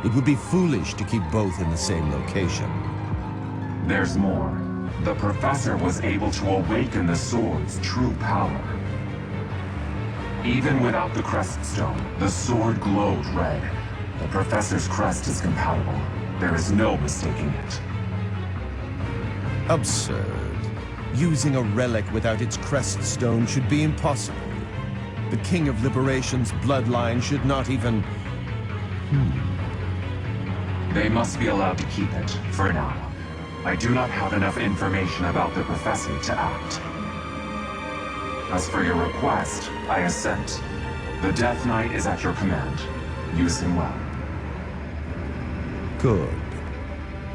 It would be foolish to keep both in the same location. There's more. The professor was able to awaken the sword's true power. Even without the Crest Stone, the sword glowed red. The professor's crest is compatible. There is no mistaking it. Absurd. Using a relic without its crest stone should be impossible. The King of Liberation's bloodline should not even... They must be allowed to keep it, for now. I do not have enough information about the professor to act. As for your request, I assent. The Death Knight is at your command. Use him well. Good.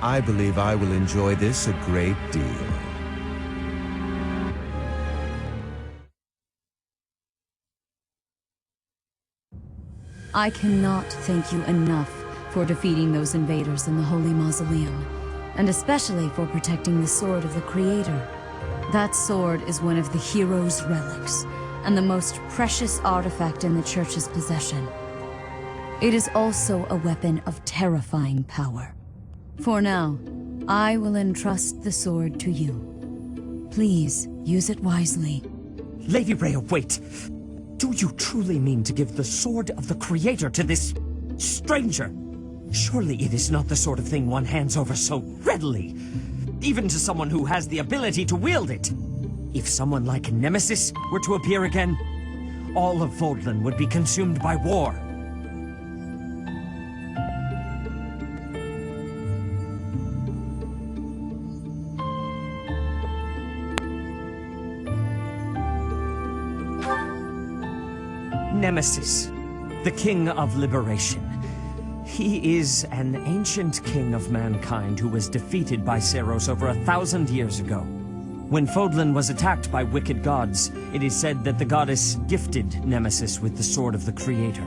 I believe I will enjoy this a great deal. I cannot thank you enough for defeating those invaders in the Holy Mausoleum, and especially for protecting the Sword of the Creator. That sword is one of the hero's relics, and the most precious artifact in the Church's possession. It is also a weapon of terrifying power. For now, I will entrust the sword to you. Please, use it wisely. Lady Rhea, wait! Do you truly mean to give the Sword of the Creator to this stranger? Surely it is not the sort of thing one hands over so readily, even to someone who has the ability to wield it. If someone like Nemesis were to appear again, all of Fodlan would be consumed by war. Nemesis, the King of Liberation. He is an ancient king of mankind who was defeated by Seros over 1,000 years ago. When Fodlan was attacked by wicked gods, it is said that the goddess gifted Nemesis with the Sword of the Creator.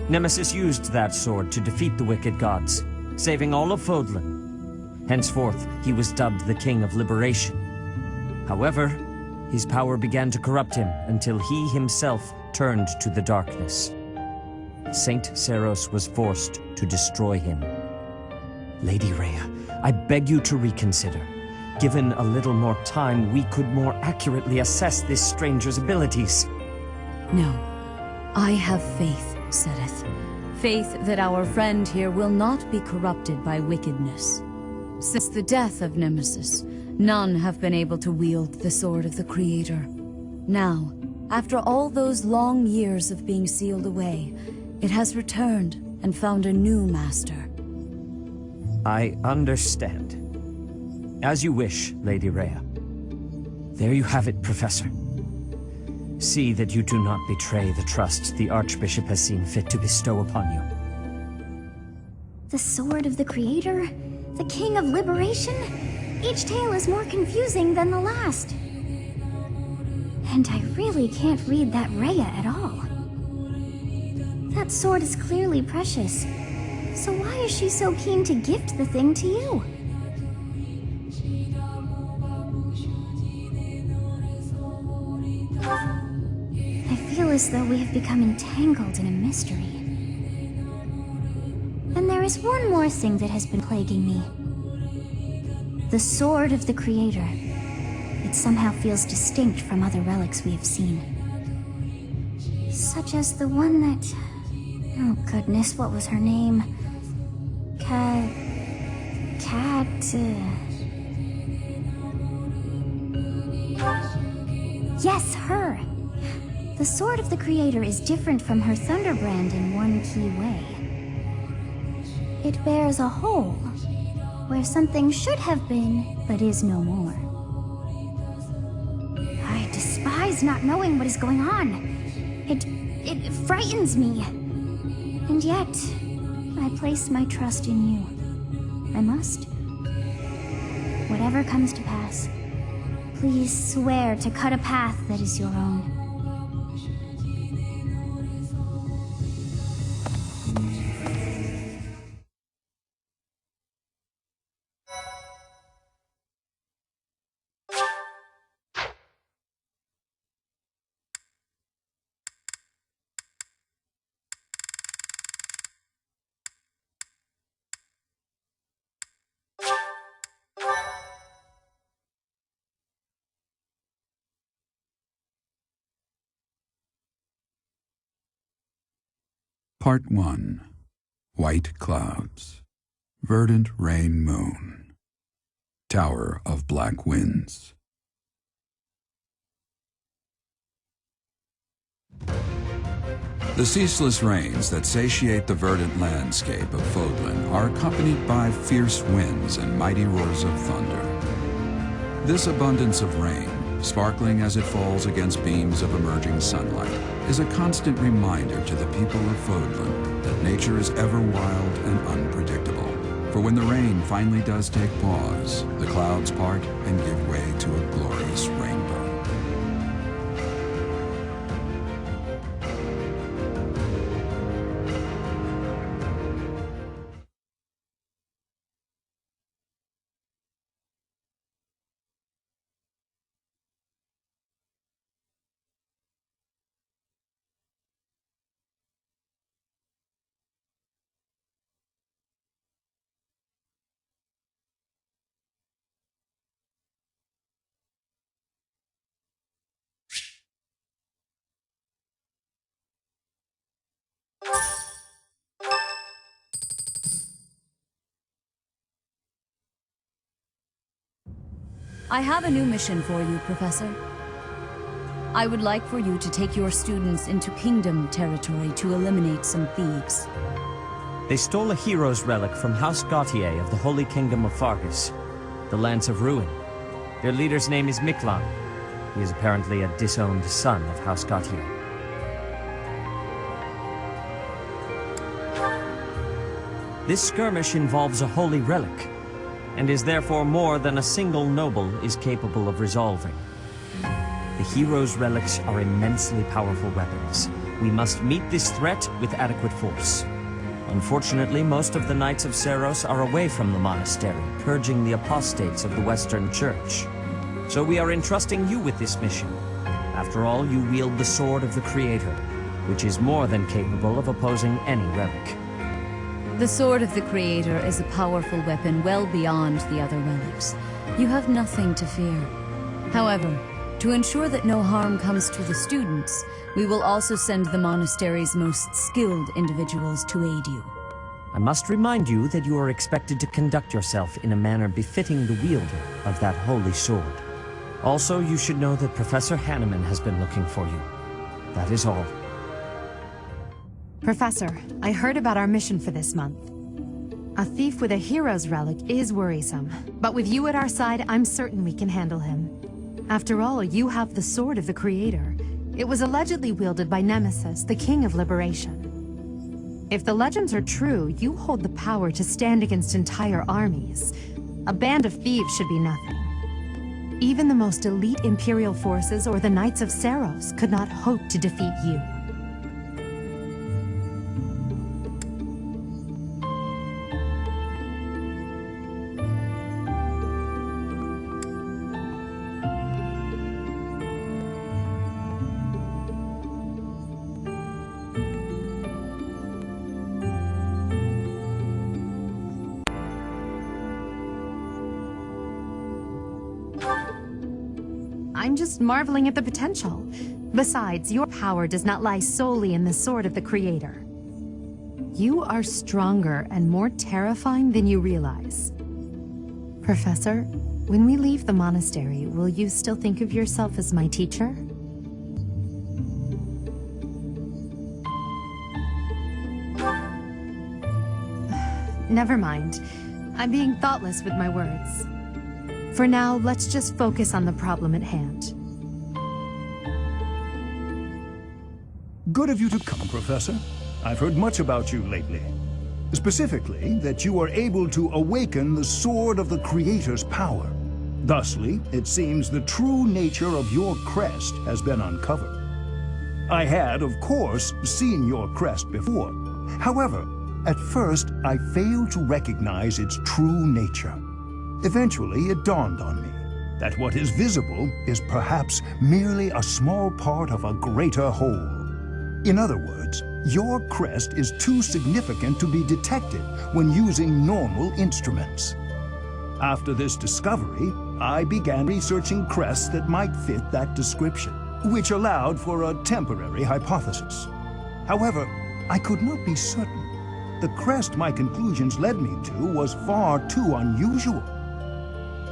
Nemesis used that sword to defeat the wicked gods, saving all of Fodlan. Henceforth, he was dubbed the King of Liberation. However, his power began to corrupt him until he himself turned to the darkness. Saint Seros was forced to destroy him. Lady Rhea, I beg you to reconsider. Given a little more time, we could more accurately assess this stranger's abilities. No. I have faith, Seteth. Faith that our friend here will not be corrupted by wickedness. Since the death of Nemesis, None have been able to wield the sword of the Creator. Now, after all those long years of being sealed away, it has returned and found a new master. I understand. As you wish, Lady Rhea. There you have it, Professor. See that you do not betray the trust the Archbishop has seen fit to bestow upon you. The sword of the Creator? The King of Liberation? Each tale is more confusing than the last. And I really can't read that Rhea at all. That sword is clearly precious. So why is she so keen to gift the thing to you? I feel as though we have become entangled in a mystery. And there is one more thing that has been plaguing me. The sword of the Creator. It somehow feels distinct from other relics we have seen. Such as the one that... Oh goodness, what was her name? Yes, her! The sword of the Creator is different from her Thunderbrand in one key way. It bears a hole, where something should have been, but is no more. I despise not knowing what is going on. It frightens me. And yet, I place my trust in you. I must. Whatever comes to pass, please swear to cut a path that is your own. Part 1. White Clouds. Verdant Rain Moon. Tower of Black Winds. The ceaseless rains that satiate the verdant landscape of Fodlan are accompanied by fierce winds and mighty roars of thunder. This abundance of rain, sparkling as it falls against beams of emerging sunlight, is a constant reminder to the people of Fodlan that nature is ever wild and unpredictable. For when the rain finally does take pause, the clouds part and give way to a glorious rainbow. I have a new mission for you, Professor. I would like for you to take your students into Kingdom territory to eliminate some thieves. They stole a hero's relic from House Gautier of the Holy Kingdom of Fargus, the Lance of Ruin. Their leader's name is Miklan. He is apparently a disowned son of House Gautier. This skirmish involves a holy relic, and is therefore more than a single noble is capable of resolving. The hero's relics are immensely powerful weapons. We must meet this threat with adequate force. Unfortunately, most of the Knights of Seiros are away from the monastery, purging the apostates of the Western Church. So we are entrusting you with this mission. After all, you wield the sword of the Creator, which is more than capable of opposing any relic. The Sword of the Creator is a powerful weapon well beyond the other relics. You have nothing to fear. However, to ensure that no harm comes to the students, we will also send the monastery's most skilled individuals to aid you. I must remind you that you are expected to conduct yourself in a manner befitting the wielder of that holy sword. Also, you should know that Professor Hanneman has been looking for you. That is all. Professor, I heard about our mission for this month. A thief with a hero's relic is worrisome, but with you at our side, I'm certain we can handle him. After all, you have the Sword of the Creator. It was allegedly wielded by Nemesis, the King of Liberation. If the legends are true, you hold the power to stand against entire armies. A band of thieves should be nothing. Even the most elite Imperial forces or the Knights of Seiros could not hope to defeat you. I'm just marveling at the potential. Besides, your power does not lie solely in the Sword of the Creator. You are stronger and more terrifying than you realize. Professor, when we leave the monastery, will you still think of yourself as my teacher? Never mind. I'm being thoughtless with my words. For now, let's just focus on the problem at hand. Good of you to come, Professor. I've heard much about you lately. Specifically, that you are able to awaken the Sword of the Creator's power. Thusly, it seems the true nature of your crest has been uncovered. I had, of course, seen your crest before. However, at first, I failed to recognize its true nature. Eventually, it dawned on me that what is visible is perhaps merely a small part of a greater whole. In other words, your crest is too significant to be detected when using normal instruments. After this discovery, I began researching crests that might fit that description, which allowed for a temporary hypothesis. However, I could not be certain. The crest my conclusions led me to was far too unusual.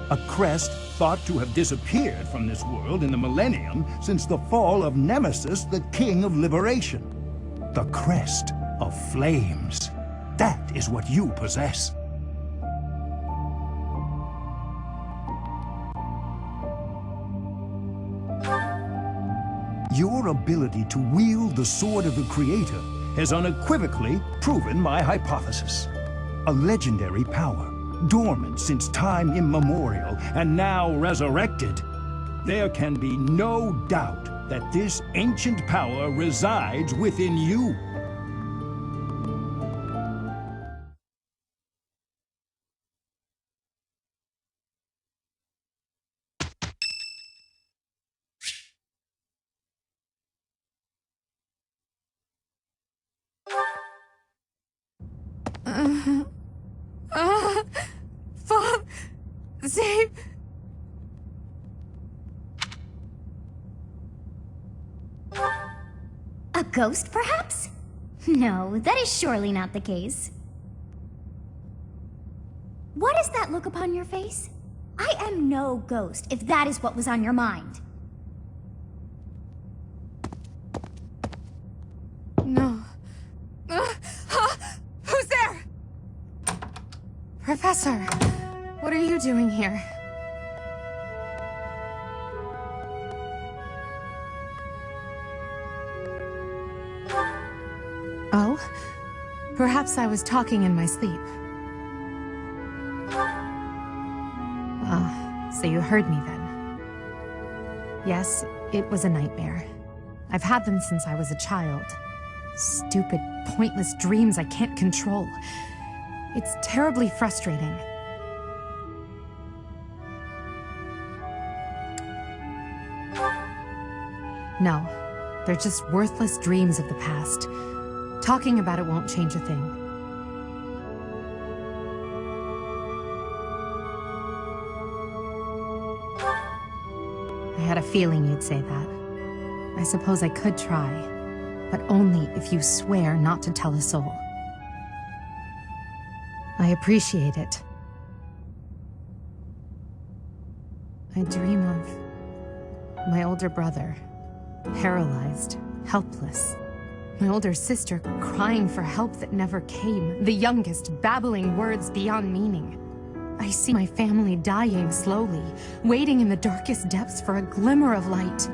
A crest thought to have disappeared from this world in the millennium since the fall of Nemesis, the King of Liberation. The crest of flames. That is what you possess. Your ability to wield the Sword of the Creator has unequivocally proven my hypothesis. A legendary power, dormant since time immemorial, and now resurrected. There can be no doubt that this ancient power resides within you. Save... A ghost, perhaps? No, that is surely not the case. What is that look upon your face? I am no ghost, if that is what was on your mind. No. Who's there? Professor, what are you doing here? Oh? Perhaps I was talking in my sleep. So you heard me then. Yes, it was a nightmare. I've had them since I was a child. Stupid, pointless dreams I can't control. It's terribly frustrating. No, they're just worthless dreams of the past. Talking about it won't change a thing. I had a feeling you'd say that. I suppose I could try, but only if you swear not to tell a soul. I appreciate it. I dream of my older brother, paralyzed, helpless. My older sister crying for help that never came. The youngest babbling words beyond meaning. I see my family dying slowly, waiting in the darkest depths for a glimmer of light.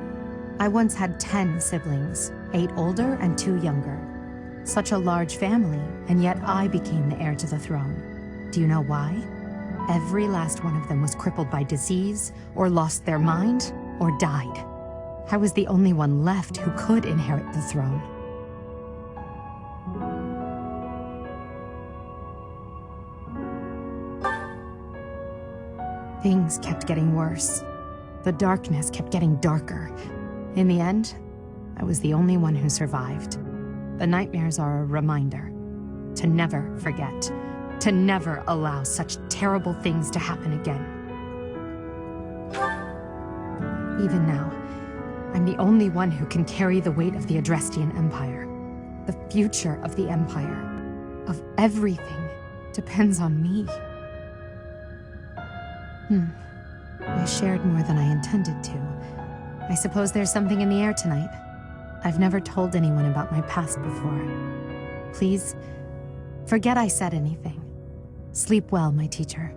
I once had 10 siblings, 8 older and 2 younger. Such a large family, and yet I became the heir to the throne. Do you know why? Every last one of them was crippled by disease, or lost their mind, or died. I was the only one left who could inherit the throne. Things kept getting worse. The darkness kept getting darker. In the end, I was the only one who survived. The nightmares are a reminder to never forget, to never allow such terrible things to happen again. Even now, I'm the only one who can carry the weight of the Adrestian Empire. The future of the Empire, of everything, depends on me. I shared more than I intended to. I suppose there's something in the air tonight. I've never told anyone about my past before. Please, forget I said anything. Sleep well, my teacher.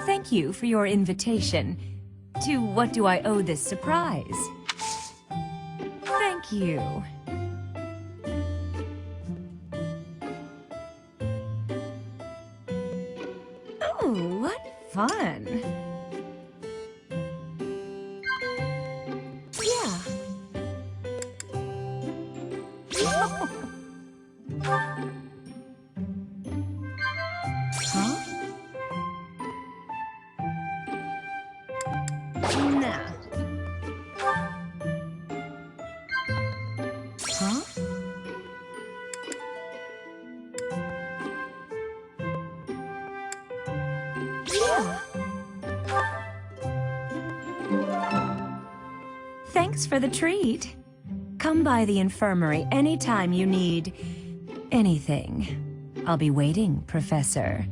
Thank you for your invitation. To what do I owe this surprise? Thank you. Oh, what fun. Yeah. Huh? Nah. Huh? Yeah. Thanks for the treat. Come by the infirmary anytime you need anything. I'll be waiting, Professor.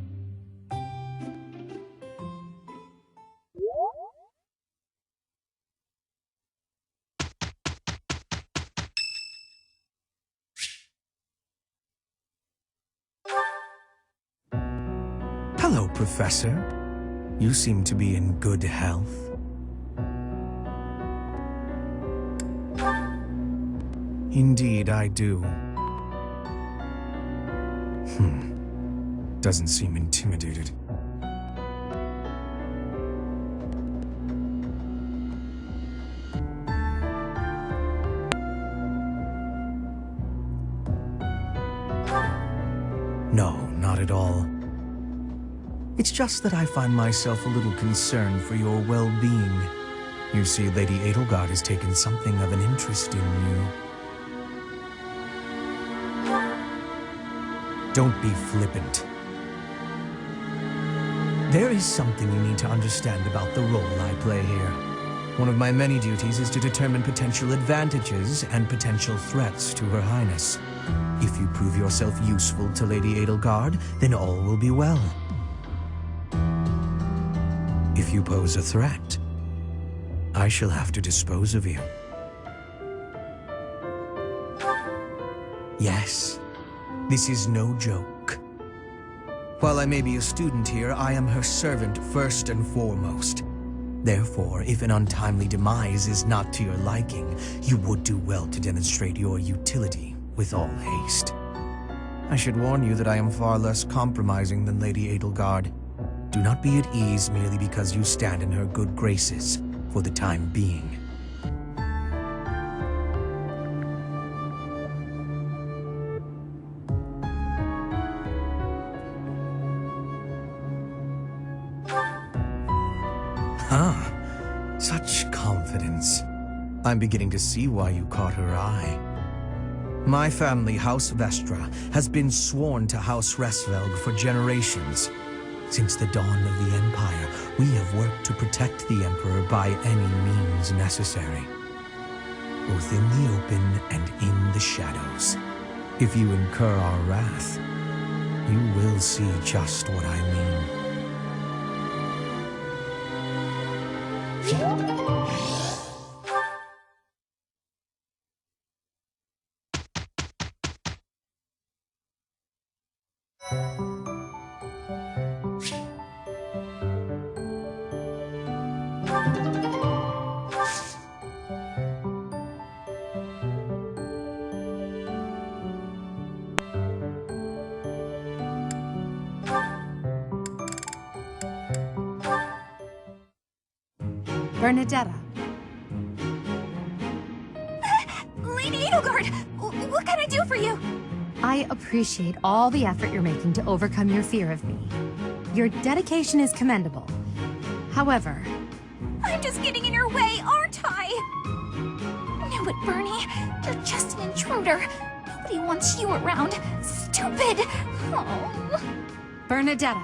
Hello, Professor. You seem to be in good health. Indeed, I do. Doesn't seem intimidated. No, not at all. It's just that I find myself a little concerned for your well-being. You see, Lady Edelgard has taken something of an interest in you. Don't be flippant. There is something you need to understand about the role I play here. One of my many duties is to determine potential advantages and potential threats to Her Highness. If you prove yourself useful to Lady Edelgard, then all will be well. If you pose a threat, I shall have to dispose of you. Yes, this is no joke. While I may be a student here, I am her servant first and foremost. Therefore, if an untimely demise is not to your liking, you would do well to demonstrate your utility with all haste. I should warn you that I am far less compromising than Lady Edelgard. Do not be at ease merely because you stand in her good graces for the time being. Ah, such confidence. I'm beginning to see why you caught her eye. My family, House Vestra, has been sworn to House Resvelg for generations. Since the dawn of the Empire, we have worked to protect the Emperor by any means necessary. Both in the open and in the shadows. If you incur our wrath, you will see just what I mean. Bernadetta. Lady Edelgard! What can I do for you? I appreciate all the effort you're making to overcome your fear of me. Your dedication is commendable. However... I'm just getting in your way, aren't I? Knew it, Bernie. You're just an intruder. Nobody wants you around. Stupid! Oh. Bernadetta.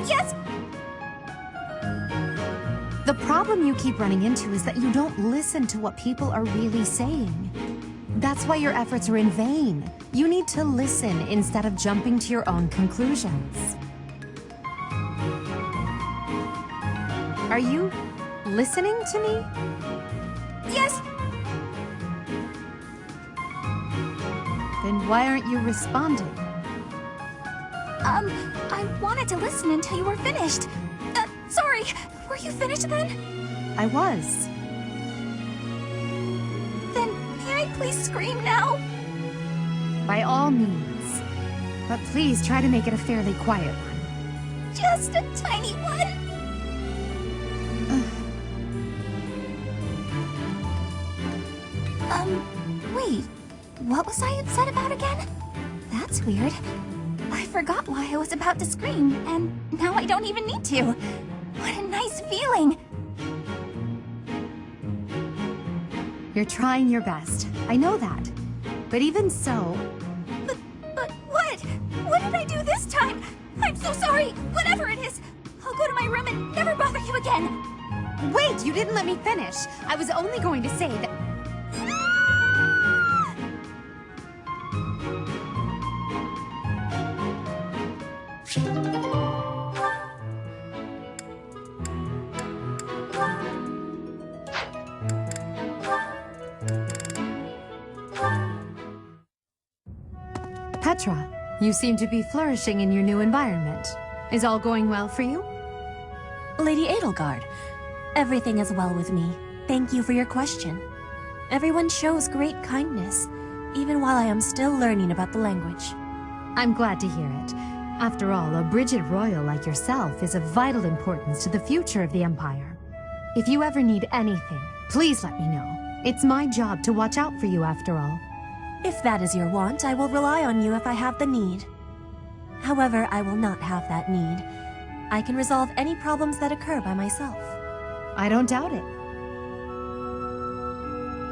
Yes? The problem you keep running into is that you don't listen to what people are really saying. That's why your efforts are in vain. You need to listen instead of jumping to your own conclusions. Are you listening to me? Yes! Then why aren't you responding? I wanted to listen until you were finished. Sorry, were you finished then? I was. Then may I please scream now? By all means. But please try to make it a fairly quiet one. Just a tiny one. Wait. What was I upset about again? That's weird. I forgot why I was about to scream, and now I don't even need to. What a nice feeling! You're trying your best. I know that. But even so... But what? What did I do this time? I'm so sorry! Whatever it is! I'll go to my room and never bother you again! Wait! You didn't let me finish! I was only going to say that... Petra, you seem to be flourishing in your new environment. Is all going well for you? Lady Edelgard, everything is well with me. Thank you for your question. Everyone shows great kindness, even while I am still learning about the language. I'm glad to hear it. After all, a Brigid Royal like yourself is of vital importance to the future of the Empire. If you ever need anything, please let me know. It's my job to watch out for you after all. If that is your want, I will rely on you if I have the need. However, I will not have that need. I can resolve any problems that occur by myself. I don't doubt it.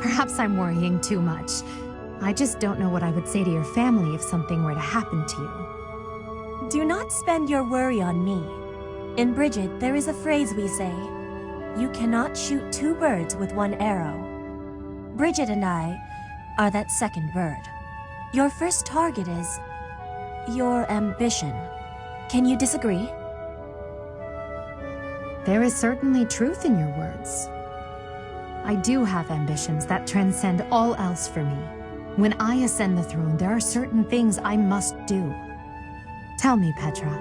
Perhaps I'm worrying too much. I just don't know what I would say to your family if something were to happen to you. Do not spend your worry on me. In Brigid, there is a phrase we say. You cannot shoot two birds with one arrow. Brigid and I are that second bird. Your first target is your ambition. Can you disagree? There is certainly truth in your words. I do have ambitions that transcend all else for me. When I ascend the throne, there are certain things I must do. Tell me, Petra,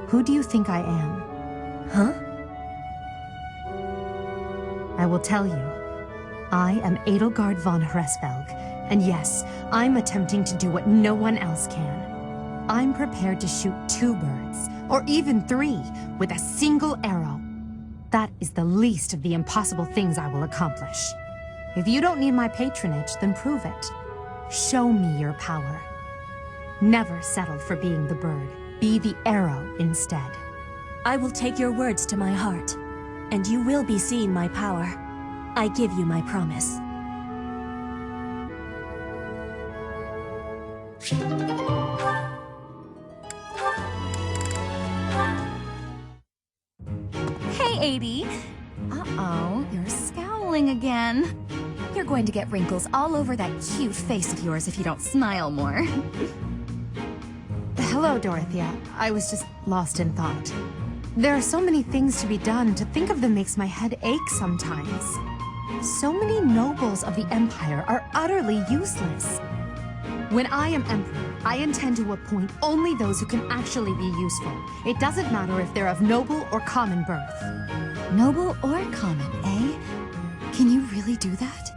who do you think I am? Huh? I will tell you. I am Edelgard von Hresvelg, and yes, I'm attempting to do what no one else can. I'm prepared to shoot 2 birds, or even 3, with a single arrow. That is the least of the impossible things I will accomplish. If you don't need my patronage, then prove it. Show me your power. Never settle for being the bird. Be the arrow instead. I will take your words to my heart, and you will be seeing my power. I give you my promise. Hey, 80. Uh-oh, you're scowling again. You're going to get wrinkles all over that cute face of yours if you don't smile more. Hello, Dorothea. I was just lost in thought. There are so many things to be done. To think of them makes my head ache sometimes. So many nobles of the Empire are utterly useless. When I am Emperor, I intend to appoint only those who can actually be useful. It doesn't matter if they're of noble or common birth. Noble or common, eh? Can you really do that?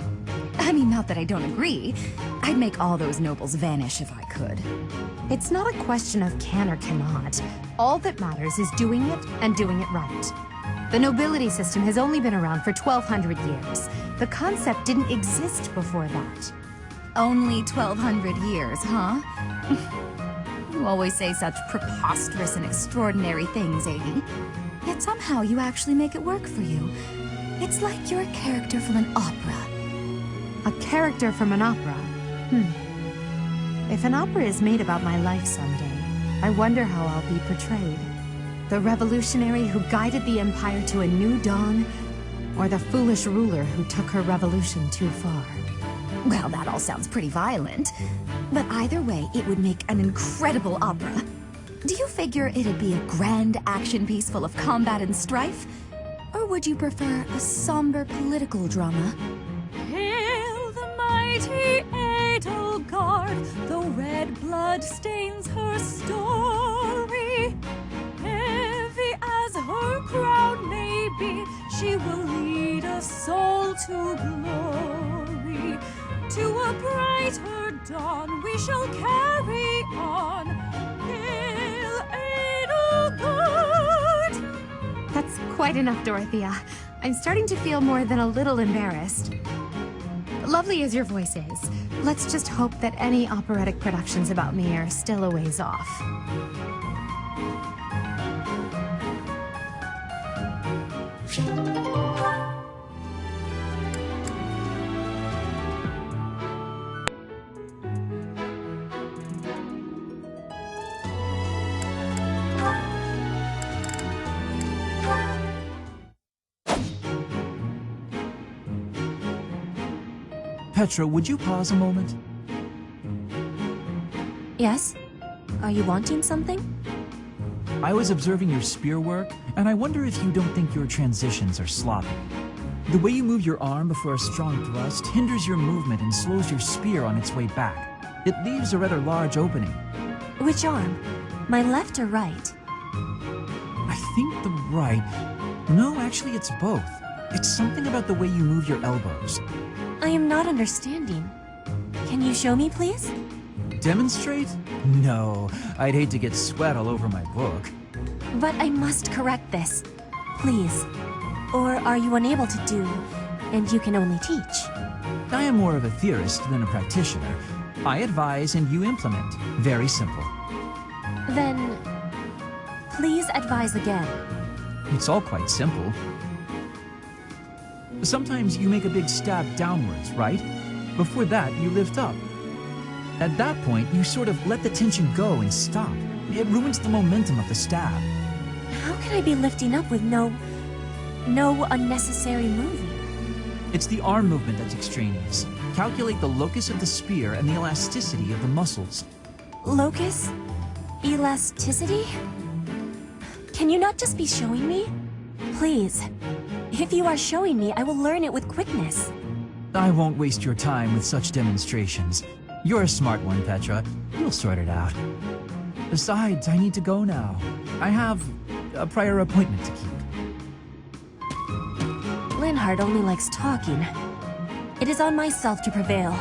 I mean, not that I don't agree. I'd make all those nobles vanish if I could. It's not a question of can or cannot. All that matters is doing it and doing it right. The nobility system has only been around for 1,200 years. The concept didn't exist before that. Only 1,200 years, huh? You always say such preposterous and extraordinary things, 80. Yet somehow you actually make it work for you. It's like you're a character from an opera. A character from an opera? If an opera is made about my life someday, I wonder how I'll be portrayed. The revolutionary who guided the Empire to a new dawn, or the foolish ruler who took her revolution too far? Well, that all sounds pretty violent. But either way, it would make an incredible opera. Do you figure it'd be a grand action piece full of combat and strife? Or would you prefer a somber political drama? Hail the mighty Edelgard, the red blood stains her story. Heavy as her crown may be, she will lead a soul to glory. To a brighter dawn we shall carry on. Hail Edelgard! That's quite enough, Dorothea. I'm starting to feel more than a little embarrassed. Lovely as your voice is, let's just hope that any operatic productions about me are still a ways off. Petra, would you pause a moment? Yes? Are you wanting something? I was observing your spear work, and I wonder if you don't think your transitions are sloppy. The way you move your arm before a strong thrust hinders your movement and slows your spear on its way back. It leaves a rather large opening. Which arm? My left or right? I think the right... No, actually it's both. It's something about the way you move your elbows. I am not understanding. Can you show me, please? Demonstrate? No, I'd hate to get sweat all over my book. But I must correct this. Please. Or are you unable to do, and you can only teach? I am more of a theorist than a practitioner. I advise and you implement. Very simple. Then, please advise again. It's all quite simple. Sometimes you make a big stab downwards, right? Before that, you lift up. At that point, you sort of let the tension go and stop. It ruins the momentum of the stab. How can I be lifting up with no unnecessary moving? It's the arm movement that's extraneous. Calculate the locus of the spear and the elasticity of the muscles. Locus? Elasticity? Can you not just be showing me? Please. If you are showing me, I will learn it with quickness. I won't waste your time with such demonstrations. You're a smart one, Petra. You'll sort it out. Besides, I need to go now. I have a prior appointment to keep. Linhardt only likes talking. It is on myself to prevail.